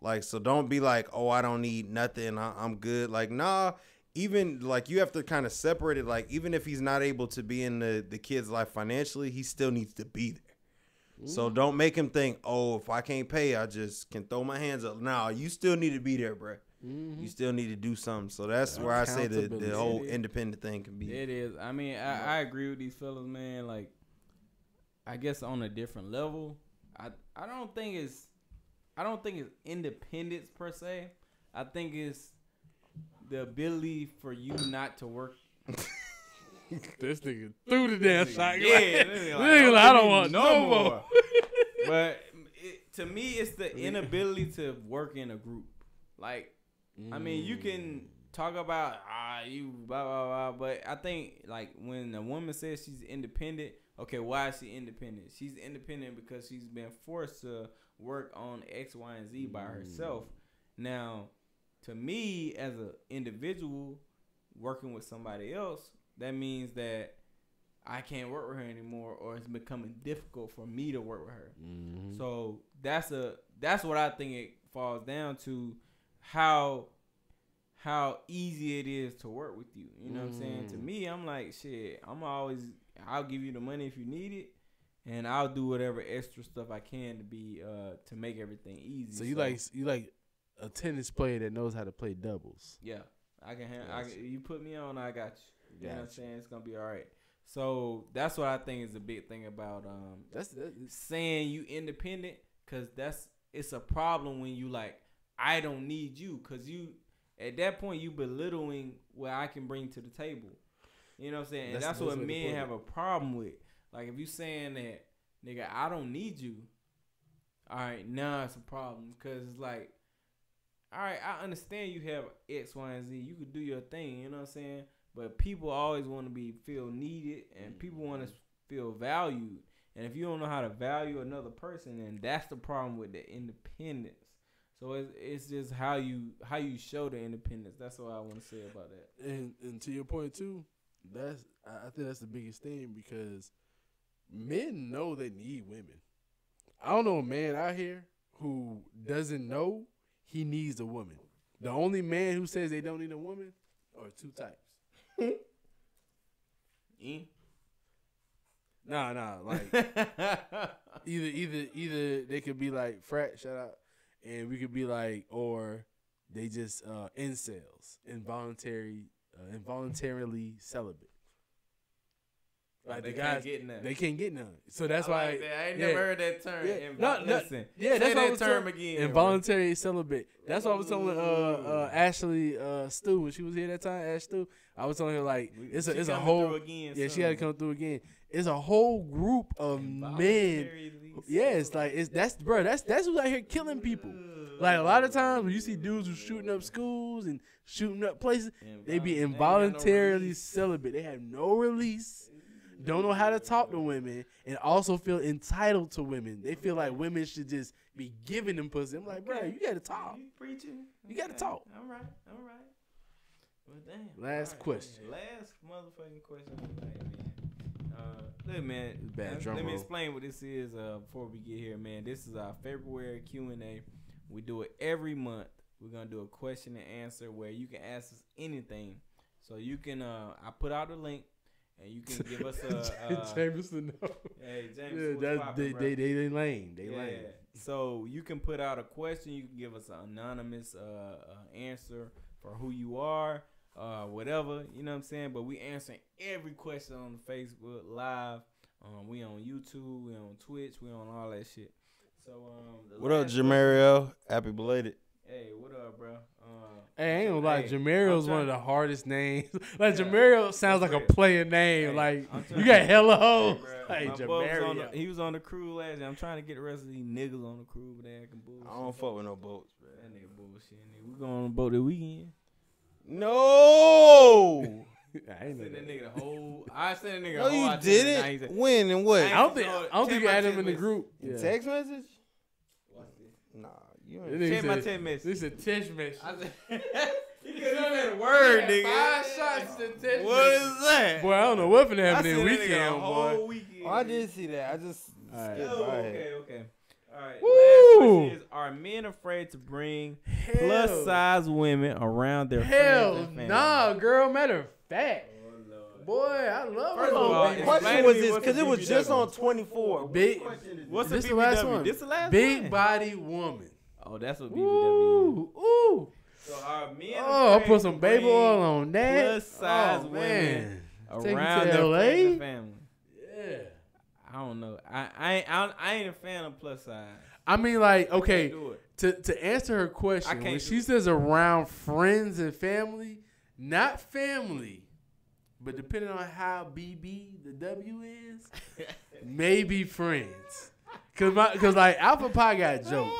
Speaker 4: Like so don't be like, oh, I don't need nothing, I'm good. Like nah, even like you have to kind of separate it. Like even if he's not able to be in the kid's life financially, he still needs to be there. So don't make him think, oh, if I can't pay, I just can throw my hands up. Nah, you still need to be there, bruh. You still need to do something. So that's where I say the
Speaker 3: Accountability.
Speaker 4: whole independent thing can be.
Speaker 5: It is. I mean, I agree with these fellas, man. Like, I guess on a different level. I don't think it's independence per se. I think it's the ability for you not to work.
Speaker 3: This nigga threw the damn shot.
Speaker 5: Yeah,
Speaker 3: Nigga, I don't want no more.
Speaker 5: But to me, it's the inability to work in a group. Like, I mean, you can talk about you blah blah blah, but I think like when a woman says she's independent, okay, why is she independent? She's independent because she's been forced to work on X, Y, and Z by herself. Now, to me, as an individual working with somebody else, that means that I can't work with her anymore, or it's becoming difficult for me to work with her. So that's what I think it falls down to. How easy it is to work with you. You know what I'm saying? To me, I'm like, shit, I'll give you the money if you need it, and I'll do whatever extra stuff I can to be to make everything easy.
Speaker 3: So you like a tennis player that knows how to play doubles.
Speaker 5: Yeah, I can you put me on, I got you. You know what I'm saying? It's gonna be all right. So that's what I think is a big thing about
Speaker 3: That's
Speaker 5: saying you independent, because it's a problem when you like, I don't need you, because you at that point you belittling what I can bring to the table. You know what I'm saying? And that's what men have a problem with. Like if you saying that, nigga, I don't need you, all right, now it's a problem, because it's like, all right, I understand you have X, Y, and Z. You could do your thing, you know what I'm saying? But people always want to feel needed, and people want to feel valued. And if you don't know how to value another person, then that's the problem with the independence. So it's just how you show the independence. That's what I want to say about that.
Speaker 3: and to your point too, I think that's the biggest thing, because men know they need women. I don't know a man out here who doesn't know he needs a woman. The only man who says they don't need a woman are two types. Nah, like either they could be like frat, shout out, and we could be like, or they just incels, involuntarily celibate. Like
Speaker 5: They
Speaker 3: the
Speaker 5: can't
Speaker 3: guys,
Speaker 5: get none.
Speaker 3: they can't get none. So that's
Speaker 5: I
Speaker 3: why
Speaker 5: like that. I ain't
Speaker 3: yeah.
Speaker 5: never heard that term.
Speaker 3: Yeah.
Speaker 5: Listen,
Speaker 3: Yeah,
Speaker 5: say
Speaker 3: that's what I
Speaker 5: that
Speaker 3: was
Speaker 5: term
Speaker 3: telling-
Speaker 5: again.
Speaker 3: Involuntary celibate. That's what I was telling Ashley Stu when she was here that time. Ash Stu, I was telling her like it's a
Speaker 5: coming
Speaker 3: whole
Speaker 5: through again
Speaker 3: yeah. She
Speaker 5: soon.
Speaker 3: got to come through again. It's a whole group of men.
Speaker 5: Involuntarily
Speaker 3: Yes, like that's who's out here killing people. Like a lot of times when you see dudes who shooting up schools and shooting up places, they be involuntarily celibate. They have no release, don't know how to talk to women, and also feel entitled to women. They feel like women should just be giving them pussy. I'm like, bro, you gotta talk.
Speaker 5: You preaching?
Speaker 3: You gotta talk.
Speaker 5: All right. Well, damn.
Speaker 3: Last question.
Speaker 5: Last motherfucking question of the night, man. Look, man.
Speaker 3: Bad drum
Speaker 5: let me
Speaker 3: roll.
Speaker 5: explain what this is before we get here, man. This is our February Q&A. We do it every month. We're gonna do a question and answer where you can ask us anything. So you can I put out a link and you can give us a
Speaker 3: Jameson, no.
Speaker 5: hey James,
Speaker 3: Yeah,
Speaker 5: what's
Speaker 3: that's,
Speaker 5: poppin', bro?
Speaker 3: they lame. They lame.
Speaker 5: So you can put out a question. You can give us an anonymous answer for who you are, whatever. You know what I'm saying? But we answering every question on Facebook Live. We on YouTube. We on Twitch. We on all that shit. So
Speaker 4: What up, Jamario? Happy belated.
Speaker 5: Hey, what up, bro?
Speaker 3: Hey, I ain't gonna lie,
Speaker 5: Hey,
Speaker 3: Jamario's
Speaker 5: I'm
Speaker 3: one of
Speaker 5: trying-
Speaker 3: the hardest names. Like
Speaker 5: Yeah,
Speaker 3: Jamario sounds like a
Speaker 5: real.
Speaker 3: player name.
Speaker 5: Hey,
Speaker 3: like
Speaker 5: I'm
Speaker 3: you
Speaker 5: trying-
Speaker 3: got hella hoes.
Speaker 5: Hey,
Speaker 3: Hey,
Speaker 5: my boy was on
Speaker 3: Jamario.
Speaker 5: he was on the crew last year. I'm trying to get the rest of these niggas on the crew, but they acting bullshit.
Speaker 4: I don't fuck with no boats, bro.
Speaker 5: That nigga bullshit. Nigga. We going on a boat this weekend.
Speaker 4: No.
Speaker 3: I ain't know
Speaker 5: Send that
Speaker 3: that.
Speaker 5: nigga the whole. I sent that nigga.
Speaker 4: No,
Speaker 5: the whole
Speaker 4: you
Speaker 5: itinerary. Now he
Speaker 4: didn't.
Speaker 5: said-
Speaker 4: When and what?
Speaker 5: I
Speaker 3: I don't think
Speaker 5: Check
Speaker 3: you
Speaker 5: my
Speaker 3: had him
Speaker 5: text
Speaker 3: in the
Speaker 5: message.
Speaker 3: group. Yeah.
Speaker 4: Text message? Nah, you
Speaker 3: That
Speaker 4: ain't.
Speaker 3: nigga
Speaker 5: Check my
Speaker 3: said-
Speaker 5: text message.
Speaker 3: This is a text message.
Speaker 5: I said, you could have said a word, nigga.
Speaker 3: 5 shots to text
Speaker 5: What
Speaker 3: message.
Speaker 5: is that?
Speaker 3: Boy, I don't know what finna
Speaker 5: I
Speaker 3: happen
Speaker 5: sent
Speaker 3: in
Speaker 5: that nigga
Speaker 3: weekend,
Speaker 5: the
Speaker 3: boy.
Speaker 5: whole weekend.
Speaker 4: Oh, I did see that. I just
Speaker 3: All right.
Speaker 4: skipped
Speaker 5: Oh,
Speaker 4: by it.
Speaker 5: okay. All right.
Speaker 3: Woo!
Speaker 5: Last question is: are men afraid to bring
Speaker 3: Hell.
Speaker 5: plus size women around their friends
Speaker 3: Hell
Speaker 5: and family?
Speaker 3: nah, girl. Matter of fact,
Speaker 5: Oh, Lord.
Speaker 3: boy, I love
Speaker 5: First
Speaker 3: it.
Speaker 5: of all,
Speaker 3: Big-
Speaker 5: explain
Speaker 4: Question
Speaker 5: to
Speaker 4: was
Speaker 5: me
Speaker 4: this
Speaker 5: what's
Speaker 4: because
Speaker 5: a
Speaker 4: it was just
Speaker 5: BBW.
Speaker 4: on 24.
Speaker 3: Big.
Speaker 5: What's
Speaker 3: This
Speaker 5: a
Speaker 3: the last
Speaker 5: BBW?
Speaker 3: one.
Speaker 5: This the last
Speaker 3: Big
Speaker 5: one.
Speaker 3: body woman.
Speaker 5: Oh, that's what BBW is.
Speaker 3: Ooh.
Speaker 5: So are men
Speaker 3: Oh, I
Speaker 5: afraid
Speaker 3: put
Speaker 5: to
Speaker 3: some baby
Speaker 5: bring
Speaker 3: oil on that.
Speaker 5: plus size
Speaker 3: Oh,
Speaker 5: women
Speaker 3: man. Take you
Speaker 5: around
Speaker 3: to
Speaker 5: their
Speaker 3: LA?
Speaker 5: friends and family?
Speaker 3: Yeah.
Speaker 5: I don't know. I ain't a fan of plus size.
Speaker 3: I mean, like,
Speaker 5: Can't
Speaker 3: okay,
Speaker 5: do it.
Speaker 3: to answer her question,
Speaker 5: I can't
Speaker 3: when
Speaker 5: do
Speaker 3: she
Speaker 5: it.
Speaker 3: says around friends and family, not family, but depending on how BB the W is, maybe friends. Cause like Alpha Pie got jokes,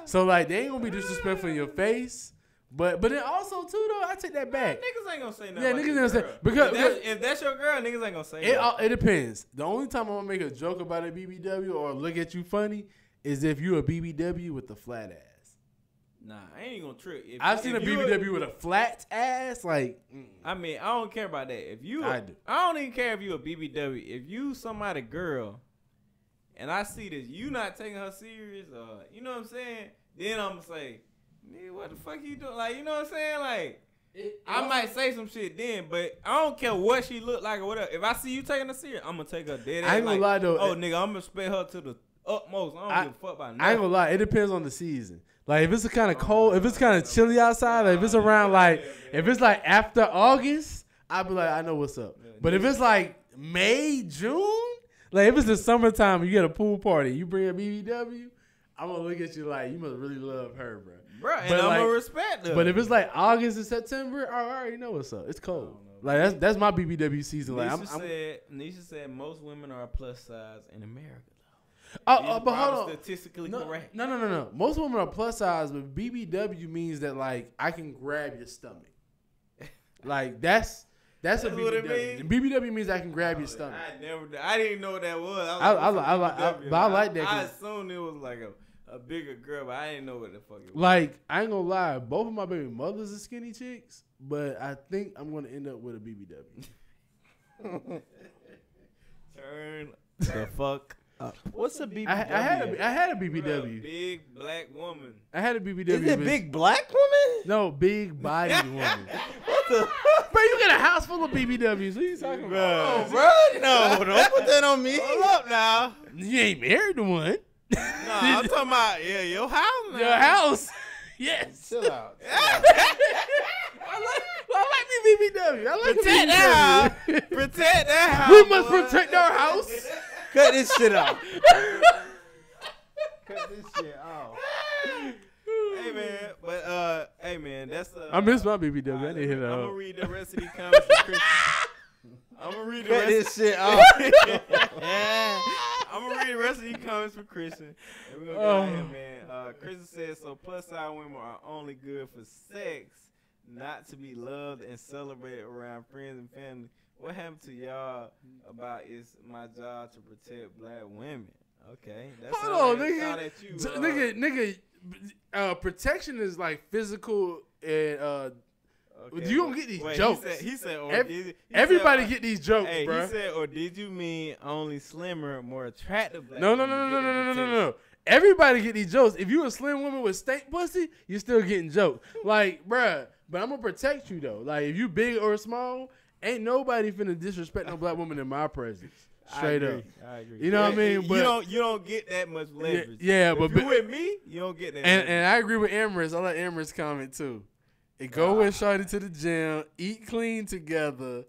Speaker 3: so like they ain't gonna be disrespectful in your face. But then also too though, I take that back.
Speaker 5: Niggas ain't gonna say nothing.
Speaker 3: Yeah,
Speaker 5: about
Speaker 3: niggas
Speaker 5: your
Speaker 3: ain't gonna
Speaker 5: girl.
Speaker 3: say- because-
Speaker 5: if that's your girl, niggas ain't gonna say
Speaker 3: It
Speaker 5: nothing.
Speaker 3: it depends. The only time I'm gonna make a joke about a BBW or look at you funny is if you a BBW with a flat ass.
Speaker 5: Nah, I ain't gonna trick.
Speaker 3: I've seen a
Speaker 5: if you
Speaker 3: BBW with a flat ass, like.
Speaker 5: I mean, I don't care about that. If you,
Speaker 3: I do.
Speaker 5: I don't even care if you a BBW. If you somebody girl, and I see that you not taking her serious, you know what I'm saying? Then I'm gonna say, nigga, what the fuck you doing? Like, you know what I'm saying? Like, I might say some shit then, but I don't care what she look like or whatever. If I see you taking her serious, I'm gonna take her dead.
Speaker 3: I ain't gonna lie, though.
Speaker 5: Oh, nigga, I'm gonna respect her to the utmost. I don't give a fuck about nothing.
Speaker 3: I ain't gonna lie, it depends on the season. Like if it's kind of cold, if it's kind of chilly outside, like if it's around like if it's like after August, I'll be like, I know what's up. But if it's like May, June, like if it's the summertime, you get a pool party, you bring a BBW, I'm gonna look at you like you must really love her, bro.
Speaker 5: Bro, and
Speaker 3: But
Speaker 5: I'm
Speaker 3: like-
Speaker 5: gonna respect her.
Speaker 3: But if it's like August and September, I already know what's up. It's cold. Like that's my BBW season. Like
Speaker 5: Nisha said most women are plus size in America.
Speaker 3: but
Speaker 5: It's
Speaker 3: hold
Speaker 5: probably
Speaker 3: on.
Speaker 5: statistically
Speaker 3: No,
Speaker 5: correct.
Speaker 3: no. Most women are plus size, but BBW means that like I can grab your stomach. Like that's a
Speaker 5: That's
Speaker 3: BBW.
Speaker 5: what it means?
Speaker 3: BBW means I can grab your stomach.
Speaker 5: I didn't know what that was.
Speaker 3: But I like that
Speaker 5: I
Speaker 3: 'cause-
Speaker 5: assumed it was like a bigger girl, but I didn't know what the fuck it was.
Speaker 3: Like I ain't gonna lie, both of my baby mothers are skinny chicks, but I think I'm gonna end up with a BBW.
Speaker 5: Turn the fuck up.
Speaker 4: What's a BBW?
Speaker 3: I had a
Speaker 5: Bro,
Speaker 3: BBW.
Speaker 5: big black woman.
Speaker 3: I had a BBW.
Speaker 4: Is it
Speaker 3: but-
Speaker 4: big black woman?
Speaker 3: No, big bodied woman.
Speaker 4: What the?
Speaker 3: Bro, you got a house full of BBWs. What are you talking about?
Speaker 4: Oh, bro, no, don't put that on me.
Speaker 5: Hold up now.
Speaker 3: You ain't married to one.
Speaker 5: No, I'm talking about your house now.
Speaker 3: Your house. Yes.
Speaker 4: Chill out.
Speaker 3: I like me BBW. I like
Speaker 5: Protect
Speaker 3: a
Speaker 5: that
Speaker 3: BBW.
Speaker 5: house. Protect that house.
Speaker 3: We must
Speaker 5: boy.
Speaker 3: protect our house.
Speaker 4: Cut this shit off. Cut this shit off.
Speaker 5: Hey man, hey man, that's
Speaker 3: I miss my BBW. I didn't hit
Speaker 5: I'm
Speaker 3: that
Speaker 5: gonna
Speaker 3: up.
Speaker 5: read the rest of these comments for Christian. I'm gonna read the
Speaker 4: Cut
Speaker 5: rest.
Speaker 4: this shit off.
Speaker 5: I'm gonna read the rest of these comments for Christian. And we're gonna get out of here, man. Christian says, so plus size women are only good for sex, not to be loved and celebrated around friends and family. What happened to y'all about it's my job to protect black women? Okay. That's
Speaker 3: Hold on,
Speaker 5: shot at you,
Speaker 3: nigga. Protection is like physical and
Speaker 5: okay.
Speaker 3: you don't get these
Speaker 5: Wait,
Speaker 3: jokes.
Speaker 5: He said, or
Speaker 3: Everybody
Speaker 5: said,
Speaker 3: get these jokes,
Speaker 5: hey,
Speaker 3: bro.
Speaker 5: he said, or did you mean only slimmer, more attractive black
Speaker 3: No.
Speaker 5: women get the protection?
Speaker 3: No. Everybody get these jokes. If you a slim woman with stank pussy, you still getting jokes. Like, bruh, but I'm gonna protect you though. Like, if you big or small, ain't nobody finna disrespect no black woman in my presence. Straight up.
Speaker 5: I agree.
Speaker 3: You know what I mean? But
Speaker 5: you don't get that much leverage.
Speaker 3: yeah,
Speaker 5: if
Speaker 3: but
Speaker 5: you with me, you don't get that.
Speaker 3: and I agree with Amherst. I like Amherst comment too. And go with Shawty to the gym, eat clean together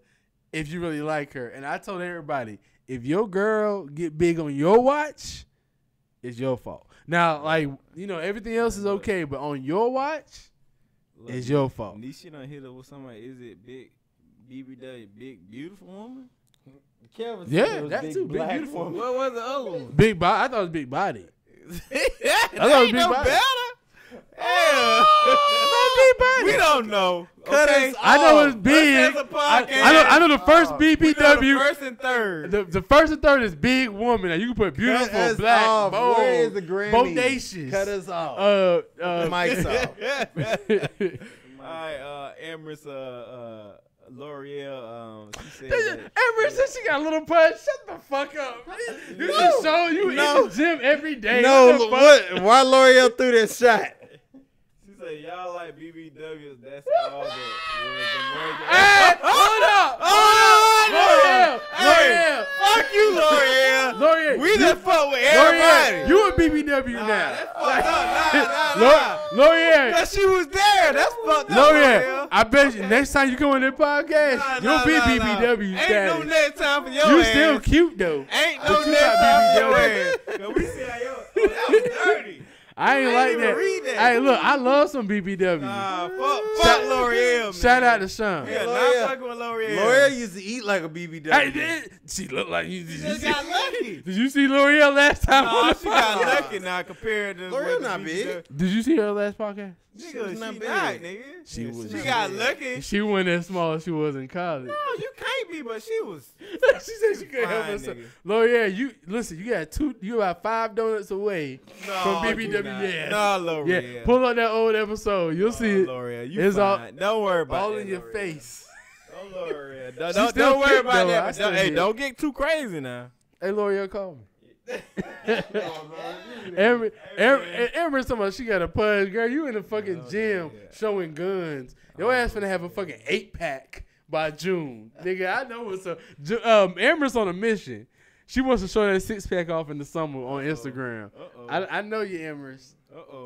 Speaker 3: if you really like her. And I told everybody, if your girl get big on your watch, it's your fault. Now, like, you know, everything else is okay, but on your watch, it's your fault.
Speaker 5: This shit done hit up with somebody. Is it big BBW, big beautiful woman?
Speaker 4: Kelvin said
Speaker 3: Yeah,
Speaker 4: it was
Speaker 3: that
Speaker 4: big
Speaker 3: too. Big
Speaker 4: black
Speaker 3: beautiful.
Speaker 4: woman.
Speaker 5: What was the other one?
Speaker 3: Big body. I thought it was big body.
Speaker 5: That
Speaker 3: thought it was
Speaker 5: ain't
Speaker 3: big
Speaker 5: no
Speaker 3: body.
Speaker 5: better. Yeah.
Speaker 3: big body.
Speaker 5: We don't know.
Speaker 4: Cut
Speaker 5: Okay?
Speaker 4: us
Speaker 3: I know it's
Speaker 5: Us
Speaker 3: big.
Speaker 5: as a podcast,
Speaker 3: I know the first
Speaker 5: we know the
Speaker 3: BBW.
Speaker 5: first and third.
Speaker 3: The first and third is big woman. Now you can put
Speaker 4: Cut
Speaker 3: beautiful,
Speaker 4: us
Speaker 3: black,
Speaker 4: off.
Speaker 3: bold,
Speaker 4: Where is the Grammy?
Speaker 3: bodacious.
Speaker 4: Cut us off. Mike's off.
Speaker 5: All right, Amherst, L'Oreal, she said that.
Speaker 3: Ever since she got a little punch, shut the fuck up. You just show you in the gym every day.
Speaker 4: No,
Speaker 3: What the fuck?
Speaker 4: what? Why L'Oreal threw that shot?
Speaker 5: She said, y'all like BBWs, that's all that
Speaker 3: Hey, hold up. L'Oreal.
Speaker 5: Fuck you, L'Oreal.
Speaker 3: L'Oreal.
Speaker 5: We just fuck with
Speaker 3: L'Oreal.
Speaker 5: everybody.
Speaker 3: You a BBW now.
Speaker 5: Nah.
Speaker 3: L'Oreal.
Speaker 5: Cause she was there. That's fucked up,
Speaker 3: L'Oreal. I bet you next time you come on this podcast,
Speaker 5: Nah,
Speaker 3: you'll be
Speaker 5: nah.
Speaker 3: BBW
Speaker 5: Ain't no
Speaker 3: status.
Speaker 5: next time for your
Speaker 3: You
Speaker 5: ass.
Speaker 3: still cute though.
Speaker 5: Ain't
Speaker 3: But
Speaker 5: no
Speaker 3: you
Speaker 5: next
Speaker 3: got
Speaker 5: time for your
Speaker 3: BBW.
Speaker 5: ass. Cause we see how yo, that was dirty.
Speaker 3: I ain't
Speaker 5: I
Speaker 3: like
Speaker 5: ain't even
Speaker 3: that.
Speaker 5: read that.
Speaker 3: Hey, look, I love some BBW.
Speaker 5: Fuck L'Oreal, man.
Speaker 3: Shout out to Sean.
Speaker 5: Yeah,
Speaker 4: L'Oreal.
Speaker 5: not fucking with L'Oreal.
Speaker 4: L'Oreal used to eat like a BBW.
Speaker 3: Hey, she looked like you. Did you
Speaker 5: Just
Speaker 3: see,
Speaker 5: got lucky.
Speaker 3: did you see L'Oreal last time? on
Speaker 5: Nah,
Speaker 3: the
Speaker 5: she got
Speaker 3: podcast?
Speaker 5: lucky now compared to
Speaker 4: L'Oreal
Speaker 5: what the
Speaker 4: not
Speaker 5: BBW.
Speaker 4: big.
Speaker 3: Did you see her last podcast?
Speaker 5: Nigga, she
Speaker 4: not
Speaker 5: not,
Speaker 4: big.
Speaker 5: nigga.
Speaker 3: She was.
Speaker 5: She got lucky.
Speaker 3: She wasn't as small as she was in college.
Speaker 5: No, you can't be, but she was.
Speaker 3: She said she couldn't help
Speaker 5: Fine,
Speaker 3: herself.
Speaker 5: nigga.
Speaker 3: L'Oreal, you listen. You got you about 5 donuts away
Speaker 5: No,
Speaker 3: from
Speaker 5: you
Speaker 3: BBW.
Speaker 5: not.
Speaker 3: Yeah,
Speaker 5: No, L'Oreal.
Speaker 3: yeah. Pull up that old episode. You'll see it
Speaker 5: L'Oreal, you
Speaker 3: It's all-
Speaker 5: fine. Don't worry about
Speaker 3: all
Speaker 5: that,
Speaker 3: in your
Speaker 5: L'Oreal.
Speaker 3: face.
Speaker 5: Don't L'Oreal. Don't,
Speaker 3: She
Speaker 5: don't,
Speaker 3: still
Speaker 5: don't worry
Speaker 3: thick,
Speaker 5: about
Speaker 3: though.
Speaker 5: that.
Speaker 3: I
Speaker 5: But
Speaker 3: still
Speaker 5: hey,
Speaker 3: hit.
Speaker 5: don't get too crazy now.
Speaker 3: Hey, L'Oreal, call me. Every time she got a pudge, girl, you in the fucking gym showing guns. Your ass finna have a fucking 8-pack by June, nigga. I know what's up. Amber's on a mission. She wants to show that 6-pack off in the summer on Instagram. I know you, Amherst.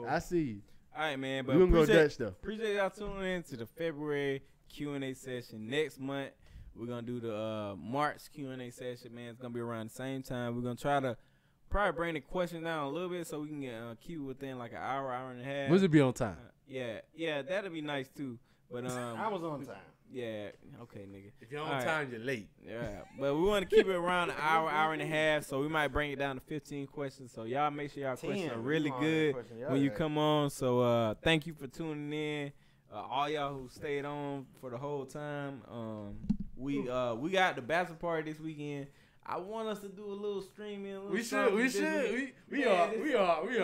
Speaker 3: I see you.
Speaker 5: All right, man.
Speaker 3: We
Speaker 5: But
Speaker 3: gonna go
Speaker 5: appreciate,
Speaker 3: Dutch though.
Speaker 5: appreciate y'all tuning in to the February Q&A session. Next month, we're going to do the March Q&A session, man. It's going to be around the same time. We're going to try to probably bring the questions down a little bit so we can get Q within like an hour, hour and a half.
Speaker 3: When's it be on time?
Speaker 5: Yeah, that'll be nice too. But
Speaker 4: I was on time.
Speaker 5: yeah, okay, nigga.
Speaker 3: If you're
Speaker 5: on All right.
Speaker 3: time, you're late.
Speaker 5: Yeah, but we want to keep it around an hour, hour and a half, so we might bring it down to 15 questions. So y'all make sure y'all questions are really good when you come on. So thank you for tuning in. All y'all who stayed on for the whole time. We got the bachelor party this weekend. I want us to do a little streaming. A little
Speaker 3: We
Speaker 5: something
Speaker 3: should.
Speaker 5: this week.
Speaker 3: We
Speaker 5: Yeah,
Speaker 3: are. We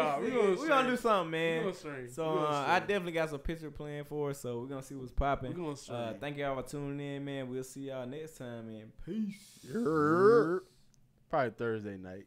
Speaker 5: gonna do something, man.
Speaker 3: stream.
Speaker 5: So I definitely got some picture planned for us. So we're gonna see what's popping.
Speaker 3: We gonna stream.
Speaker 5: Thank y'all for tuning in, man. We'll see y'all next time, man. Peace.
Speaker 3: Probably Thursday night.